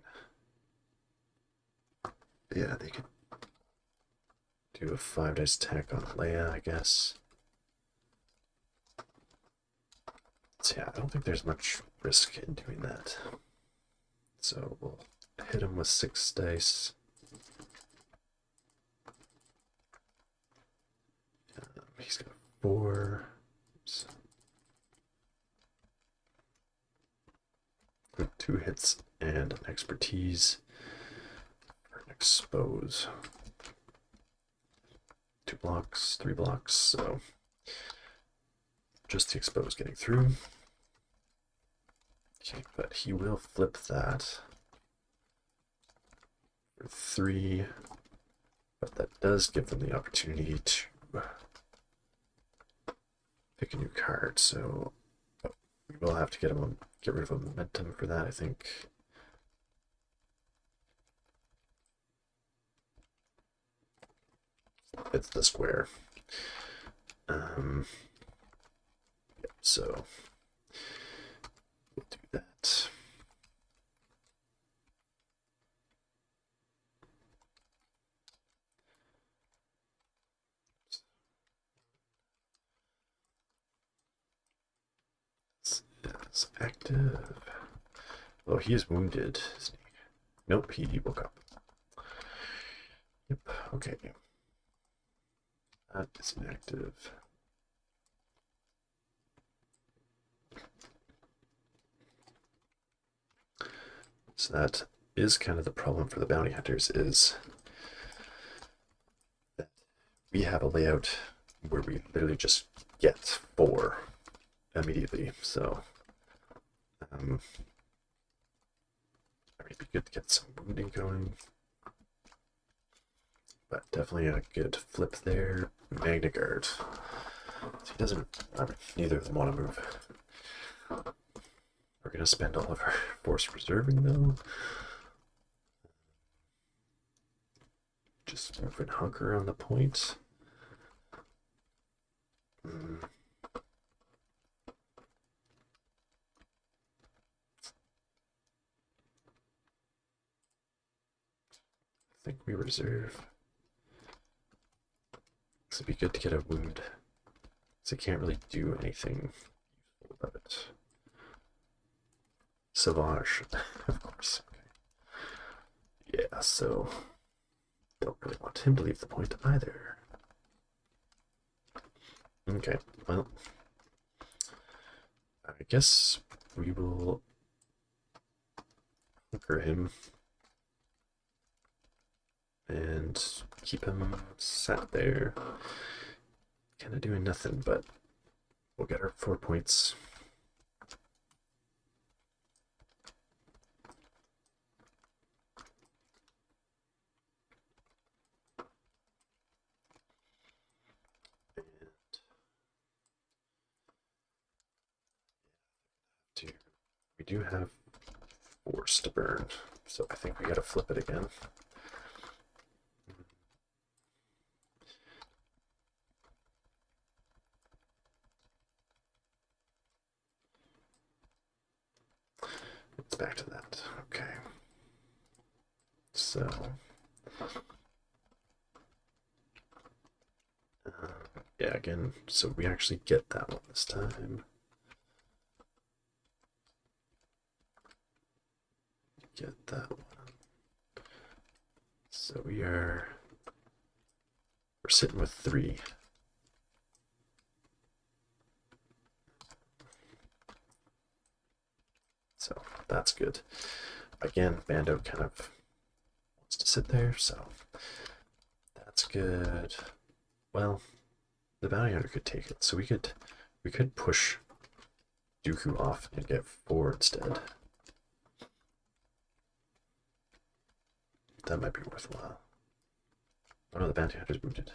yeah, they could do a 5 days attack on Leia, I guess. So yeah, I don't think there's much risk in doing that. So we'll hit him with 6 dice. He's got 4. Oops. 2 hits and an expertise for an expose. 2 blocks, 3 blocks, so just the expose getting through. Okay, but he will flip that for 3, but that does give them the opportunity to pick a new card, so we will have to get rid of a momentum for that, I think. It's the square. Yep, so we'll do that. It's active. Oh, he is wounded, isn't he? Nope, he woke up. Yep, okay. That is inactive. So that is kind of the problem for the bounty hunters, is that we have a layout where we literally just get 4 immediately. So I mean, it'd be good to get some wounding going, but definitely a good flip there. Magna Guard. So he doesn't. I mean, neither of them want to move. We're gonna spend all of our force reserving though. Just move and hunker on the point. I think we reserve. This would be good to get a wound, so I can't really do anything useful about it. Savage, of course. Okay. Yeah, so don't really want him to leave the point either. Okay, well, I guess we will Hooker him and keep him sat there, kind of doing nothing, but we'll get our 4 points. We do have force to burn, so I think we gotta flip it again. It's back to that. Okay. So yeah, again, so we actually get that one this time. Get that one. So we're sitting with 3. So that's good. Again, Bando kind of wants to sit there, so that's good. Well, the bounty hunter could take it, so we could push Dooku off and get 4 instead. That might be worthwhile. Oh no, the bounty hunter's wounded.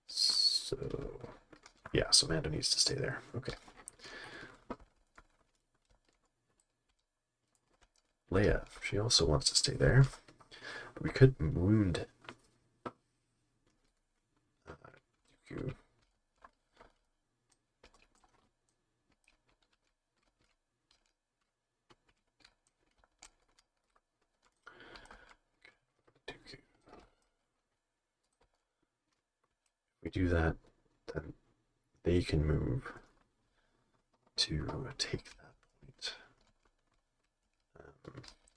So yeah, so Mando needs to stay there. Okay. Leia, she also wants to stay there, but we could wound Dooku. If we do that, then they can move to take that point.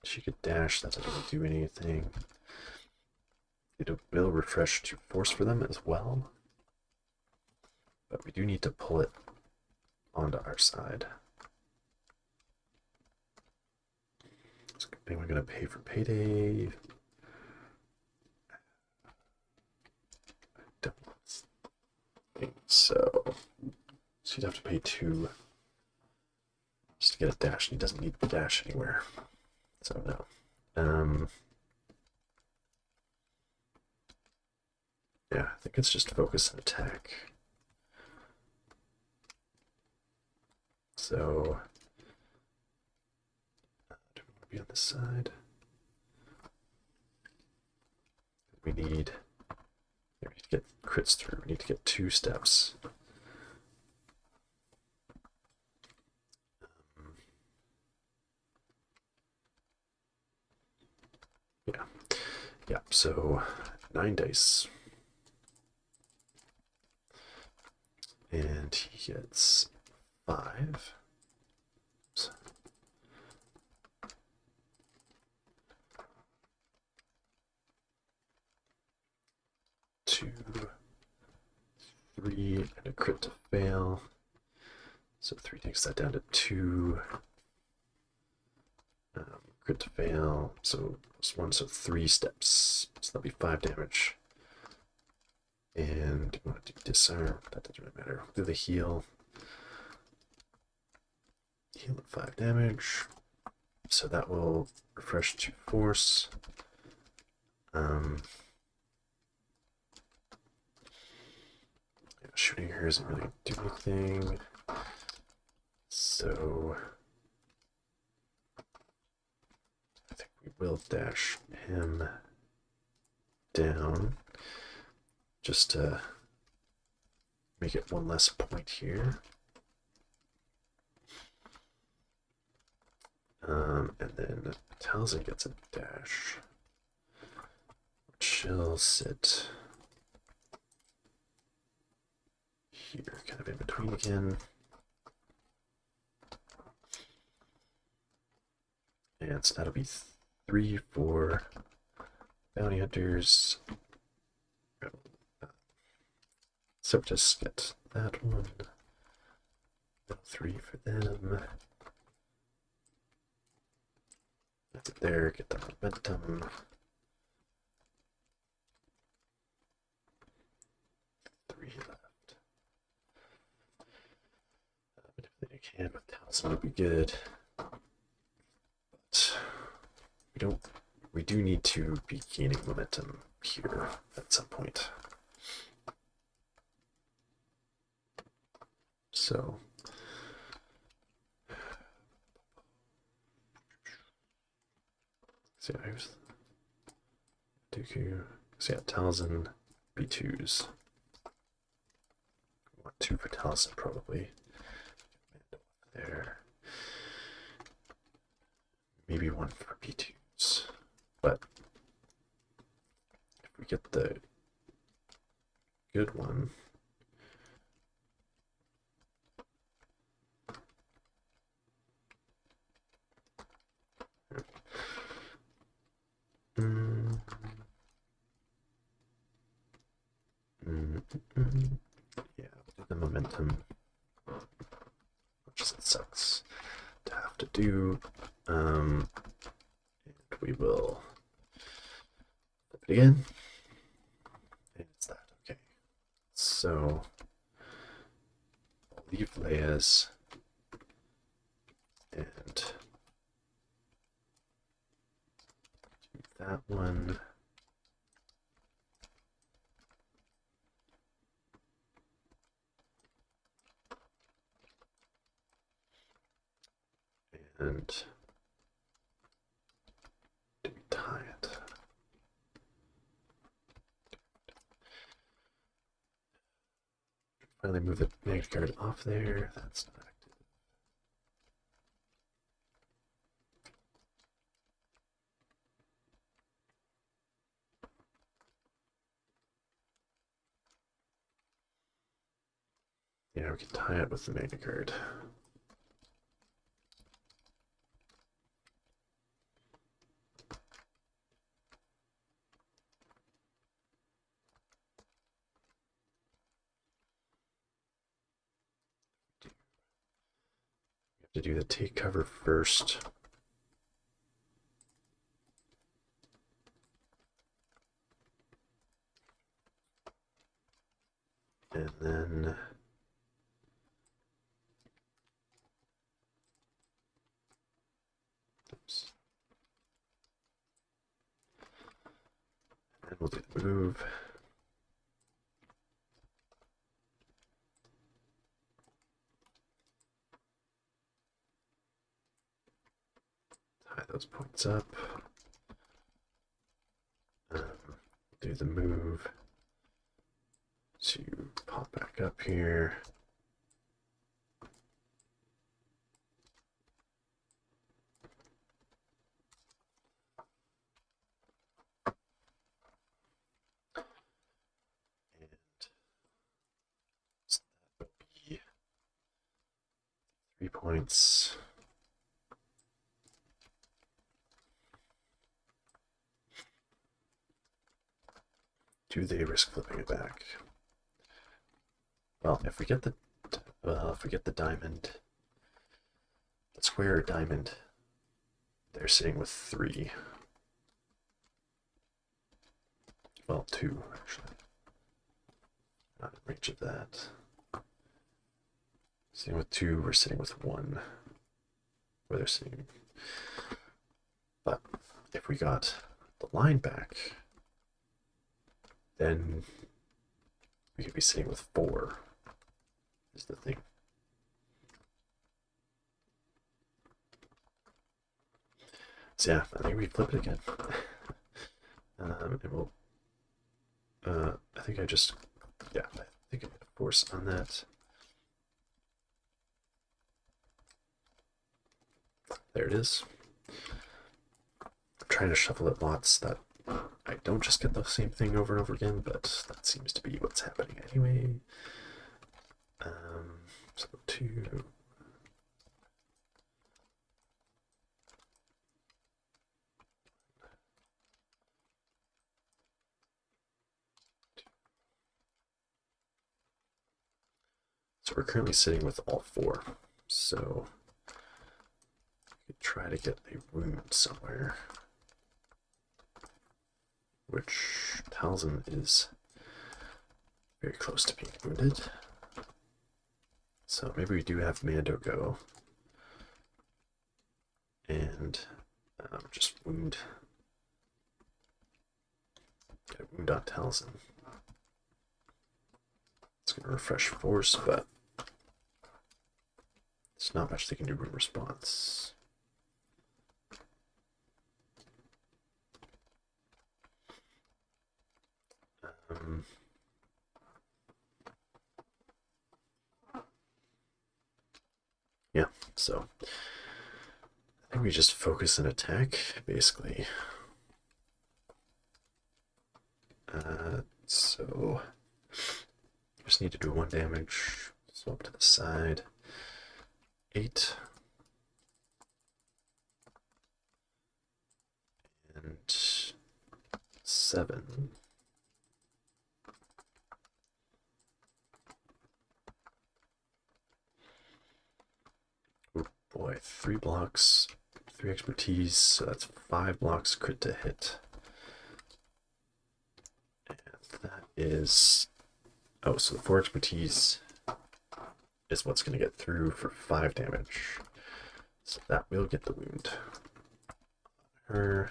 She could dash, that doesn't do anything. It will refresh to force for them as well, but we do need to pull it onto our side. Is anyone going to pay for payday? I don't think so. So you'd have to pay 2 just to get a dash, and he doesn't need the dash anywhere. So no. Yeah, I think it's just focus and attack. So do we want to be on this side? We need to get crits through. We need to get 2 steps. Yeah, so 9 dice. And he gets 5. Oops. 2, 3, and a crit to fail. So 3 takes that down to 2. Crit to fail, so +1, so 3 steps. So that'll be 5 damage. And you want to do disarm, that doesn't really matter. Do the heal. Heal at 5 damage. So that will refresh to force. Shooting her isn't really do anything. So I think we will dash him down just to make it 1 less point here. And then Talzin gets a dash. She'll sit here, kind of in between again. And so that'll be 3 for bounty hunters. Separatists get that one. 3 for them. There, get the momentum. 3 left. Manipulating hand with Talzin would be good. But we do need to be gaining momentum here at some point. So I was Dooku. So yeah, Talzin B2s. 2 for Talzin probably. There. Maybe 1 for B2s. But if we get the good one, yeah, we'll do the momentum, which is, it sucks to have to do. And we will flip it again. And it's that. Okay. So I'll leave Leia's and do that one. And do we tie it? Finally move the negative card off there. That's not active. Yeah, we can tie it with the magnet card. To do the take cover first. And then oops. And we'll do the move. Tie those points up. Do the move to pop back up here. And so that would be 3 points. Do they risk flipping it back? Well, if we get the diamond, the square or diamond, they're sitting with 3. Well, 2 actually. Not in range of that. Sitting with 2, we're sitting with 1. Where they're sitting. But if we got the line back, then we could be sitting with 4, is the thing. So yeah, I think we flip it again. And we'll, I think I just, yeah, I think I get a force on that. There it is. I'm trying to shuffle it lots that I don't just get the same thing over and over again, but that seems to be what's happening anyway. So 2. So we're currently sitting with all 4. So we try to get a wound somewhere, which Talzin is very close to being wounded. So maybe we do have Mando go and just wound. Get a wound on Talzin. It's going to refresh force, but there's not much they can do in response. Yeah, so I think we just focus and attack, basically. So just need to do 1 damage. So up to the side. 8. And 7. Oh boy, 3 blocks, 3 expertise, so that's 5 blocks crit to hit. And that is... oh, so the 4 expertise is what's going to get through for 5 damage. So that will get the wound. Her.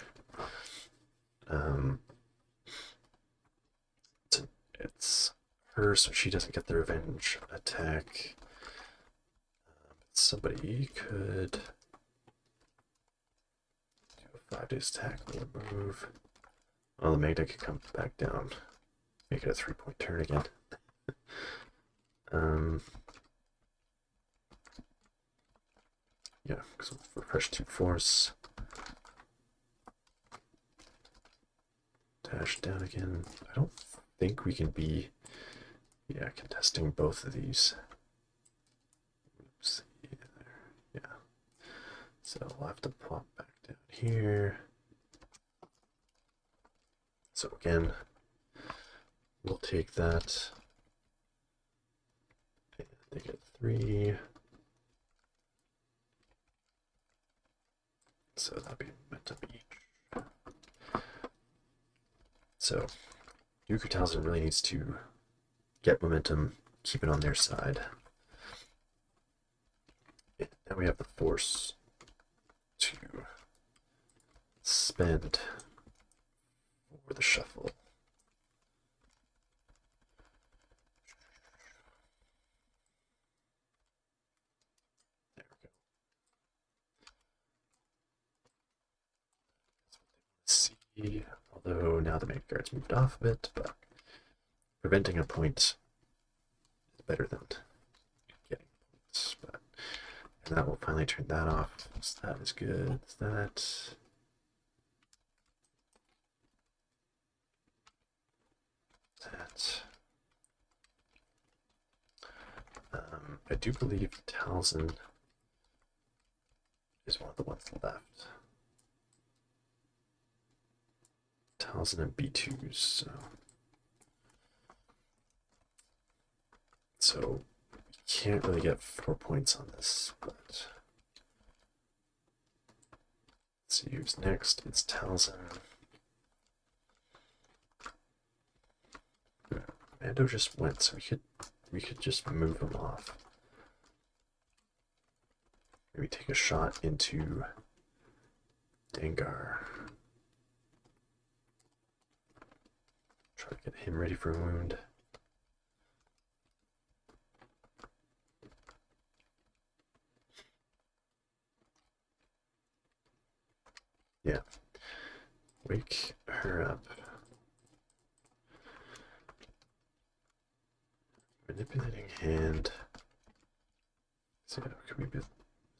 It's her, so she doesn't get the revenge attack. Somebody could do a 5 days attack, move. Well, the Magda could come back down. Make it a 3-point turn again. Yeah, because we'll refresh 2 force. Dash down again. I don't think we can be, yeah, contesting both of these. Oops, yeah. So we'll have to plop back down here. So again, we'll take that. And they get 3. So that'd be momentum each. So Dooku Talzin really needs to get momentum, keep it on their side. And now we have the force to spend for the shuffle. There we go. That's what they want to see. Although now the main guard's moved off a bit, but preventing a point is better than getting points. But and that will finally turn that off. So that is good. That. I do believe Talzin is one of the ones left. Talzin and B2s, so we can't really get 4 points on this, but let's see who's next. It's Talzin. Mando just went, so we could just move him off. Maybe take a shot into Dengar. Try to get him ready for a wound. Yeah. Wake her up. Manipulating hand. So could we be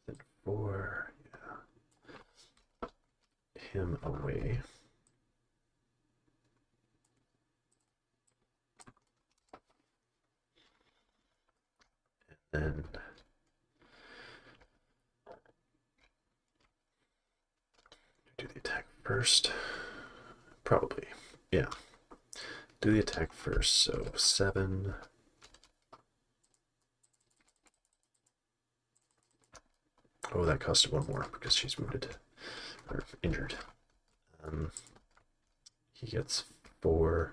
within 4? Yeah. Him away. And then do the attack first. Probably. Yeah. Do the attack first. So 7. Oh, that costed one more because she's wounded or injured. He gets 4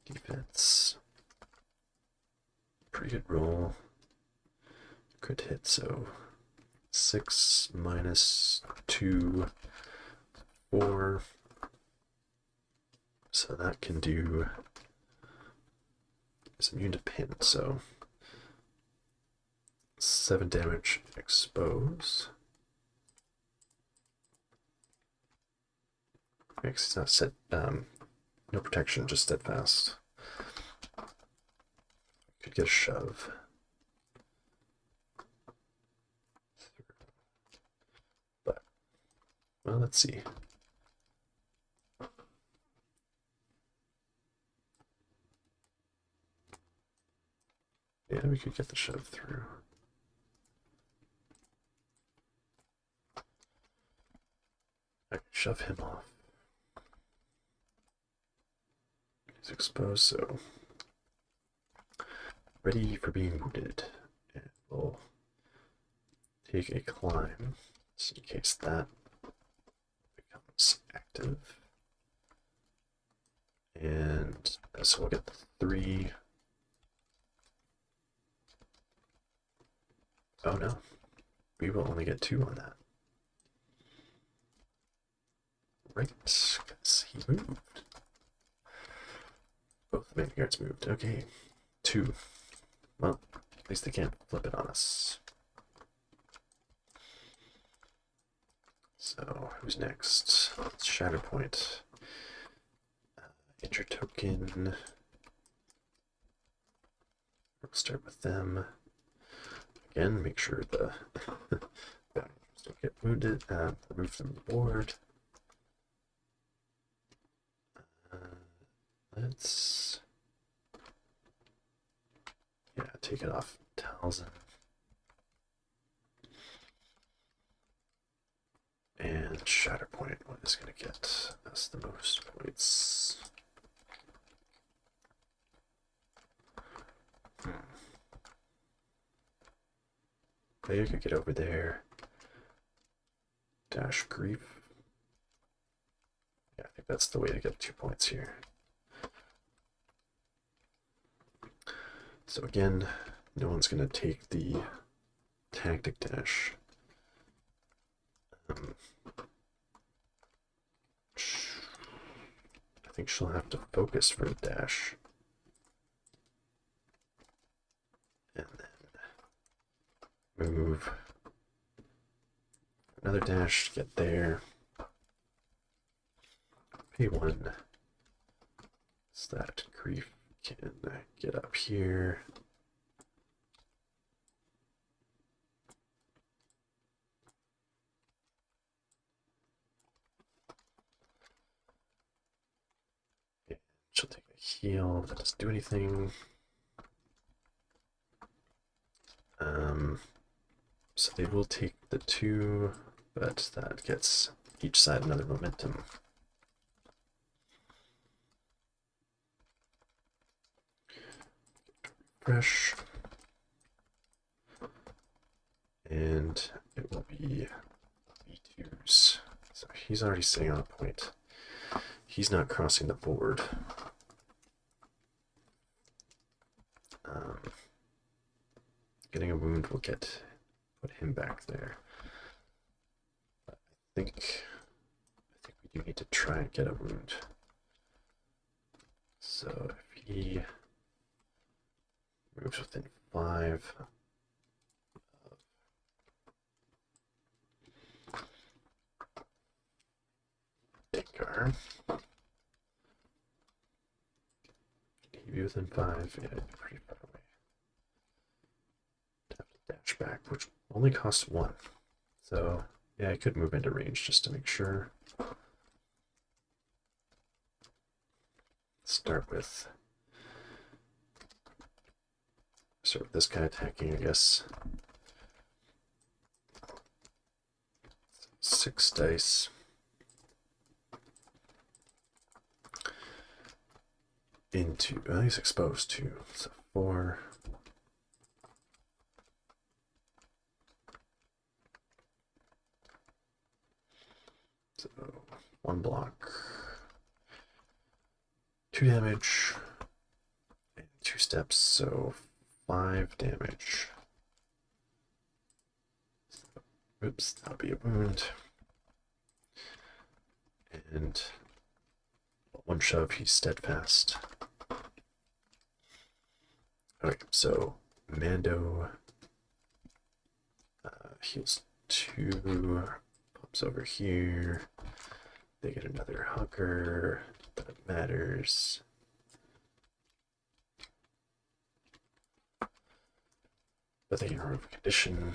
defense. Pretty good roll. Crit hit, so 6 minus 2, 4. So that can do. It's immune to pin, so 7 damage expose. It's not set, no protection, just steadfast. Could get a shove. But, well, let's see. Yeah, we could get the shove through. I could shove him off. He's exposed, so ready for being wounded. And we'll take a climb, just in case that becomes active. And so we'll get 3. Oh no, we will only get 2 on that. Right, because he moved. Both the main guards moved. Okay, 2. Well, at least they can't flip it on us. So, who's next? It's Shatterpoint. Enter token. We'll start with them. Again, make sure the bounty don't get wounded. Remove from the board. Let's take it off Talzin. And Shatterpoint, what is going to get us the most points? Leia could get over there. Dash Grief. Yeah, I think that's the way to get 2 points here. So again, no one's going to take the tactic dash. I think she'll have to focus for the dash. And then move another dash to get there. P1. So that Grief can get up here. And she'll take a heal. That doesn't do anything. So they will take the 2, but that gets each side another momentum. Refresh. And it will be B2s. So he's already sitting on a point. He's not crossing the board. Getting a wound will put him back there. But I think we do need to try and get a wound. So if he moves within 5 of Dengar, can he be within 5? Yeah, it'd be pretty far away. Have to dash back, which only costs 1. So yeah, I could move into range just to make sure. Start with this guy attacking, I guess. 6 dice. Into, well, he's exposed too. So 4. So 1 block, 2 damage, and 2 steps, so 5 damage. Oops, that'll be a wound. And 1 shove, he's steadfast. Okay, so Mando heals 2, pops over here. They get another hugger, that matters. But they can remove condition.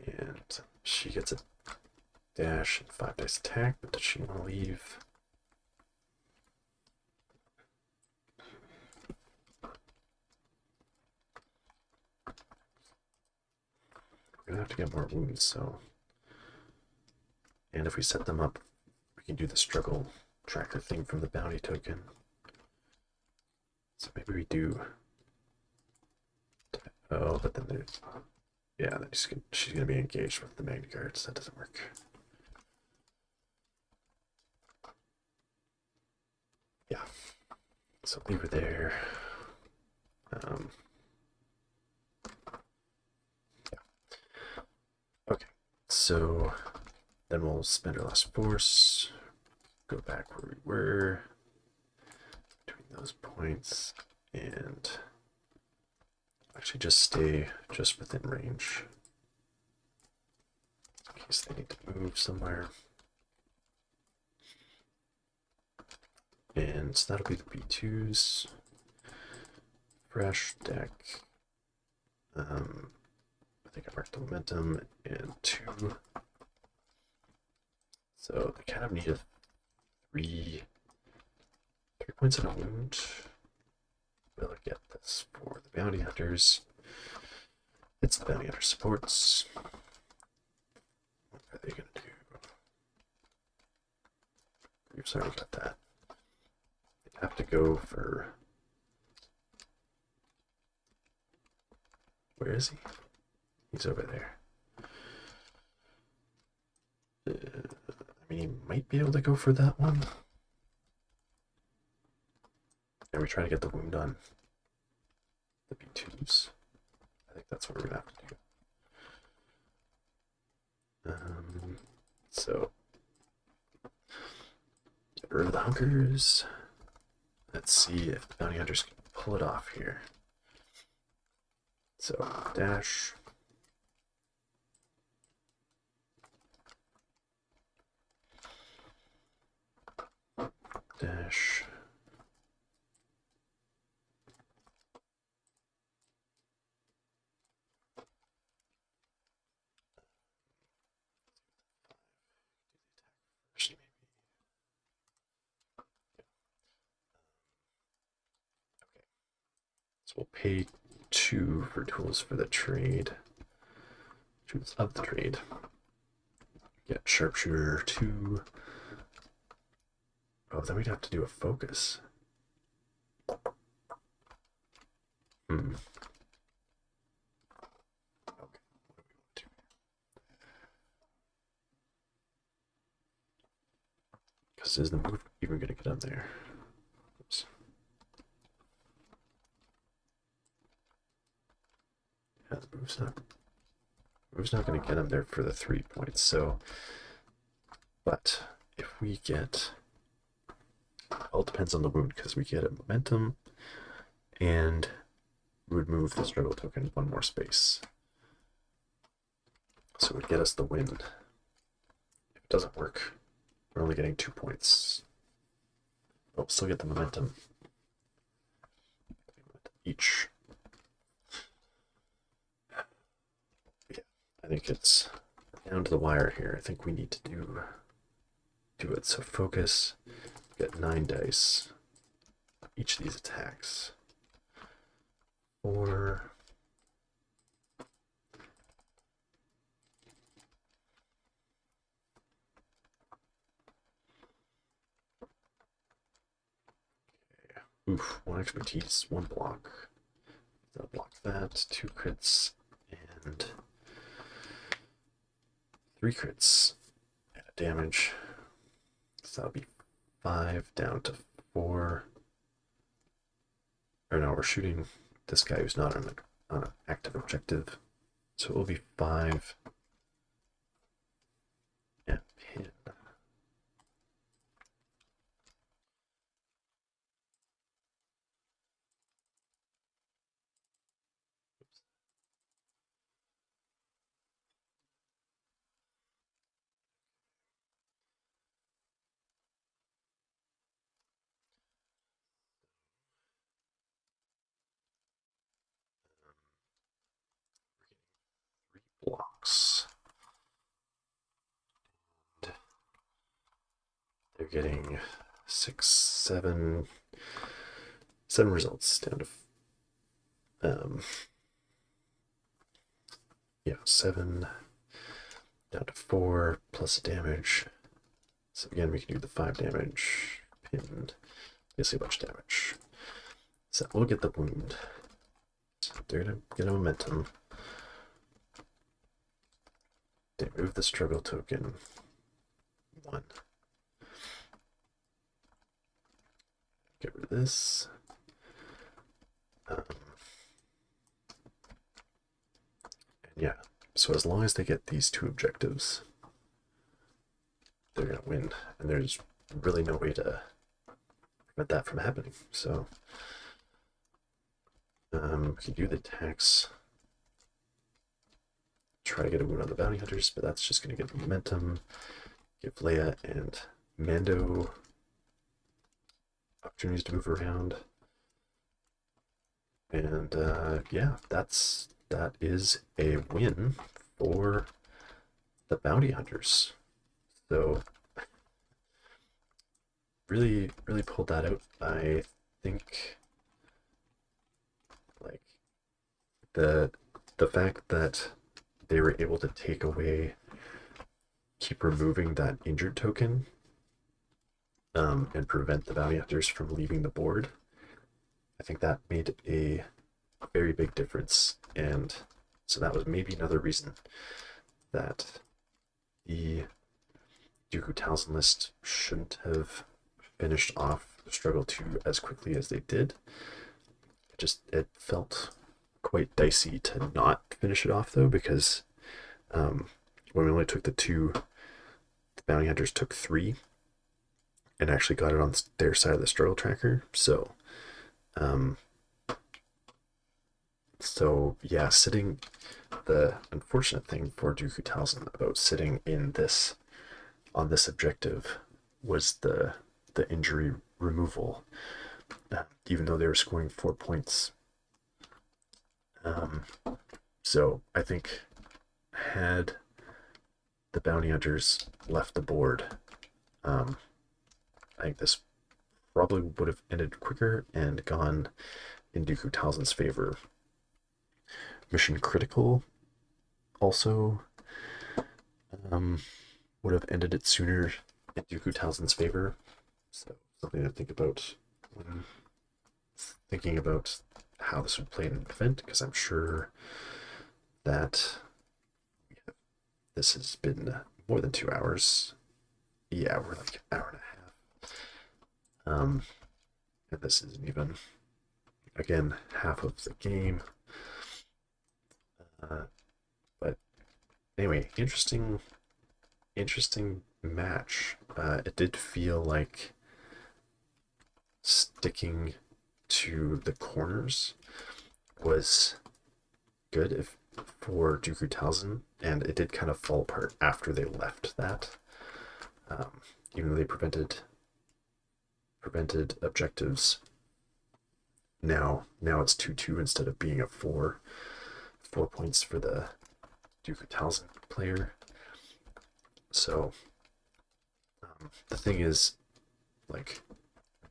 And she gets a dash and 5 dice attack, but does she want to leave? We're gonna have to get more wounds, so. And if we set them up, we can do the struggle tracker thing from the bounty token. So maybe we do. Oh, but then there's. Yeah, then she's gonna be engaged with the Magna Guards. That doesn't work. Yeah. So leave her there. Yeah. Okay. So then we'll spend our last force. Go back where we were. Between those points. And actually just stay just within range. In case they need to move somewhere. And so that'll be the B2s. Fresh deck. I think I marked the momentum and 2. So they kind of need a 3 points and a wound. We'll get this for the bounty hunters. It's the bounty hunter supports. What are they gonna do? We've already got that. They have to go for. Where is he? He's over there. I mean, he might be able to go for that one. And we try to get the wound on the B2s. I think that's what we're gonna have to do. So get rid of the hunkers. Let's see if the bounty hunters can pull it off here. So dash. Dash. So we'll pay 2 for tools for the trade. Tools of the trade. Get sharpshooter 2. Oh, then we'd have to do a focus. Okay, what do we want to do? Because is the move even going to get up there? Oops. Yeah, the move's not going to get him there for the 3 points. So, but if we get, all depends on the wound, because we get a momentum, and we would move the struggle token 1 more space. So it would get us the wind. If it doesn't work, we're only getting 2 points. But we'll still get the momentum. Each. Yeah, I think it's down to the wire here. I think we need to do it. So focus, get 9 dice. Each of these attacks. 4. Okay. Oof, 1 expertise, 1 block. That'll block that, 2 crits, and 3 crits and a damage. So that'll be 5 down to 4. Or no, we're shooting this guy who's not on an active objective. So it will be 5 and pin. Blocks. And they're getting 6, 7 results down to 7 down to 4 plus damage. So again, we can do the 5 damage, pinned, basically a bunch of damage. So we'll get the wound. So they're gonna get a momentum. They move the struggle token 1. Get rid of this. And yeah, so as long as they get these 2 objectives, they're gonna win, and there's really no way to prevent that from happening. So we can do the attacks, try to get a wound on the bounty hunters, but that's just gonna give momentum, give Leia and Mando opportunities to move around, and yeah, that is a win for the bounty hunters. So really pulled that out. I think like the fact that they were able to keep removing that injured token, and prevent the bounty hunters from leaving the board, I think that made a very big difference. And so that was maybe another reason that the Dooku Talzin list shouldn't have finished off Struggle 2 as quickly as they did. It felt quite dicey to not finish it off, though, because when we only took the 2, the bounty hunters took 3 and actually got it on their side of the struggle tracker. So yeah, the unfortunate thing for Dooku Talzin about sitting on this objective was the injury removal. Even though they were scoring 4 points. So I think had the bounty hunters left the board, I think this probably would have ended quicker and gone in Dooku Talzin's favor. Mission Critical also would have ended it sooner in Dooku Talzin's favor. So something to think about when thinking about how this would play in an event, because I'm sure that this has been more than 2 hours. Yeah, we're like an hour and a half. And this isn't even, again, half of the game. But anyway, interesting match. It did feel like sticking to the corners was good for Dooku Talzin, and it did kind of fall apart after they left that. Even though they prevented objectives, now it's 2-2 instead of being a 4 points for the Dooku Talzin player. So the thing is, like,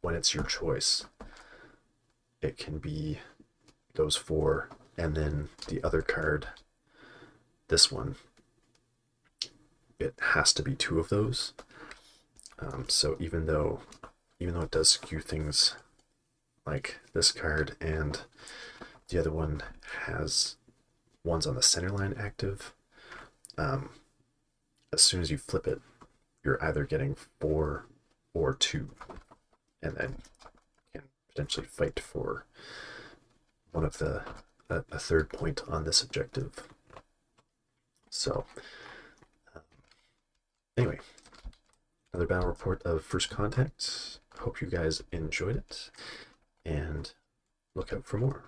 when it's your choice, it can be those 4, and then the other card, this one, it has to be 2 of those. So even though it does skew things, like this card and the other one has one's on the center line active, as soon as you flip it, you're either getting 4 or 2, and then can potentially fight for one of the a third point on this objective. So anyway, another battle report of First Contact. Hope you guys enjoyed it, and look out for more.